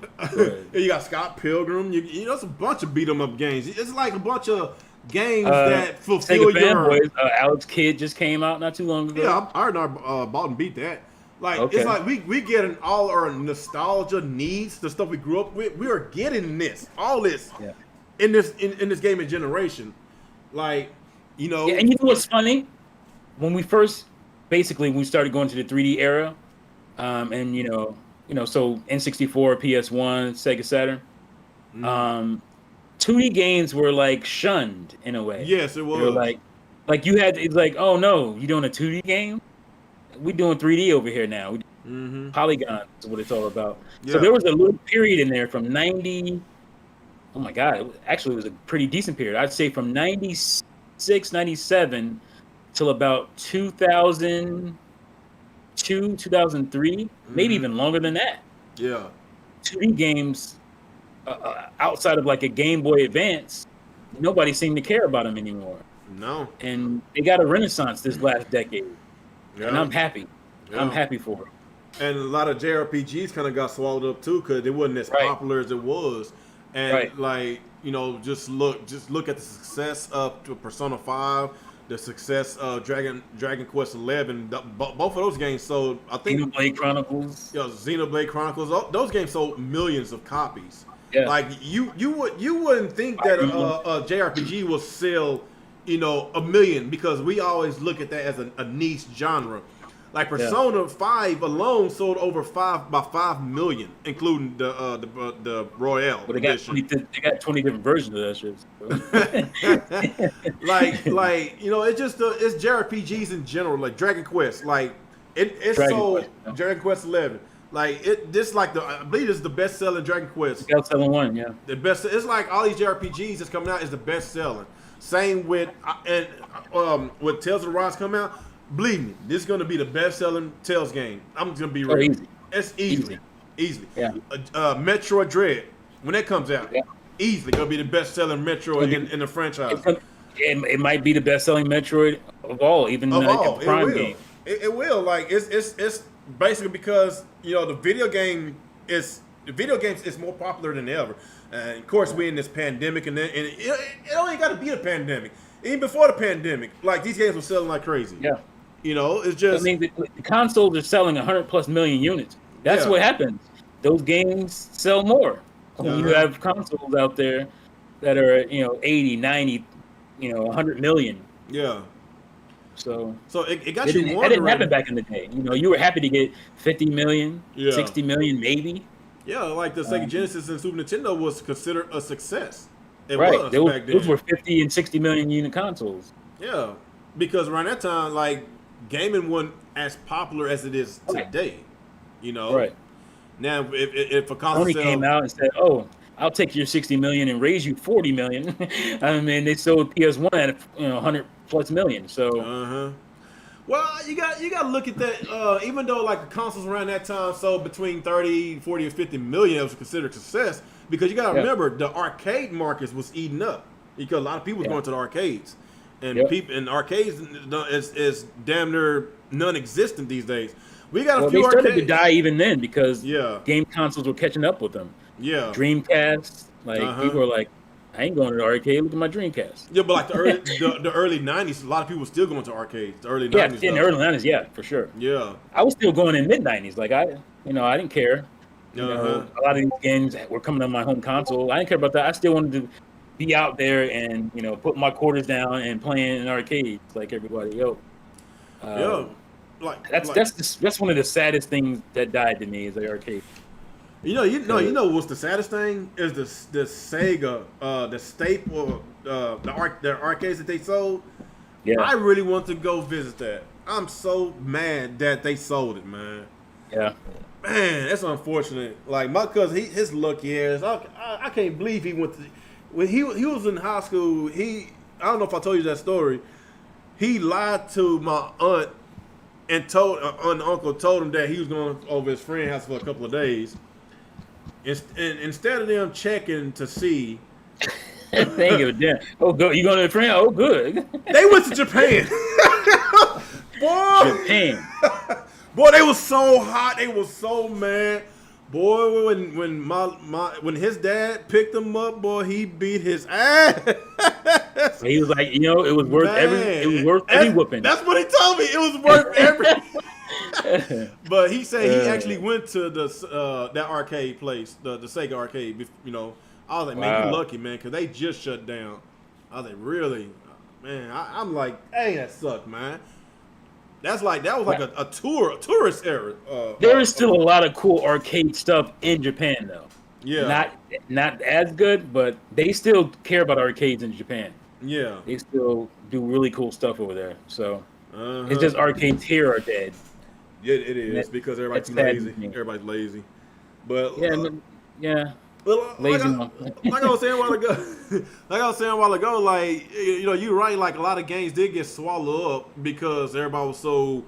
You got Scott Pilgrim. It's a bunch of beat 'em up games. It's like a bunch of games that fulfill Sega Fanboys. Alex Kidd just came out not too long ago. Yeah, I already bought and beat that. It's like we getting all our nostalgia needs, the stuff we grew up with. We are getting all this in this gaming generation. Yeah, and you know what's funny? When we started going to the 3D era, and so N64, PS1, Sega Saturn, 2D games were like shunned in a way. Yes, it was. They were like you had. It's like, oh no, you doing a 2D game? We doing 3D over here now. Polygons is what it's all about. Yeah. So there was a little period in there from 90. Oh my God! It was a pretty decent period. I'd say from 96, 97 till about 2002, 2003, maybe even longer than that. Yeah. 2D games outside of like a Game Boy Advance, nobody seemed to care about them anymore. No. And they got a renaissance this last decade. Yeah. And I'm happy. Yeah. I'm happy for it. And a lot of JRPGs kind of got swallowed up too because they wasn't as popular as it was. And just look at the success of Persona 5, the success of Dragon Quest 11. Both of those games sold. I think Xenoblade Chronicles. Yeah, Xenoblade Chronicles. Those games sold millions of copies. Yeah. Like you wouldn't think that a JRPG will sell, a million because we always look at that as a niche genre. Like Persona 5 alone sold over 5 million, including the Royale. But they got 20 different versions of that shit. It's JRPGs in general, like Dragon Quest, Dragon Quest 11. I believe this is the best selling Dragon Quest. Best selling one, yeah. The best. It's like all these JRPGs that's coming out is the best selling. Same with with Tales of the Rise coming out. believe me, this is going to be the best-selling Tales game. I'm just going to be Oh, real. easy. It's easily. Yeah. Metroid Dread, when that comes out, Yeah. easily going to be the best-selling Metroid in the franchise. It might be the best-selling Metroid of all, even Of a all, it Prime will. game. It will. Like it's basically because the video games is more popular than ever. And of course, we're in this pandemic, and it only got to be a pandemic. Even before the pandemic, like these games were selling like crazy. Yeah. It's I just mean, the consoles are selling 100+ million units. That's Yeah. what happens. Those games sell more when you Uh-huh. have consoles out there that are 80, 90, 100 million. yeah. So So it got that you didn't happen wondering. back in the day. You were happy to get 50 million, Yeah. 60 million, maybe. Yeah, like the Sega Genesis and Super Nintendo was considered a success. It Right. was back Those then. were 50 and 60 million unit consoles. Yeah, because around that time, like gaming wasn't as popular as it is Right. today. Right. Now if a console Sony came out and said, "Oh, I'll take your 60 million and raise you 40 million." I mean, they sold PS1 at 100+ million. So uh-huh. Well, you got to look at that. Even though like the consoles around that time sold between 30, 40, or 50 million, it was considered success because you got to Yeah. remember the arcade markets was eating up because a lot of people was Yeah. going to the arcades, and Yep. people and arcades is damn near non-existent these days. We got a Well, few they started arcades. to die even then because Yeah, game consoles were catching up with them. yeah, Dreamcast, like uh huh. people are like, "I ain't going to the arcade. Look at my Dreamcast." Yeah, but like the early '90s, a lot of people were still going to arcades. The early Yeah, '90s in the though. early 90s, yeah, for sure. Yeah. I was still going in mid 90s. Like I didn't care. Uh huh. A lot of these games were coming on my home console. I didn't care about that. I still wanted to be out there and put my quarters down and playing in arcades like everybody else. Yeah. Um, Like that's like that's one of the saddest things that died to me is the arcade. what's the saddest thing is the Sega, the staple, the arcades that they sold. Yeah, I really want to go visit that. I'm so mad that they sold it, man. yeah, Man, that's unfortunate. Like my cousin, his lucky ass. I can't believe he went to when he was in high school. I don't know if I told you that story. He lied to my aunt and told aunt and uncle told him that he was going over his friend's house for a couple of days. And instead of them checking to see, they ain't give a damn. Oh, go! You going to the friend? Oh, good. they went to Japan. Boy, Japan. boy, they was so hot. They was so mad. Boy, when his dad picked him up, boy, he beat his ass. He was like, it was worth every whooping. That's what he told me. It was worth every. But he said he actually went to that arcade place, the Sega arcade. I was like, man, you Wow. lucky, man, because they just shut down. I was like, really, man. I'm like, hey, that sucked, man. That was like a tourist era. There is still a lot of cool arcade stuff in Japan, though. Yeah. Not as good, but they still care about arcades in Japan. Yeah. They still do really cool stuff over there. So Uh-huh. it's just arcades here are dead. Yeah, it is That- because everybody's that's sad lazy. to me. Everybody's lazy. But Yeah. well, Lazy like I was saying a while ago, like you're right. Like a lot of games did get swallowed up because everybody was so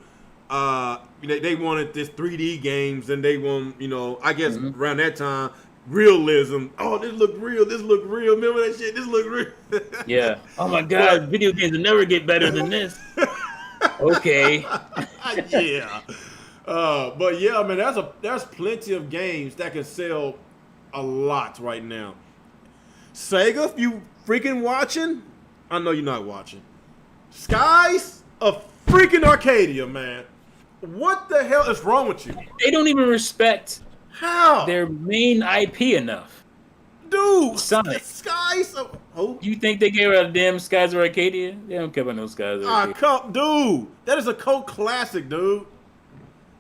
they wanted this 3D games and they want I guess around that time realism. Oh, this look real. This look real. Remember that shit? This look real. Yeah. Oh my God, video games will never get better than this. Okay. Yeah. But yeah, man, there's plenty of games that can sell a lot right now. Sega, if you freaking watching, I know you're not watching. Skies of freaking Arcadia, man. What the hell is wrong with you? They don't even respect How? their main IP enough. Dude, Sonic. Skies of You think they care about damn Skies of Arcadia? They don't care about no Skies of Arcadia. dude, that is a cult classic, dude.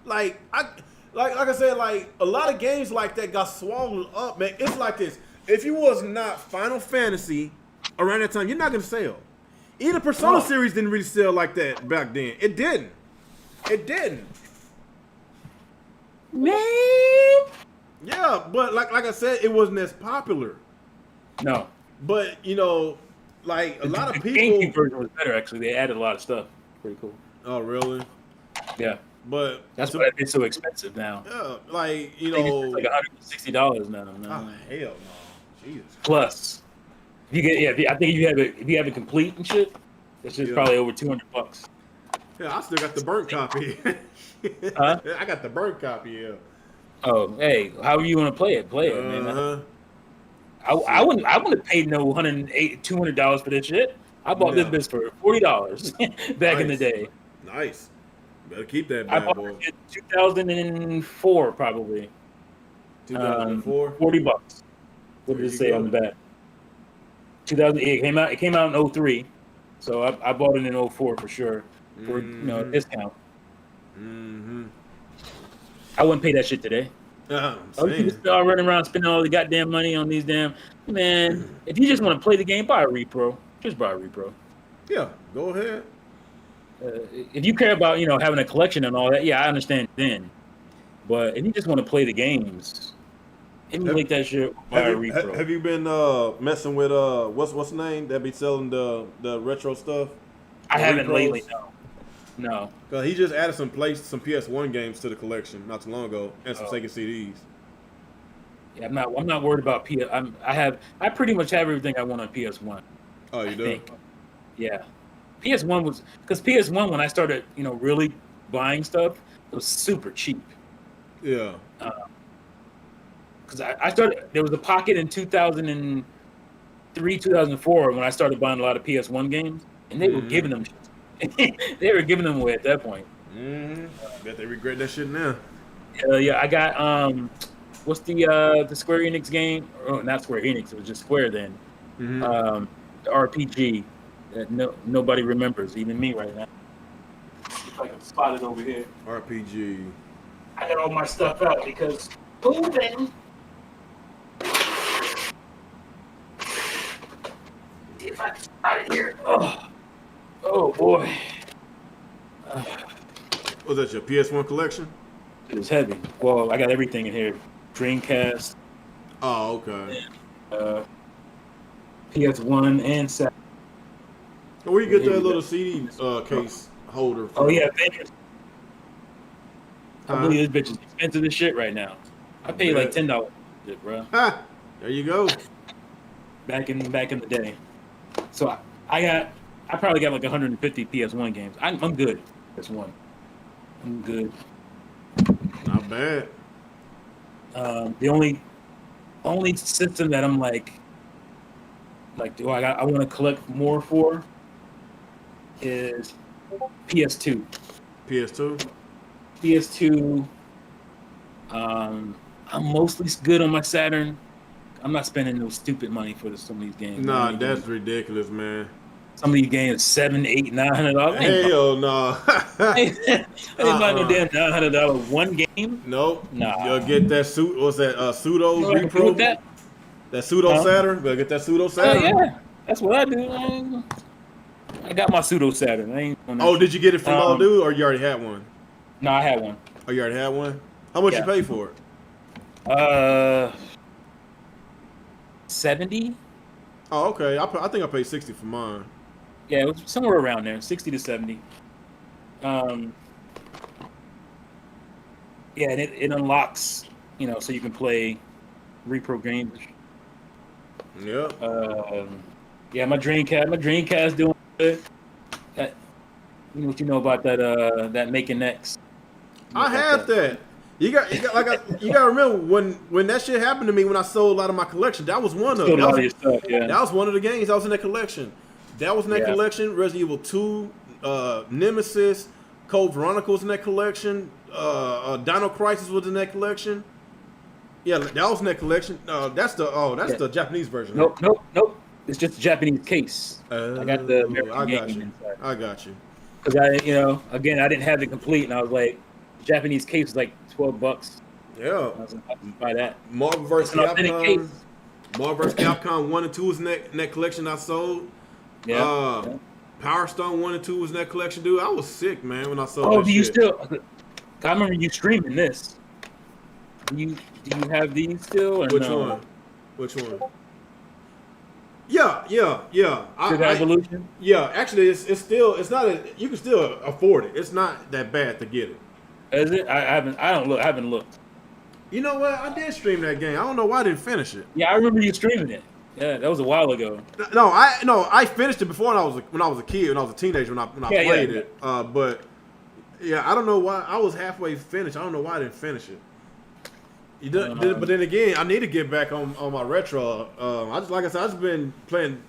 Like I said, like a lot of games like that got swallowed up, man. It's like this. If you was not Final Fantasy around that time, you're not gonna sell. Even the Persona series didn't really sell like that back then. It didn't. It didn't. Man. Yeah, but like I said, it wasn't as popular. No. But like a lot of The people. GameCube version was better, actually. They added a lot of stuff. Pretty cool. Oh, really? Yeah, But that's why it's so expensive now. yeah, like I think it's like $160 now. oh No. hell no, Jesus. Plus, if you get I think if you have it complete and shit, it's just Yeah, probably over $200. yeah. I still got the burnt copy. Huh? I got the burnt copy. Yeah. Oh, hey, however you want to play it, man. Uh huh. I wouldn't have paid no $200 for this shit. I bought this No. bitch for $40 back in the Nice. day. Nice. Better keep that I bad bought boy. it in 2004, probably. 2004. $40. What There did it you say on go. the back? 2000. It came out in 03, so I bought it in 04 for sure for a discount. Mm-hmm. I wouldn't pay that shit today. I'm Oh, you saying. just all running around spending all the goddamn money on these damn man. If you just want to play the game, buy a repro. Just buy a repro. Yeah. Go ahead. If you care about having a collection and all that, yeah, I understand then. But if you just want to play the games, Have, emulate that shit. Buy a repro. have you been messing with what's the name that be selling the retro stuff? I The haven't repros? lately. No. Cause he just added some PS1 games to the collection not too long ago and some Sega CDs. Yeah, I'm not worried about PS. I pretty much have everything I want on PS1. Oh, you I do? think. Yeah. PS1 was because PS1 when I started, really buying stuff, it was super cheap. Yeah. Because I started, there was a pocket in 2003, 2004 when I started buying a lot of PS1 games, and they were giving them, they were giving them away at that point. Bet they regret that shit now. Yeah, I got what's the Square Enix game? Oh, not Square Enix, it was just Square then. The RPG that nobody remembers, even me right now. If I can spot it over here. RPG. I got all my stuff out because moving. If I can spot it here. Oh boy. Was that your PS1 collection? It was heavy. Well, I got everything in here. Dreamcast, Oh, okay. PS1 and Saturn. Where you get that little CD case holder from? Oh yeah, Vegas. I Huh? believe this bitch is expensive as shit right now. I paid like $10 for it, bro. Ha! There you go. Back in the day. So I probably got like 150 PS1 games. I'm good. PS1. I'm good. Not bad. The only system that I'm like I want to collect more for is PS2. PS2? PS2. I'm mostly good on my Saturn. I'm not spending no stupid money for some of these games. Nah, that's ridiculous, man. Some of these games, $700, $800, $900. Hell no. I ain't buying no damn $900 one game. Nope. Nah. You'll get that what's that pseudo You know what I can do with repro? That pseudo Huh? Saturn. Better get that pseudo Saturn. Yeah, that's what I do. I got my pseudo Saturn. I ain't on that Oh, shit. did you get it from all dude or you already had one? No, I had one. Oh, you already had one? How much you pay for it? 70. Oh, okay. I think I paid 60 for mine. Yeah, it was somewhere around there, 60 to 70. Yeah, and it unlocks, so you can play repro games. Yep. Yeah, my Dreamcast doing good. What you know about that Making Next? I had that. You got to remember when that shit happened to me when I sold a lot of my collection. That was one of them. That was one of the games that was in that collection. That was in that collection. Resident Evil 2, Nemesis, Code Veronica was in that collection. Dino Crisis was in that collection. Yeah, that was in that collection. That's the Japanese version. Nope. It's just a Japanese case. I got the American game inside. I got you. Because again, I didn't have it complete, and I was like, Japanese case was like $12. Yeah. I was like, I can buy that. Marvel vs. Capcom 1 and 2 was in that collection I sold. Yeah. Power Stone 1 and 2 was in that collection, dude. I was sick, man, when I sold that do you shit. I remember you streaming this. Do you have these still? Or Which no? one? Which one? Yeah. Sugar Evolution. Yeah, actually, it's not you can still afford it. It's not that bad to get it. Is it? I haven't looked. You know what? I did stream that game. I don't know why I didn't finish it. Yeah, I remember you streaming it. Yeah, that was a while ago. No, I finished it before when I was a kid, when I was a teenager, when I played it. But yeah, I don't know why I was halfway finished. I don't know why I didn't finish it. But then again, I need to get back on my retro. Like I said, I've just been playing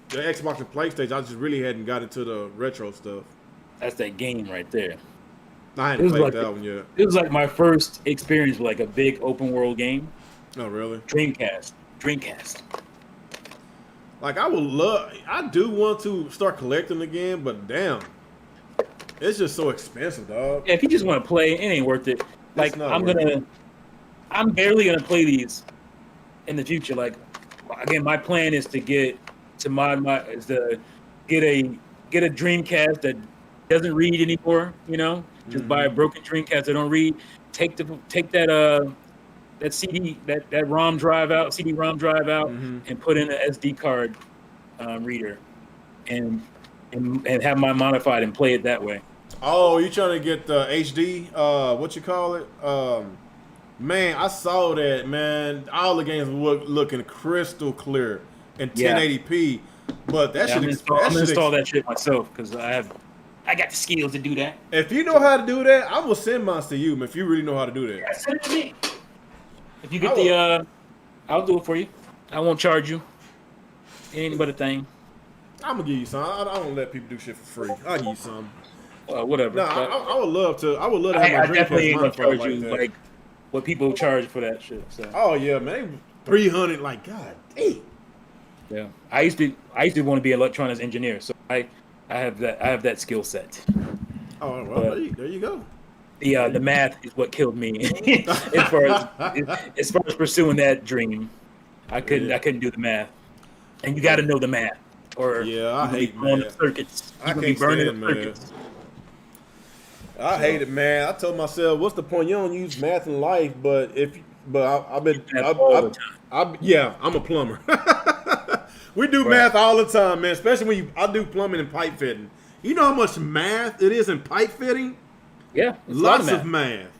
the Xbox and PlayStation. I just really hadn't got into the retro stuff. That's that game right there. I hadn't played that one yet. It was like my first experience with like a big open world game. Oh, really? Dreamcast. Like I do want to start collecting again, but damn, it's just so expensive, dog. Yeah, if you just want to play, it ain't worth it. Like I'm barely gonna play these in the future. Like again, my plan is to get a Dreamcast that doesn't read anymore. You know, just buy a broken Dreamcast that don't read. Take that CD ROM drive out, and put in an SD card reader, and have mine modified and play it that way. Oh, you trying to get the HD? What you call it? Man, I saw that. Man, all the games were looking crystal clear in 1080p. But that should I'm gonna install that shit myself because I got the skills to do that. If you know how to do that, I will send mine to you. If you really know how to do that, yeah, send it to me. If you get I'll do it for you. I won't charge you. Anything but a thing. I'm gonna give you some. I don't let people do shit for free. I'll give you some. Whatever. No, I would love to. I would love to have my definitely ain't gonna Dreamcast charge you like what people charge for that shit. So. Oh yeah, man, 300. Like God dang. Yeah, I used to want to be an electronics engineer, so I have that skill set. Oh well, there you go. The math is what killed me as far as pursuing that dream. I couldn't do the math, and you got to know the math, or I hate math. Circuits. You can be burning the circuits. I hate it, man. I told myself, what's the point? You don't use math in life, I'm a plumber. We do math all the time, man. Especially when I do plumbing and pipe fitting. You know how much math it is in pipe fitting? Yeah, lots of math.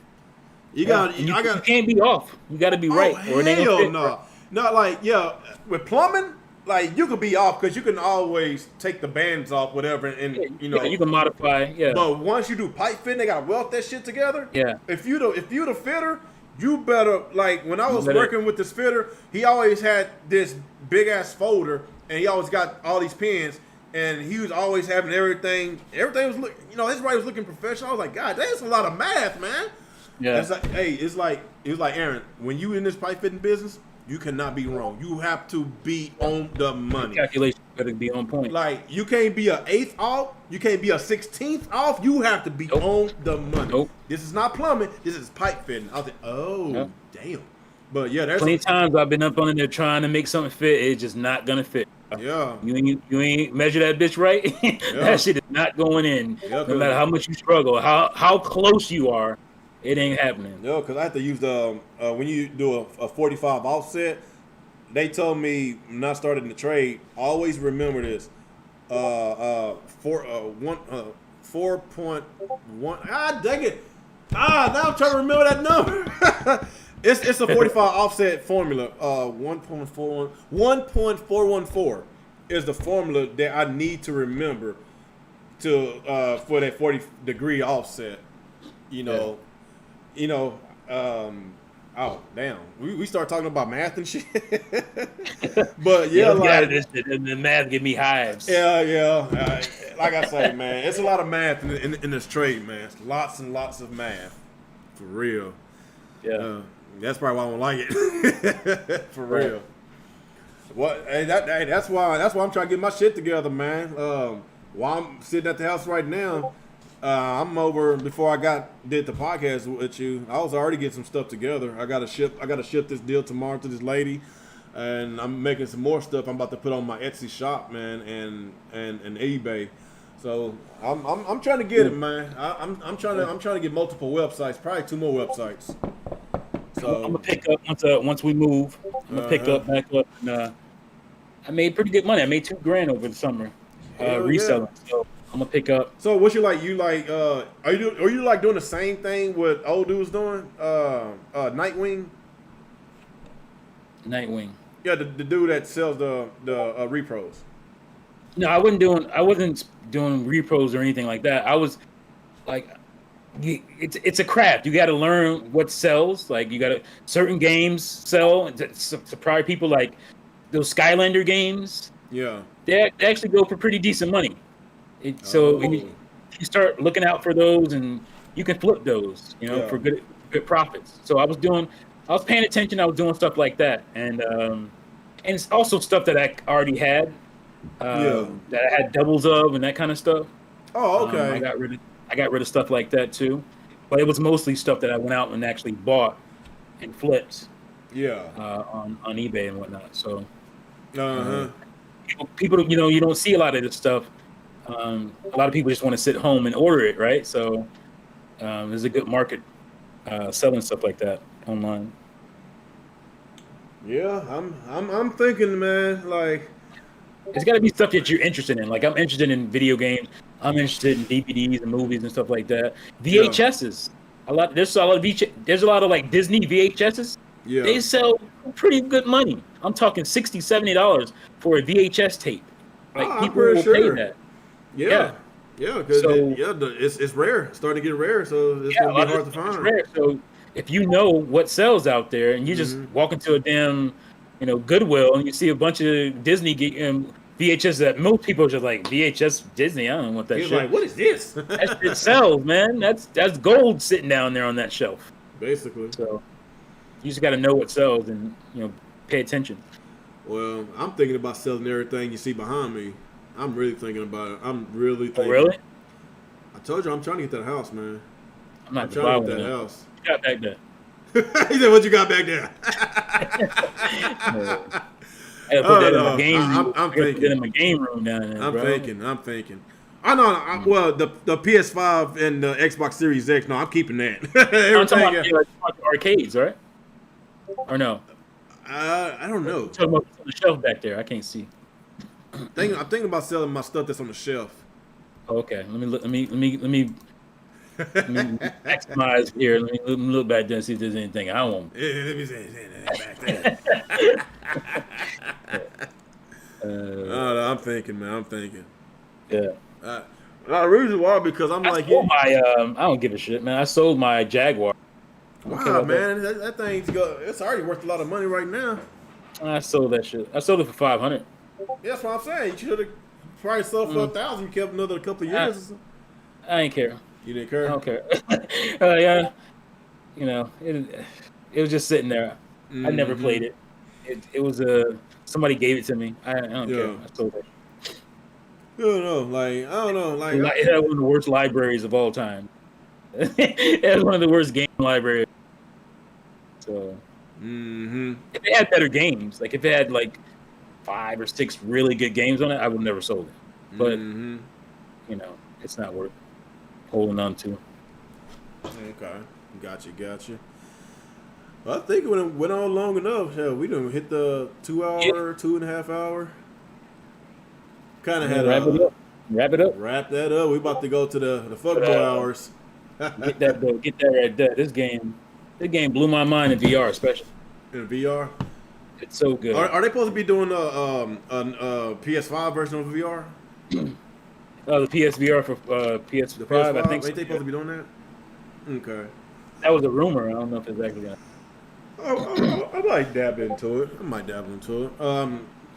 You can't be off. You got to be right. Or it ain't gonna fit. No. Not like with plumbing. Like you could be off because you can always take the bands off, whatever, and you can modify. Yeah. But once you do pipe fitting, they gotta weld that shit together. Yeah. If you the fitter, you better like when I was working with this fitter, he always had this big ass folder, and he always got all these pins, and he was always having everything. Everything was everybody was looking professional. I was like, God, that's a lot of math, man. Yeah. It's like Aaron, when you in this pipe fitting business. You cannot be wrong. You have to be on the money. Calculation better be on point. Like you can't be an eighth off. You can't be a 16th off. You have to be on the money. Nope. This is not plumbing. This is pipe fitting. I was like, damn. But yeah, there's plenty of times I've been up on there trying to make something fit. It's just not gonna fit. Yeah. You ain't measure that bitch right. That shit is not going in. No matter how much you struggle, how close you are. It ain't happening. No, because I have to use the when you do a 45 offset. They told me when I started in the trade, always remember this. 4.1. Ah, dang it! Now I'm trying to remember that number. It's a 45 offset formula. 1.414 is the formula that I need to remember for that 40 degree offset. Oh damn! We start talking about math and shit. But the math give me hives. Yeah. Like I say, man, it's a lot of math in this trade, man. It's lots and lots of math, for real. Yeah, that's probably why I don't like it. For real. That's why I'm trying to get my shit together, man. While I'm sitting at the house right now. I'm over before I did the podcast with you. I was already getting some stuff together. I gotta ship this deal tomorrow to this lady, and I'm making some more stuff. I'm about to put on my Etsy shop, man, and eBay. So I'm trying to get it, man. I'm trying to get multiple websites, probably 2 more websites. So I'm gonna pick up once we move. I'm gonna pick up back up I made pretty good money. I made $2,000 over the summer Hell yeah. reselling. So I'm gonna pick up So what you like? You like? Are you like doing the same thing what old dude's doing? Nightwing. Nightwing. Yeah, the dude that sells the repros. No, I wasn't doing repros or anything like that. I was like, it's a craft. You got to learn what sells. Like you got to certain games sell. To probably people like those Skylander games. Yeah. They actually go for pretty decent money. So Oh. you start looking out for those, and you can flip those, Yeah. for good profits. So I was paying attention. I was doing stuff like that, and it's also stuff that I already had, Yeah. that I had doubles of and that kind of stuff. Oh, okay. I got rid of stuff like that too, but it was mostly stuff that I went out and actually bought and flipped Yeah. on eBay and whatnot. So Uh-huh. people, you don't see a lot of this stuff. A lot of people just want to sit home and order it, right? So there's a good market selling stuff like that online. Yeah, I'm thinking, man, like, It's got to be stuff that you're interested in. Like I'm interested in video games. I'm interested in DVDs and movies and stuff like that. VHSs. There's a lot of like Disney VHSs. yeah. They sell pretty good money. I'm talking $60, $70 for a VHS tape. Like I'm people pretty will sure. pay that. Yeah. Yeah, because So- it's rare. It's starting to get rare, so it's Yeah, a gonna lot be hard to it's find. rare. So if you know what sells out there, and you just Mhm. walk into a damn, Goodwill, and you see a bunch of Disney VHS that most people are just like VHS Disney. I don't know what that He's shit. like, what is this? That shit sells, man. That's gold sitting down there on that shelf. Basically. So you just got to know what sells and pay attention. Well, I'm thinking about selling everything you see behind me. I'm really thinking about it. I'm really thinking. Oh, really? I told you I'm trying to get that house, man. I'm not I'm to trying buy to one. get that Now. house. What you got back there? He said, "What you got back there?" I gotta put that in my game I'm room. I gotta put thinking. that in my game room down there, I'm bro. thinking. I know. Well, the PS5 and the Xbox Series X. No, I'm keeping that. I'm talking Everything. about arcades, right? Or no? I don't know. I'm talking about on the shelf back there. I can't see. I'm thinking about selling my stuff that's on the shelf. Oh, okay, let me maximize here. Let me look back there and see if there's anything I want. Let me say that back there. No, I'm thinking, man. I'm thinking. Yeah. The reason why because I'm like, I don't give a shit, man. I sold my Jaguar. wow, man, that thing's it's already worth a lot of money right now. I sold that shit. I sold it for $500. That's what I'm saying. You should have probably sold for $1,000. You kept another couple of years. Or something. I ain't care. You didn't care. I don't care. Yeah, it was just sitting there. I never played it. It was somebody gave it to me. I don't care. I sold it. I don't know. Like It had one of the worst libraries of all time. It had one of the worst game libraries. So, if it had better games, like if it had like 5 or 6 really good games on it, I would never sold it. But it's not worth holding on to. Okay, gotcha. Well, I think when it went on long enough, hell, we done hit the 2-hour, 2.5 hour. Kind of had wrap it up. Wrap that up. We about to go to the fuckboy hours. Get that though. Get that right there. This game blew my mind in VR, especially. In VR. It's so good. Are they supposed to be doing a PS5 version of VR? The PSVR for PS5, The PS5? I think. Ain't they supposed to be doing that? Okay. That was a rumor. I don't know if it's actually gonna. I might dab into it.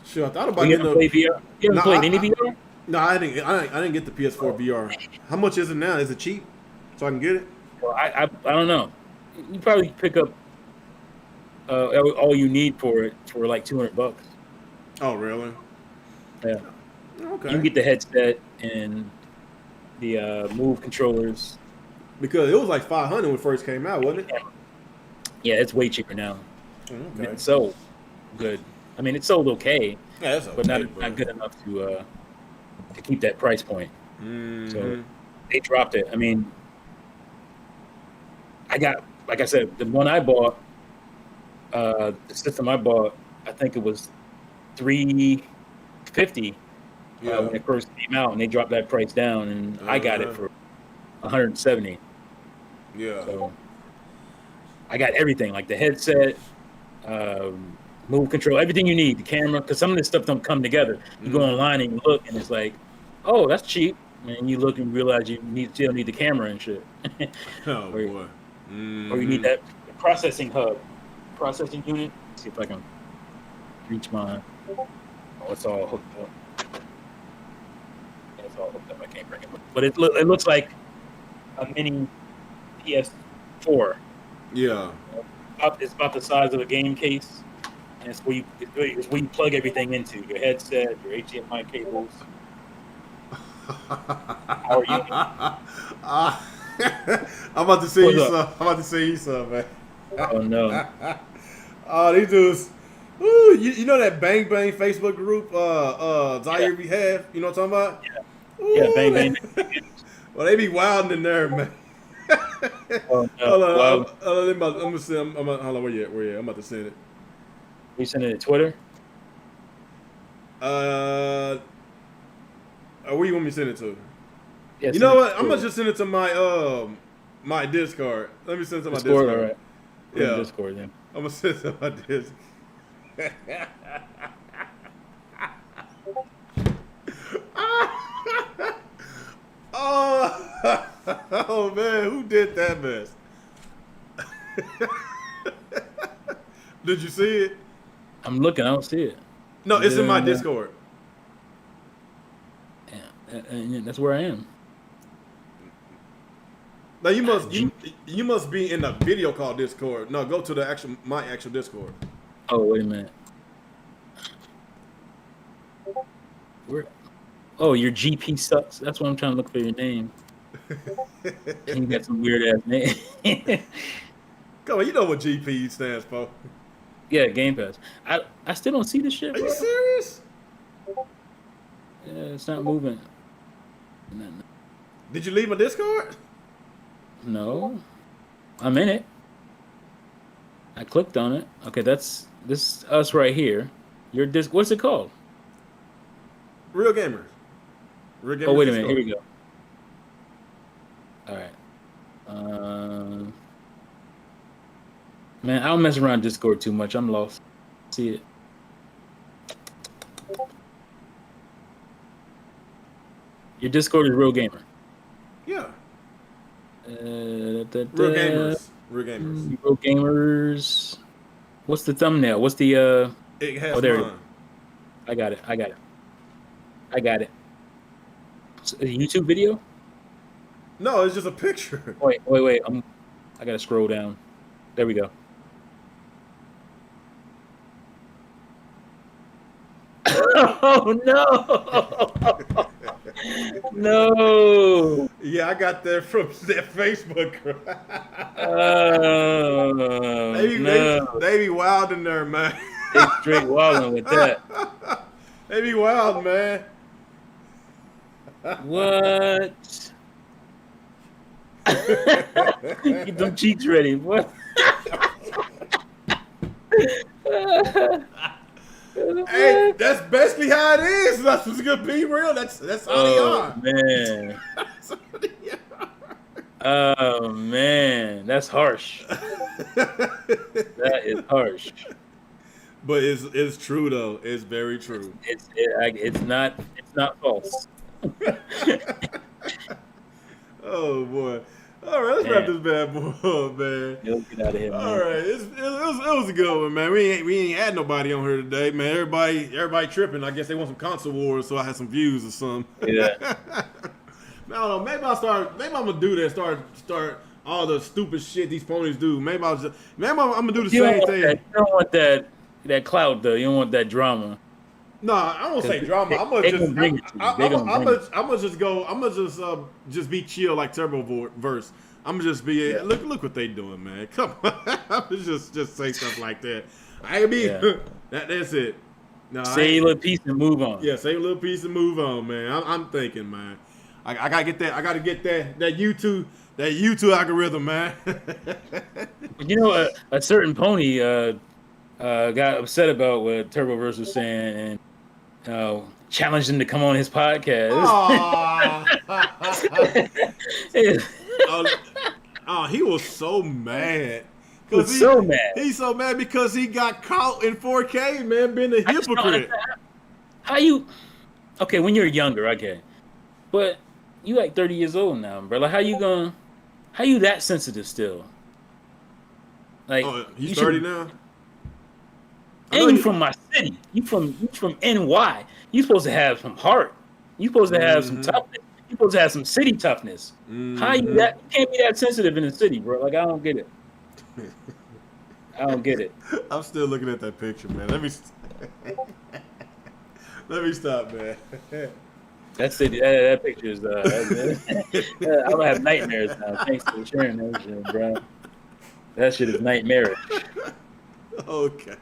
Sure, I thought about You getting haven't played VR? You haven't played any VR? No, I didn't get the PS4 VR. How much is it now? Is it cheap? So I can get it? Well, I don't know. You probably pick up all you need for it for like $200. Oh, really? Yeah. Okay. You can get the headset and the Move controllers. Because it was like $500 when it first came out, wasn't it? Yeah, it's way cheaper now. Okay. It's sold good. I mean, it's sold okay, Yeah, that's okay, but not good enough to keep that price point. So they dropped it. I mean, I got, like I said, the one I bought, the system I bought, I think it was $350 $50 when it first came out, and they dropped that price down, and I got it for $170. Yeah. So I got everything, like the headset, move control, everything you need, the camera, because some of this stuff don't come together. You go online and you look, and it's like, oh, that's cheap. And you look and realize you still need the camera and shit. Oh or, boy. Or you need that processing unit. Let's see if I can reach mine. Oh, it's all hooked up. It's all hooked up. I can't bring it. But it looks like a mini PS4. Yeah. It's about the size of a game case. And it's where you plug everything into your headset, your HDMI cables. How are you? I'm about to say you some, man. Oh no. Oh, these dudes. Ooh, you know that Bang Bang Facebook group Zaire we have? You know what I'm talking about? Yeah. Ooh, Yeah, Bang Bang. Well, they be wilding in there, man. Oh no. Hold on, Well, I'm gonna send. Hold on, where you? I'm about to send it. you send it to Twitter? Where you want me to send it to? Yeah, you know what? I'm gonna just send it to my my Discord. Let me send it to my Discord. All right. Yeah. Discord, yeah. I'm gonna send it to my Discord. Oh man, who did that mess? Did you see it? I'm looking. I don't see it. No, it's in my Discord. Yeah, and that's where I am. Now you must be in the video call Discord. No, go to the my actual Discord. Oh, wait a minute. Where? Oh, your GP sucks. That's why I'm trying to look for your name. You got some weird ass name. Come on, you know what GP stands for. Yeah, Game Pass. I still don't see this shit. Are you serious? Yeah, it's not moving. Did you leave my Discord? No, I'm in it. I clicked on it. Okay, this is us right here. Your disc. What's it called? Real Gamers. Real Gamers. Oh, wait a minute. Here we go. All right. Man, I don't mess around Discord too much. I'm lost. See it. Your Discord is Real Gamer. Yeah. Real Real Gamers. Real Gamers. Real Gamers. What's the thumbnail? What's the It has there. mine. I got it. It's a YouTube video? No, it's just a picture. Wait. I gotta scroll down. There we go. Oh no! No! Yeah, I got that from that Facebook. They be wild in there, man. They straight wilding with that. They be wild, man. What? Get them cheeks ready. What? Hey, that's basically how it is. That's what's gonna be real. That's how they are. Man. Oh man, that's harsh. That is harsh. But it's true though. It's very true. It's not false. Oh boy. All right, let's wrap this bad boy up, man. You'll get out of here, man. All right, it was a good one, man. We ain't had nobody on here today, man. Everybody tripping. I guess they want some console wars, so I had some views or something. Yeah. I don't know. Maybe I'm gonna do that. Start all the stupid shit these ponies do. Maybe I'm gonna do the same thing. You don't want that clout though. You don't want that drama. No, I won't say drama. I'm gonna just be chill like Turbo Verse. I'm gonna just be look what they doing, man. Come on, I'm just say stuff like that. I be that's it. No, say a little piece and move on. Yeah, say a little piece and move on, man. I'm thinking, man. I gotta get that. I gotta get that YouTube algorithm, man. You know, a certain pony got upset about what Turboverse was saying, and challenged him to come on his podcast. Oh, he was so mad. He was so mad. He's so mad because he got caught in 4K, man, being a hypocrite. How you? Okay, when you're younger, okay, but you like 30 years old now, bro. Like, how you that sensitive still? Like, he's 30 now. And you from my city. You from NY. You supposed to have some heart. You supposed to have some toughness. You supposed to have some city toughness. How you that? You can't be that sensitive in the city, bro. Like, I don't get it. I don't get it. I'm still looking at that picture, man. Let me stop, man. That's it. That picture is. I'm gonna have nightmares now. Thanks for sharing that shit, bro. That shit is nightmarish. Okay.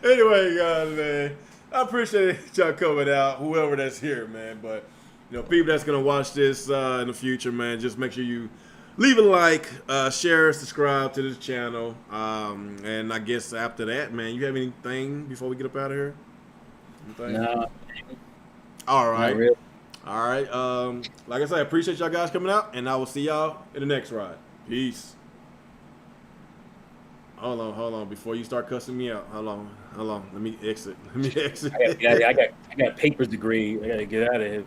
Anyway, guys, man, I appreciate y'all coming out, whoever that's here, man. But people that's gonna watch this in the future, man, just make sure you leave a like, share, subscribe to this channel, and I guess after that, man, you have anything before we get up out of here? No. All right. Not really. All right. Like I said, I appreciate y'all guys coming out, and I will see y'all in the next ride. Peace. Hold on. Before you start cussing me out, hold on. Let me exit. I got papers to grade. I gotta get out of here.